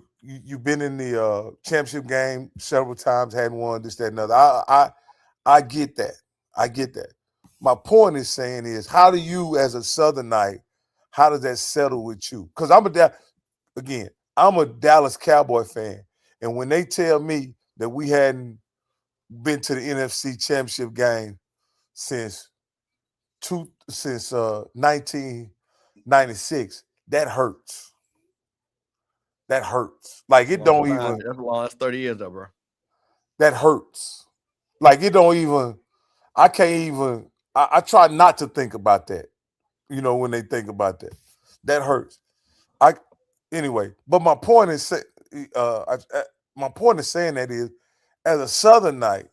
championship game several times, hadn't won this, that, and other. I get that. I get that. My point is saying is, how do you, as a Southernite, how does that settle with you? Because I'm a Dallas Cowboy fan, and when they tell me that we hadn't been to the NFC Championship game since 1996, that hurts. That hurts. Like it don't even. That's long. That's 30 years though, bro. That hurts. Like it don't even. I can't even. I try not to think about that. When they think about that, that hurts. Anyway. But my point is, my point is saying that is, as a Southernite,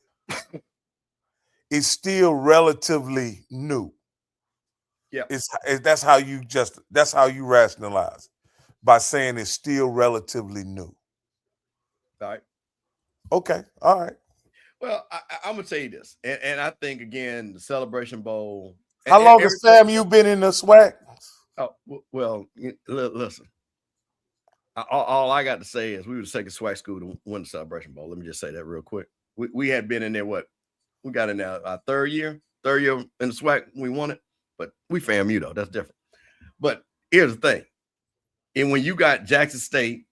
it's still relatively new. Yeah. That's how you rationalize by saying it's still relatively new. All right. Okay. All right. Well, I'm gonna tell you this, and I think again the Celebration Bowl. How long has FAMU been in the SWAC? Oh well, listen. All I got to say is we were the second SWAC school to win the Celebration Bowl. Let me just say that real quick. We had been in there. We got in there our third year in the SWAC. We won it, but we FAMU though. That's different. But here's the thing, and when you got Jackson State,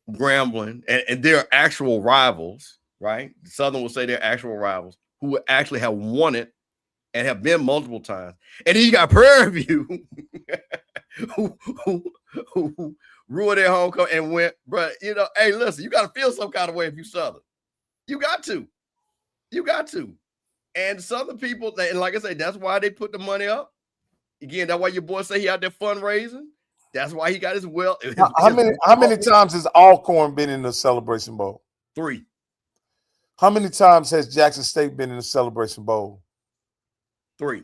Grambling, and their actual rivals, right? Southern will say they're actual rivals who actually have won it and have been multiple times. And then you got Prairie View who ruined their homecoming and went, bro, hey, listen, you got to feel some kind of way if you Southern. You got to. And Southern people, and like I say, that's why they put the money up. Again, that's why your boy say he out there fundraising. That's why he got his well. How many times has Alcorn been in the Celebration Bowl? 3. How many times has Jackson State been in the Celebration Bowl? 3.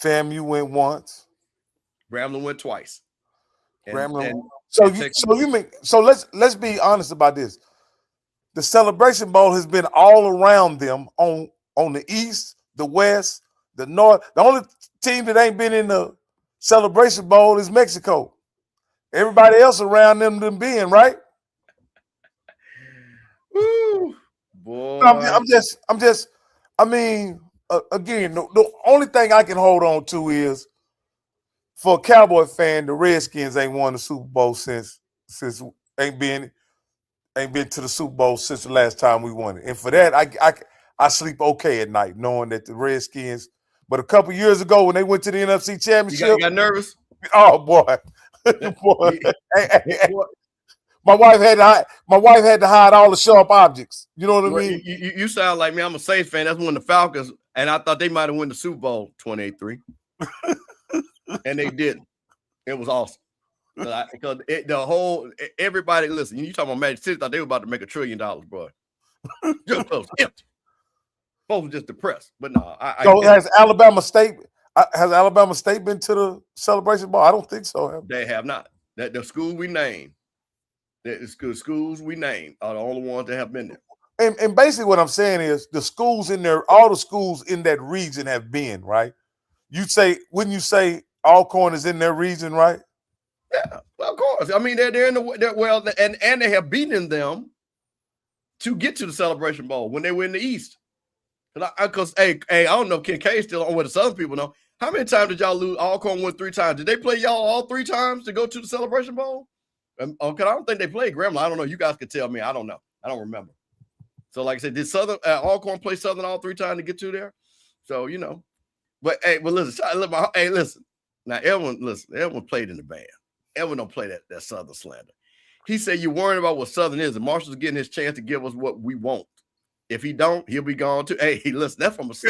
FAMU went once. Grambling went twice. So let's be honest about this. The Celebration Bowl has been all around them on the East, the West, the North. The only team that ain't been in the Celebration Bowl is Mexico. Everybody else around them being right. Woo, boy. Again, the only thing I can hold on to is for a Cowboy fan, the Redskins ain't won the Super Bowl since ain't been to the Super Bowl since the last time we won it. And for that, I sleep okay at night knowing that the Redskins. But a couple years ago when they went to the NFC Championship, you got nervous. Oh boy, boy. My wife had to hide all the sharp objects. You know what I mean? You sound like me. I'm a Saints fan. That's when the Falcons, and I thought they might have won the Super Bowl 28-3. And they didn't. It was awesome. Because everybody, listen, you talking about Magic City, thought they were about to make $1 trillion, bro. Just close, empty. Both were just depressed. But no, has Alabama State been to the Celebration Bowl? I don't think so. They have not. The schools we named, the schools we named are the only ones that have been there. And basically what I'm saying is the schools in there, all the schools in that region have been, right? Wouldn't you say Alcorn is in their region, right? Yeah, well, of course. I mean, they're in the and they have beaten them to get to the Celebration Bowl when they were in the East. Because I don't know, Ken K still on what the Southern people know. How many times did y'all lose? Alcorn won 3 times. Did they play y'all all 3 times to go to the Celebration Bowl? Because I don't think they played Grambling. I don't know. You guys could tell me. I don't know. I don't remember. So, like I said, did Southern Alcorn play Southern all 3 times to get to there? So, But listen. Now, Edwin played in the band. Edwin don't play that Southern slander. He said you're worrying about what Southern is, and Marshall's getting his chance to give us what we want. If he don't, he'll be gone too. Hey, listen, that's from this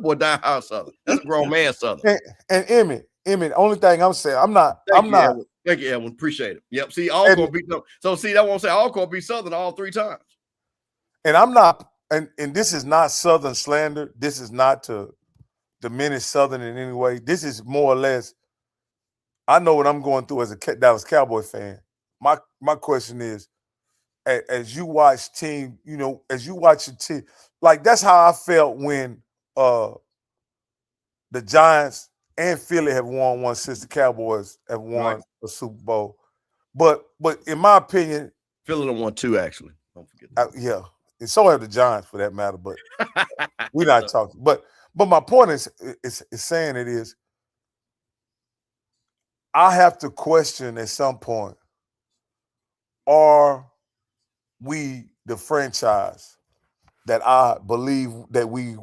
boy down house Southern. That's a grown man Southern. And Emmett, only thing I'm saying, I'm not. Thank you, Edwin. Appreciate it. Yep. See, Alcorn beat them. So see, that won't say Alcorn beat Southern all 3 times. And I'm not, and this is not Southern slander. This is not to diminish Southern in any way. This is more or less, I know what I'm going through as a Dallas Cowboy fan. My question is, as you watch team, as you watch your team, like that's how I felt when the Giants and Philly have won one since the Cowboys have won a Super Bowl. But in my opinion, Philly done won 2 actually. Don't forget that. Yeah, and so have the Giants for that matter. But we're not talking. But my point is saying it is, I have to question at some point, are we the franchise that I believe that we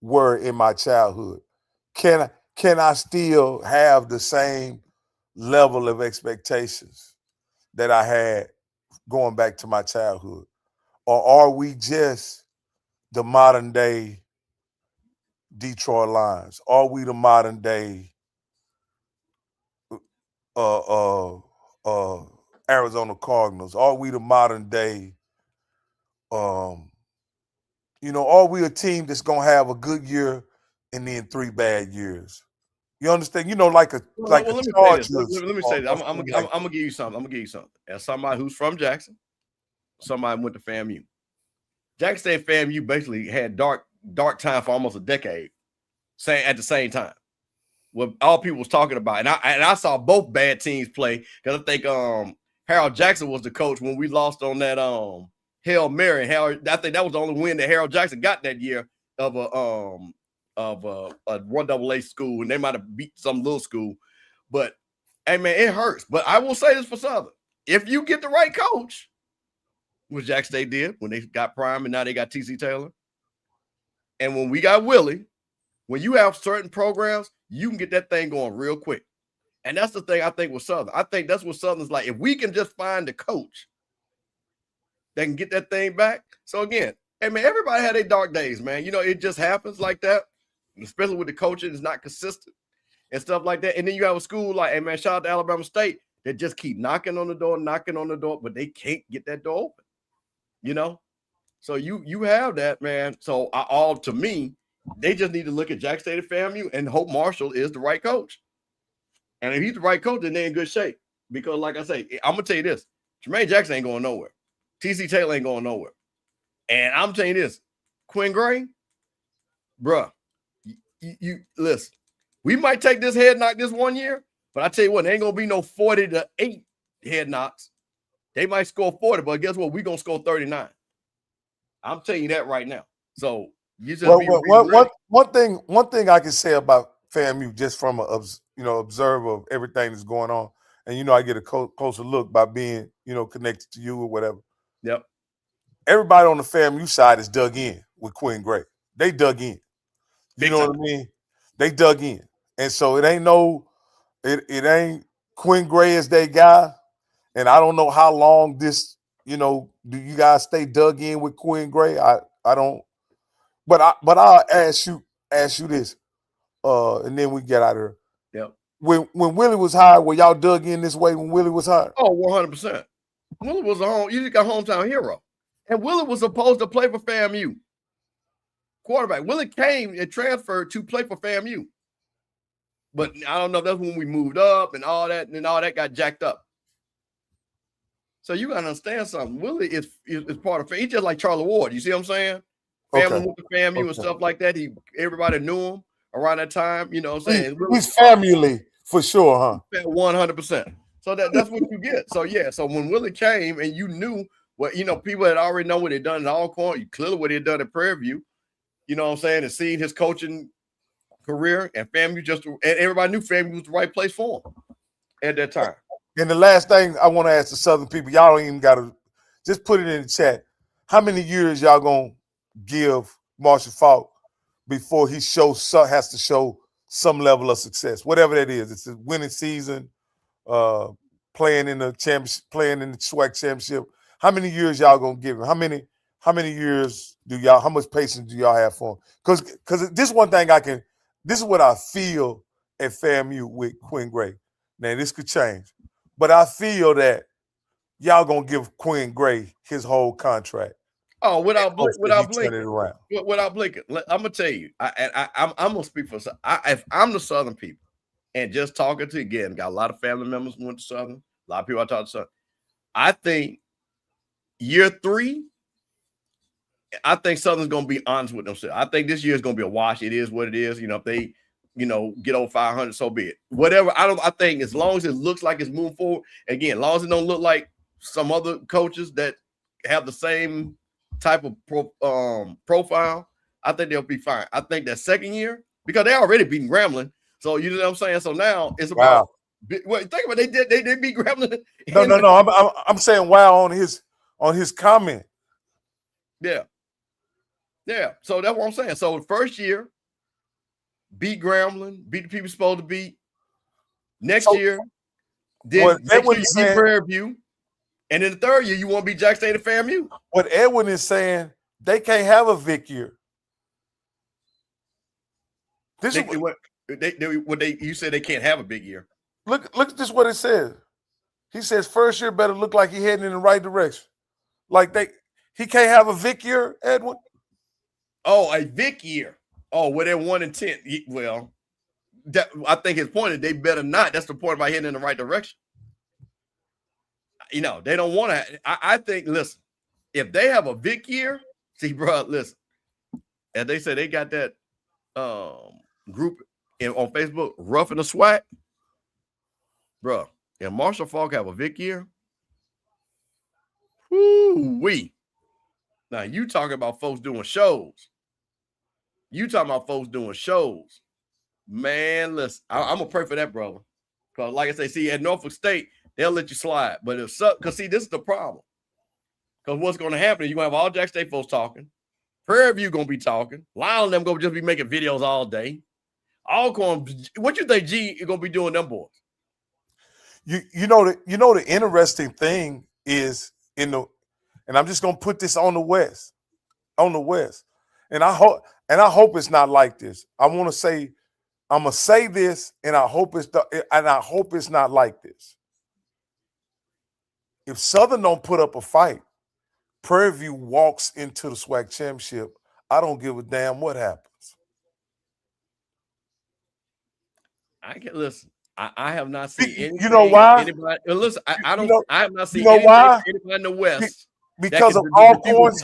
were in my childhood? Can I still have the same level of expectations that I had going back to my childhood? Or are we just the modern day Detroit Lions? Are we the modern day Arizona Cardinals? Are we the modern day are we a team that's gonna have a good year and then 3 bad years? You understand? Like a Well, like let a me say this. Chargers. Let me say this. I'm gonna give you something. I'm gonna give you something. As somebody who's from Jackson, somebody went to FAMU. Jackson State FAMU basically had dark time for almost a decade, at the same time. What all people was talking about, and I saw both bad teams play because I think Harold Jackson was the coach when we lost on that Hail Mary. I think that was the only win that Harold Jackson got that year of a 1AA school, and they might have beat some little school. But hey man, it hurts. But I will say this for Southern: if you get the right coach, which Jackson State did when they got Prime and now they got TC Taylor, and when we got Willie, when you have certain programs, you can get that thing going real quick. And that's the thing I think with Southern. I think that's what Southern's like. If we can just find the coach that can get that thing back. So again, hey man, everybody had their dark days, man. It just happens like that, especially with the coaching is not consistent and stuff like that. And then you have a school like, hey man, shout out to Alabama State that just keep knocking on the door, but they can't get that door open. So you have that, man. So to me, they just need to look at Jackson State and FAMU and hope Marshall is the right coach. And if he's the right coach, then they're in good shape. Because, like I say, I'm gonna tell you this: Jermaine Jackson ain't going nowhere. TC Taylor ain't going nowhere. And I'm telling you this: Quinn Gray, bruh, you listen. We might take this head knock this 1 year, but I tell you what, there ain't gonna be no 40-8 head knocks. They might score 40, but guess what? We're gonna score 39. I'm telling you that right now. So you just one thing I can say about FAMU, just from a observer of everything that's going on, and I get a closer look by being connected to you or whatever. Yep. Everybody on the FAMU side is dug in with Quinn Gray. They dug in. You know what I mean? They dug in, and so it ain't Quinn Gray as their guy. And I don't know how long this, do you guys stay dug in with Quinn Gray? I don't, but I'll ask you this, and then we get out of here. Yep. When Willie was hired, were y'all dug in this way when Willie was hired? Oh, 100%. Willie was you just got hometown hero. And Willie was supposed to play for FAMU. Quarterback. Willie came and transferred to play for FAMU. But I don't know, that's when we moved up and all that, and then all that got jacked up. So you gotta understand something. Willie is part of. He's just like Charlie Ward. You see what I'm saying? Family with the FAMU and stuff like that. Everybody knew him around that time. You know what I'm saying? He's family for sure, huh? 100%. So that's what you get. So yeah. So when Willie came and you knew what people had already know what he'd done in Alcorn. You clearly what he'd done at Prairie View. You know what I'm saying? And seeing his coaching career and FAMU and everybody knew FAMU was the right place for him at that time. And the last thing I want to ask the Southern people, y'all don't even got to just put it in the chat. How many years y'all going to give Marshall Faulk before he has to show some level of success, whatever that is? It's a winning season, playing in the championship, playing in the SWAC championship. How many years y'all going to give him? How many years how much patience do y'all have for him? Because this one thing this is what I feel at FAMU with Quinn Gray. Now, this could change. But I feel that y'all gonna give Quinn Gray his whole contract. Oh, without blinking. I'm gonna tell you. I'm gonna speak for. If I'm the Southern people, and just talking to got a lot of family members who went to Southern. A lot of people I talked to Southern. I think year 3. I think Southern's gonna be honest with themselves. I think this year is gonna be a wash. It is what it is. If they get over 500, so be it. Whatever. I think as long as it looks like it's moving forward, again, as long as it don't look like some other coaches that have the same type of profile, I think they'll be fine. I think that second year, because they already beating Grambling, so you know what I'm saying. So now it's about. Wow. Think about it, they did beat Grambling. No. I'm saying wow on his comment. Yeah. So that's what I'm saying. So the first year. Beat Grambling, beat the people supposed to beat. Next year, then beat Prairie View. And in the third year, you want to beat Jackson State and FAMU. What Edwin is saying, they can't have a Vic year. You said they can't have a big year. Look at this what it says. He says first year better look like he's heading in the right direction. Like he can't have a Vic year, Edwin. Oh, a Vic year. Oh, well, they're 1-10. Well, I think his point is they better not. That's the point about heading in the right direction. You know, they don't want to. I think, listen, if they have a Vic year, see, bro, listen, as they say, they got that group on Facebook, Rough and the Swag. Bro, if Marshall Faulk have a Vic year, whoo-wee. Now, you talking about folks doing shows. You talking about folks doing shows. Man, listen, I'm going to pray for that, brother. Because like I say, see, at Norfolk State, they'll let you slide. But if so, because see, this is the problem. Because what's going to happen is you're going to have all Jack State folks talking. Prairie View going to be talking. Lyle and them going to just be making videos all day. Alcorn, what you think G is going to be doing them boys? You know the interesting thing is and I'm just going to put this on the West. And I hope it's not like this. I'm going to say this, and I hope it's not like this. If Southern don't put up a fight, Prairie View walks into the SWAC championship. I don't give a damn what happens. I can listen. I have not seen anything. You know why? Anybody, listen, I don't. I have not seen anything why? Anybody in the West because of Alcorn's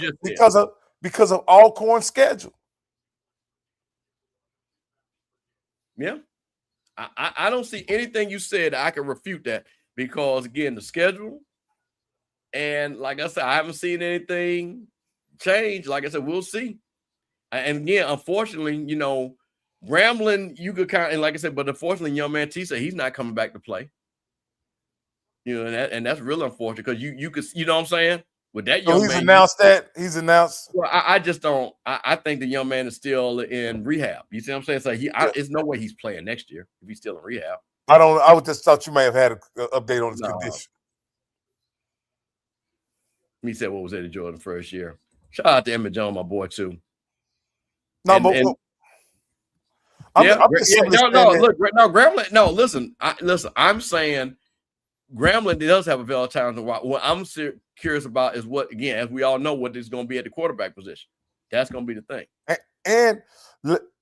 because of Alcorn's schedule. Yeah, I don't see anything you said that I can refute that because again the schedule, and like I said, I haven't seen anything change. Like I said, we'll see. And again, unfortunately, you know, Grambling, you could kind of, and like I said, but unfortunately, young man T said he's not coming back to play. You know, and that's really unfortunate because you could, you know what I'm saying? With that young man, he's announced. Well, I just don't. I think the young man is still in rehab. You see what I'm saying? So it's no way he's playing next year if he's still in rehab. I would just thought you may have had an update on his condition. He said, "What was Eddie Jordan first year?" Shout out to Emmett Jones, my boy too. No, look, Grambling. No, listen. I'm saying Grambling does have a valid challenge. What I'm curious about is what, again, as we all know, what is going to be at the quarterback position. That's going to be the thing. And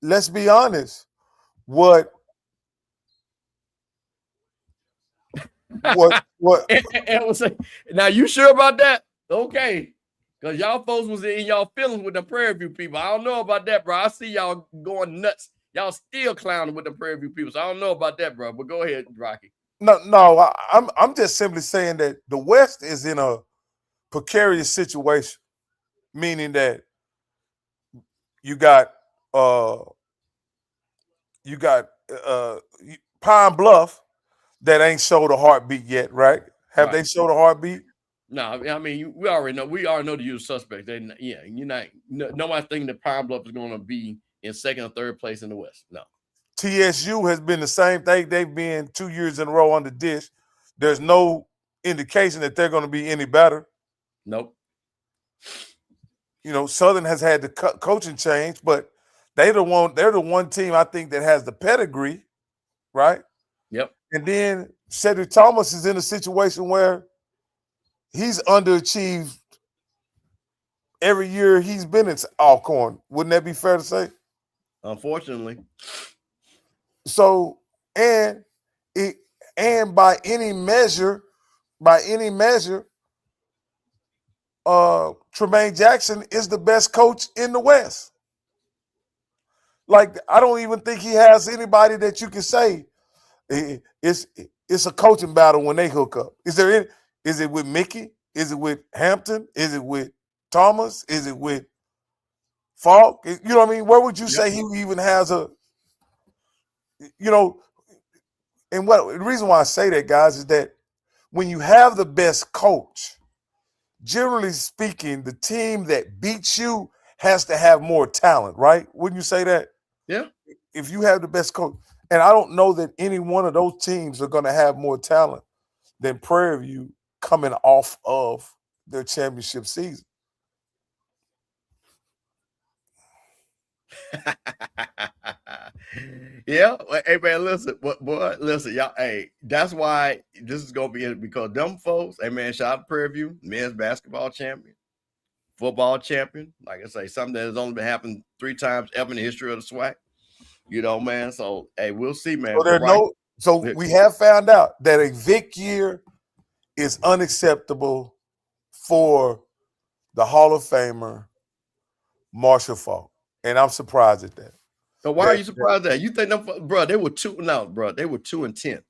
let's be honest, what and was say, now you sure about that? Okay. Because y'all folks was in y'all feelings with the Prairie View people. I don't know about that, bro. I see y'all going nuts. Y'all still clowning with the Prairie View people. So I don't know about that, bro. But go ahead, Rocky. No, I'm just simply saying that the West is in a precarious situation, meaning that you got Pine Bluff that ain't showed a heartbeat yet, right? Have they showed a heartbeat? No, I mean we already know the usual suspects. Nobody thinking that Pine Bluff is going to be in second or third place in the West. No. TSU has been the same thing. They've been 2 years in a row on the dish. There's no indication that they're going to be any better. Nope. You know, Southern has had the coaching change, but they're the one team I think that has the pedigree, right? Yep. And then Cedric Thomas is in a situation where he's underachieved every year he's been in Alcorn. Wouldn't that be fair to say? Unfortunately. So, and by any measure, Tremaine Jackson is the best coach in the West. Like, I don't even think he has anybody that you can say it's a coaching battle when they hook up. Is it with Mickey? Is it with Hampton? Is it with Thomas? Is it with Faulk? You know what I mean? Where would you say he even has a, you know, and the reason why I say that, guys, is that when you have the best coach, generally speaking, the team that beats you has to have more talent, right? Wouldn't you say that? Yeah. If you have the best coach, and I don't know that any one of those teams are going to have more talent than Prairie View coming off of their championship season. Yeah, hey man, listen, boy, listen, y'all. Hey, that's why this is gonna be it because them folks. Hey man, shout out to Prairie View, men's basketball champion, football champion. Like I say, something that has only been happened 3 times ever in the history of the SWAC. You know, man. So hey, we'll see, man. So we have found out that a Vic year is unacceptable for the Hall of Famer Marshall Faulk, and I'm surprised at that. So why are you surprised at that? You think them, bro? They were 2-10.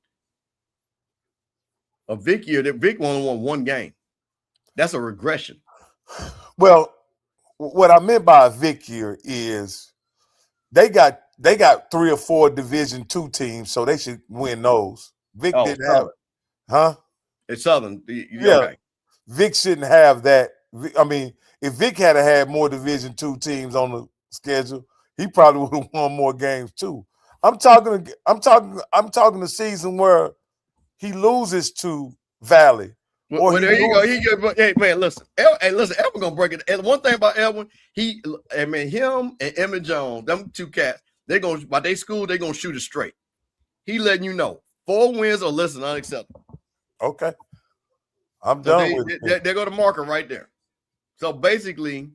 A Vic year, that Vic only won 1 game. That's a regression. Well, what I meant by a Vic year is they got 3 or 4 Division II teams, so they should win those. Vic didn't have it, huh? It's Southern. Yeah, okay. Vic shouldn't have that. I mean, if Vic had more Division II teams on the schedule, he probably would have won more games too. I'm talking the season where he loses to Valley. Well, there you go. Hey, man, listen. Elvin gonna break it. And one thing about Elvin, him and Emmett Jones, them 2 cats, they're gonna by their school, they're gonna shoot it straight. He letting you know 4 wins or less is unacceptable. Okay. I'm done with it. They go to marker right there. So basically,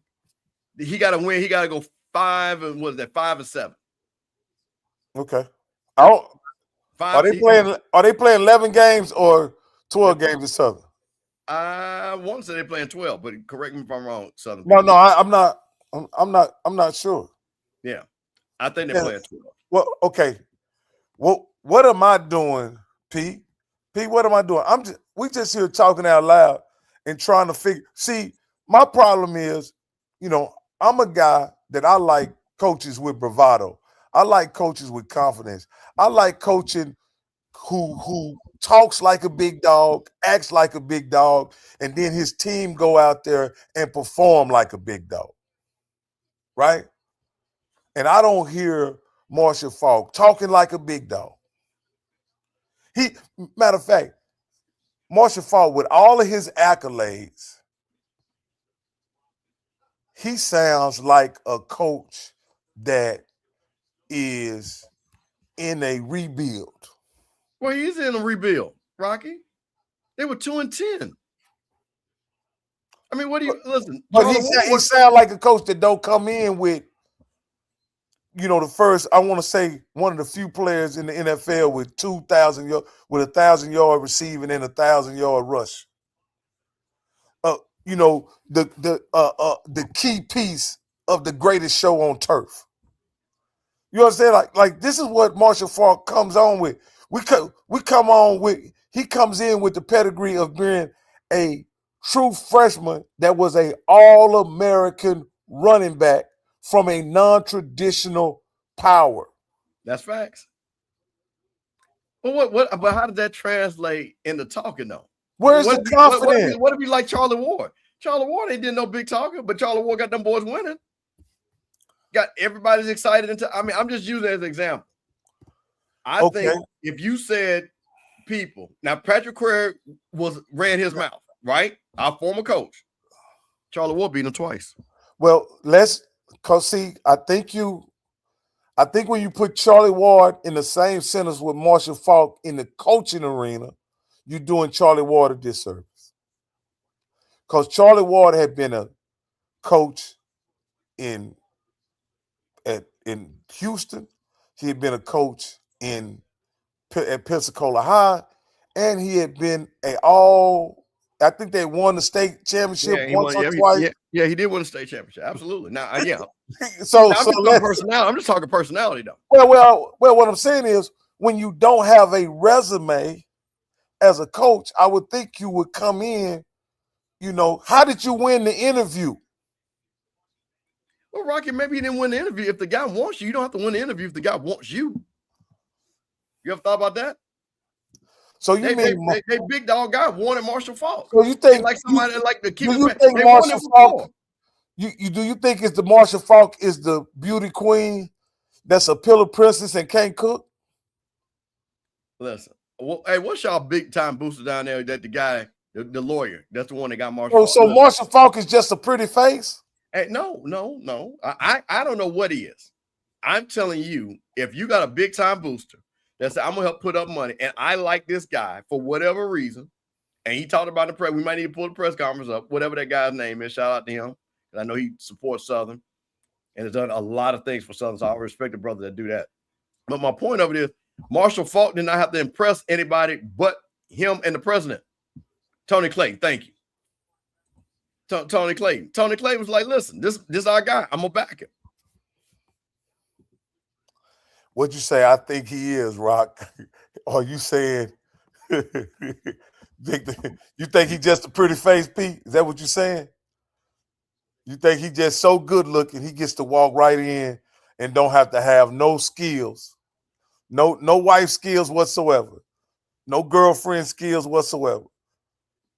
he got to win. He got to go 5 and 7. Okay. Are they playing 11 games or 12 games in Southern? I want to say they're playing 12, but correct me if I'm wrong. Southern. No, I'm not sure. Yeah, I think they're playing 12. Well, okay. What am I doing, Pete? Pete, what am I doing? We just here talking out loud and trying to figure. See, my problem is, I'm a guy that I like coaches with bravado. I like coaches with confidence. I like coaching who talks like a big dog, acts like a big dog, and then his team go out there and perform like a big dog. Right? And I don't hear Marshall Faulk talking like a big dog. Matter of fact, Marshall Faulk, with all of his accolades, he sounds like a coach that is in a rebuild. Well, he's in a rebuild, Rocky. They were 2-10. I mean, what do you listen? But he sounds like a coach that don't come in with, the first. I want to say one of the few players in the NFL with 2,000 yards, with 1,000-yard receiving and 1,000-yard rush. The key piece of the greatest show on turf. You understand? Like this is what Marshall Faulk comes on with. He comes in with the pedigree of being a true freshman that was a All-American running back from a non-traditional power. That's facts. Well, but how did that translate into talking though? Where's the confidence? What if you like Charlie Ward? Charlie Ward ain't did no big talking, but Charlie Ward got them boys winning. Got everybody's excited. I'm just using it as an example. I think if you said people, now Patrick Craig ran his mouth, right? Our former coach. Charlie Ward beat him twice. Well, I think when you put Charlie Ward in the same sentence with Marshall Faulk in the coaching arena, you're doing Charlie Ward a disservice. Because Charlie Ward had been a coach in Houston. He had been a coach at Pensacola High, and he had been I think they won the state championship once or twice. Yeah, he did win the state championship. Absolutely. Now, yeah. I'm just talking personality, though. Well, what I'm saying is, when you don't have a resume as a coach, I would think you would come in. How did you win the interview? Well, Rocky, maybe you didn't win the interview. If the guy wants you, you don't have to win the interview if the guy wants you. You ever thought about that? So you they big dog guy wanted Marshall Faulk. So you think like somebody like to keep? Do you think Marshall Faulk? Do you think it's the Marshall Faulk is the beauty queen that's a pillar princess and can't cook? Listen, hey, what's y'all big time booster down there? That the guy, the lawyer, that's the one that got Marshall. So Marshall Faulk is just a pretty face? Hey, no. I don't know what he is. I'm telling you, if you got a big time booster that said, I'm gonna help put up money, and I like this guy for whatever reason, and he talked about the press. We might need to pull the press conference up, whatever that guy's name is. Shout out to him. And I know he supports Southern and has done a lot of things for Southern. So I respect the brother that do that. But my point of it is Marshall Faulk did not have to impress anybody but him and the president. Tony Clayton, thank you. Tony Clayton. Tony Clayton was like, listen, this is our guy. I'm going to back him. What'd you say? I think he is, Rock. Or you saying you think he just a pretty face, Pete? Is that what you're saying? You think he just so good looking, he gets to walk right in and don't have to have no skills, no wife skills whatsoever, no girlfriend skills whatsoever,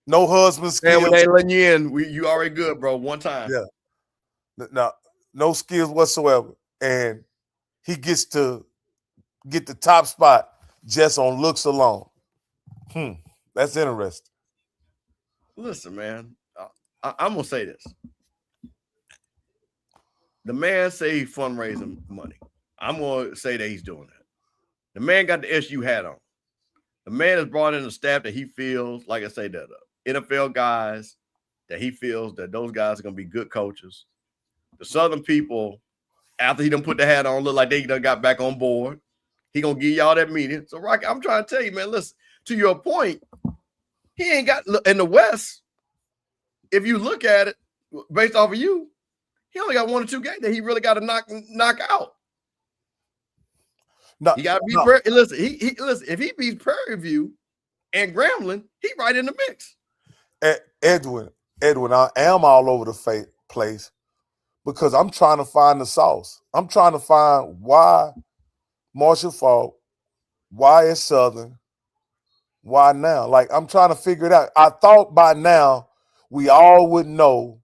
no husband skills. And when they letting you in, you already good, bro. One time. Yeah. No skills whatsoever. And he gets to get the top spot just on looks alone. That's interesting. Listen, man, I'm going to say this. The man say he's fundraising money. I'm going to say that he's doing that. The man got the SU hat on. The man has brought in a staff that he feels, like I say, that NFL guys, that he feels that those guys are going to be good coaches. The Southern people, after he done put the hat on, look like they done got back on board. He going to give y'all that meeting. So, Rocky, I'm trying to tell you, man, listen, to your point, he ain't got, in the West, if you look at it, based off of you, he only got 1 or 2 games that he really got to knock out. No, he got to be listen. Listen. If he beats Prairie View and Grambling, he right in the mix. Edwin, I am all over the place because I'm trying to find the sauce. I'm trying to find why Marshall Faulk, why is Southern, why now? Like I'm trying to figure it out. I thought by now we all would know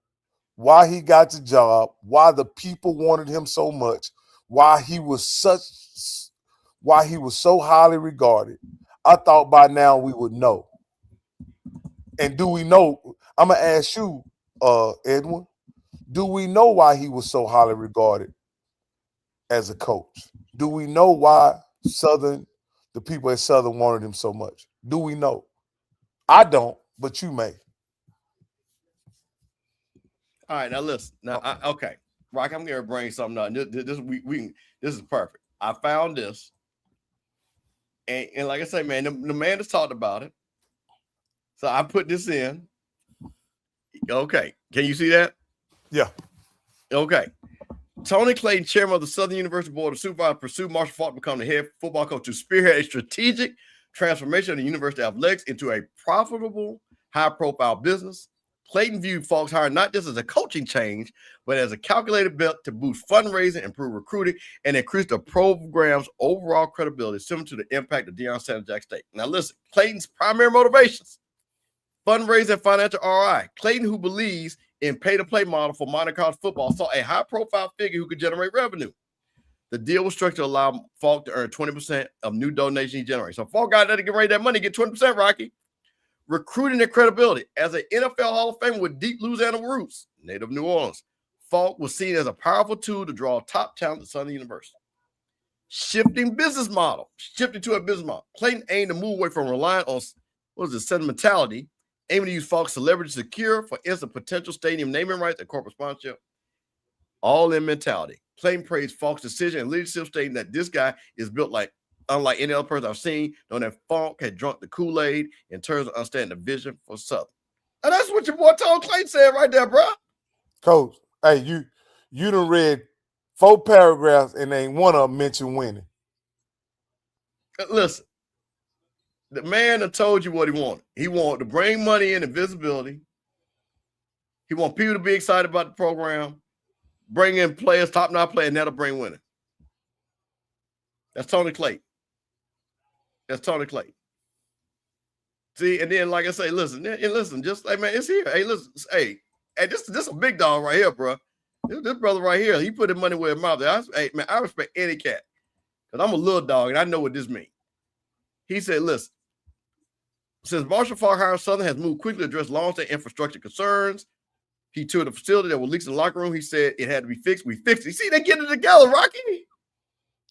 why he got the job, why the people wanted him so much, why he was so highly regarded. I thought by now we would know. And do we know? I'm gonna ask you, Edwin, do we know why he was so highly regarded as a coach? Do we know why the people at Southern wanted him so much? Do we know? I don't, but you may. All right, now listen. Now, okay, Rock, I'm gonna bring something up. This is perfect. I found this, and like I say, man, the man has talked about it. So I put this in. Okay, can you see that? Yeah. Okay. Tony Clayton, chairman of the Southern University Board of Supervisors, pursued Marshall Faulk to become the head football coach to spearhead a strategic transformation of the University Athletics into a profitable, high-profile business. Clayton viewed Faulk's hire not just as a coaching change, but as a calculated bet to boost fundraising, improve recruiting, and increase the program's overall credibility, similar to the impact of Deion Sanders at Jack State. Now, listen, Clayton's primary motivations: fundraising and financial ROI. Clayton, who believes in pay-to-play model for modern college football, saw a high-profile figure who could generate revenue. The deal was structured to allow Faulk to earn 20% of new donations he generates. So Faulk got to get ready that money, get 20%, Rocky. Recruiting and credibility. As an NFL Hall of Famer with deep Louisiana roots, native New Orleans, Faulk was seen as a powerful tool to draw top talent to Southern University. Shifting to a business model. Clayton aimed to move away from relying on, sentimentality, aiming to use Faulk's celebrity to secure, for instance, potential stadium naming rights and corporate sponsorship. All in mentality. Clayton praised Faulk's decision and leadership, stating that this guy is built unlike any other person I've seen, knowing that Faulk had drunk the Kool-Aid in terms of understanding the vision for Southern. And that's what your boy Tony Clayton said right there, bro. Coach, hey, you done read 4 paragraphs and ain't one of them mention winning. Listen, the man that told you what he wanted. He wanted to bring money in and visibility. He want people to be excited about the program, bring in players, top-notch players, and that'll bring winning. That's Tony Clayton. See, and then, like I say, listen, just like, man, it's here. Hey, listen, hey, this is a big dog right here, bro. This brother right here, he put his money where his mouth is. Hey, man, I respect any cat because I'm a little dog and I know what this means. He said, listen, since Marshall Faulk hired, Southern has moved quickly to address long-term infrastructure concerns. He toured the facility that was leaks in the locker room. He said it had to be fixed. We fixed it. You see, they get it together, Rocky.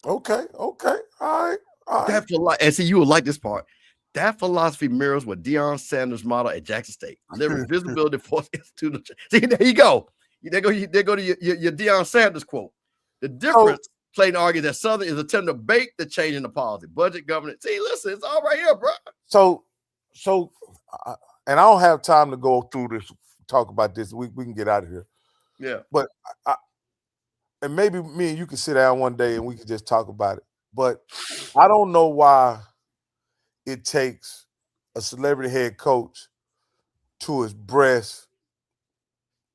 Okay. All right. That and see, you will like this part. That philosophy mirrors what Deion Sanders' model at Jackson State. Leverage visibility for institutional. See, there you go. They go to your Deion Sanders quote. The difference, Clayton argued, that Southern is attempting to bake the change in the policy, budget, governance. See, listen, it's all right here, bro. So, and I don't have time to go through this, talk about this. We can get out of here. Yeah. But and maybe me and you can sit down one day and we can just talk about it. But I don't know why it takes a celebrity head coach to address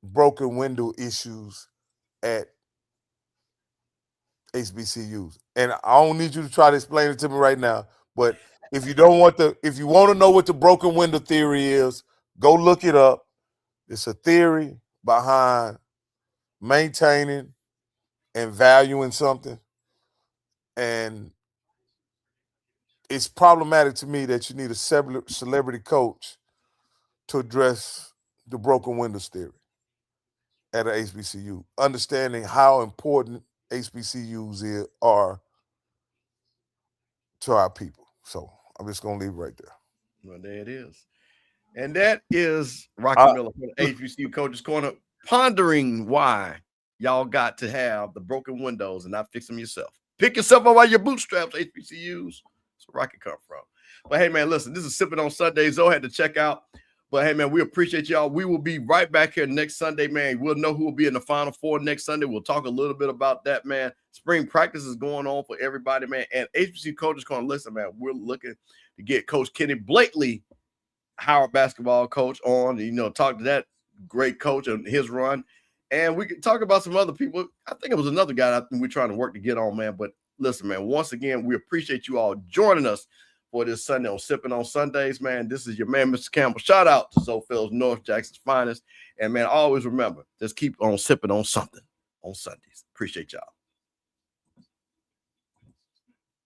broken window issues at HBCUs. And I don't need you to try to explain it to me right now. But if you want to know what the broken window theory is, go look it up. It's a theory behind maintaining and valuing something. And it's problematic to me that you need a celebrity coach to address the broken windows theory at an HBCU, understanding how important HBCUs are to our people. So I'm just going to leave it right there. Well, there it is. And that is Rocky Miller from the HBCU Coaches Corner, pondering why y'all got to have the broken windows and not fix them yourself. Pick yourself up by your bootstraps, HBCUs. That's where I can come from. But hey, man, listen, this is Sippin' on Sunday. Zoe had to check out. But hey, man, we appreciate y'all. We will be right back here next Sunday, man. We'll know who will be in the Final Four next Sunday. We'll talk a little bit about that, man. Spring practice is going on for everybody, man. And HBCU Coaches Corner, listen, man, we're looking to get Coach Kenny Blakely, Howard basketball coach, on, talk to that great coach and his run. And we could talk about some other people. I think it was another guy that we're trying to work to get on, man. But listen, man, once again, we appreciate you all joining us for this Sunday on Sippin' on Sundays, man. This is your man, Mr. Campbell. Shout out to Sophil's North Jackson's finest. And, man, always remember, just keep on sipping on something on Sundays. Appreciate y'all.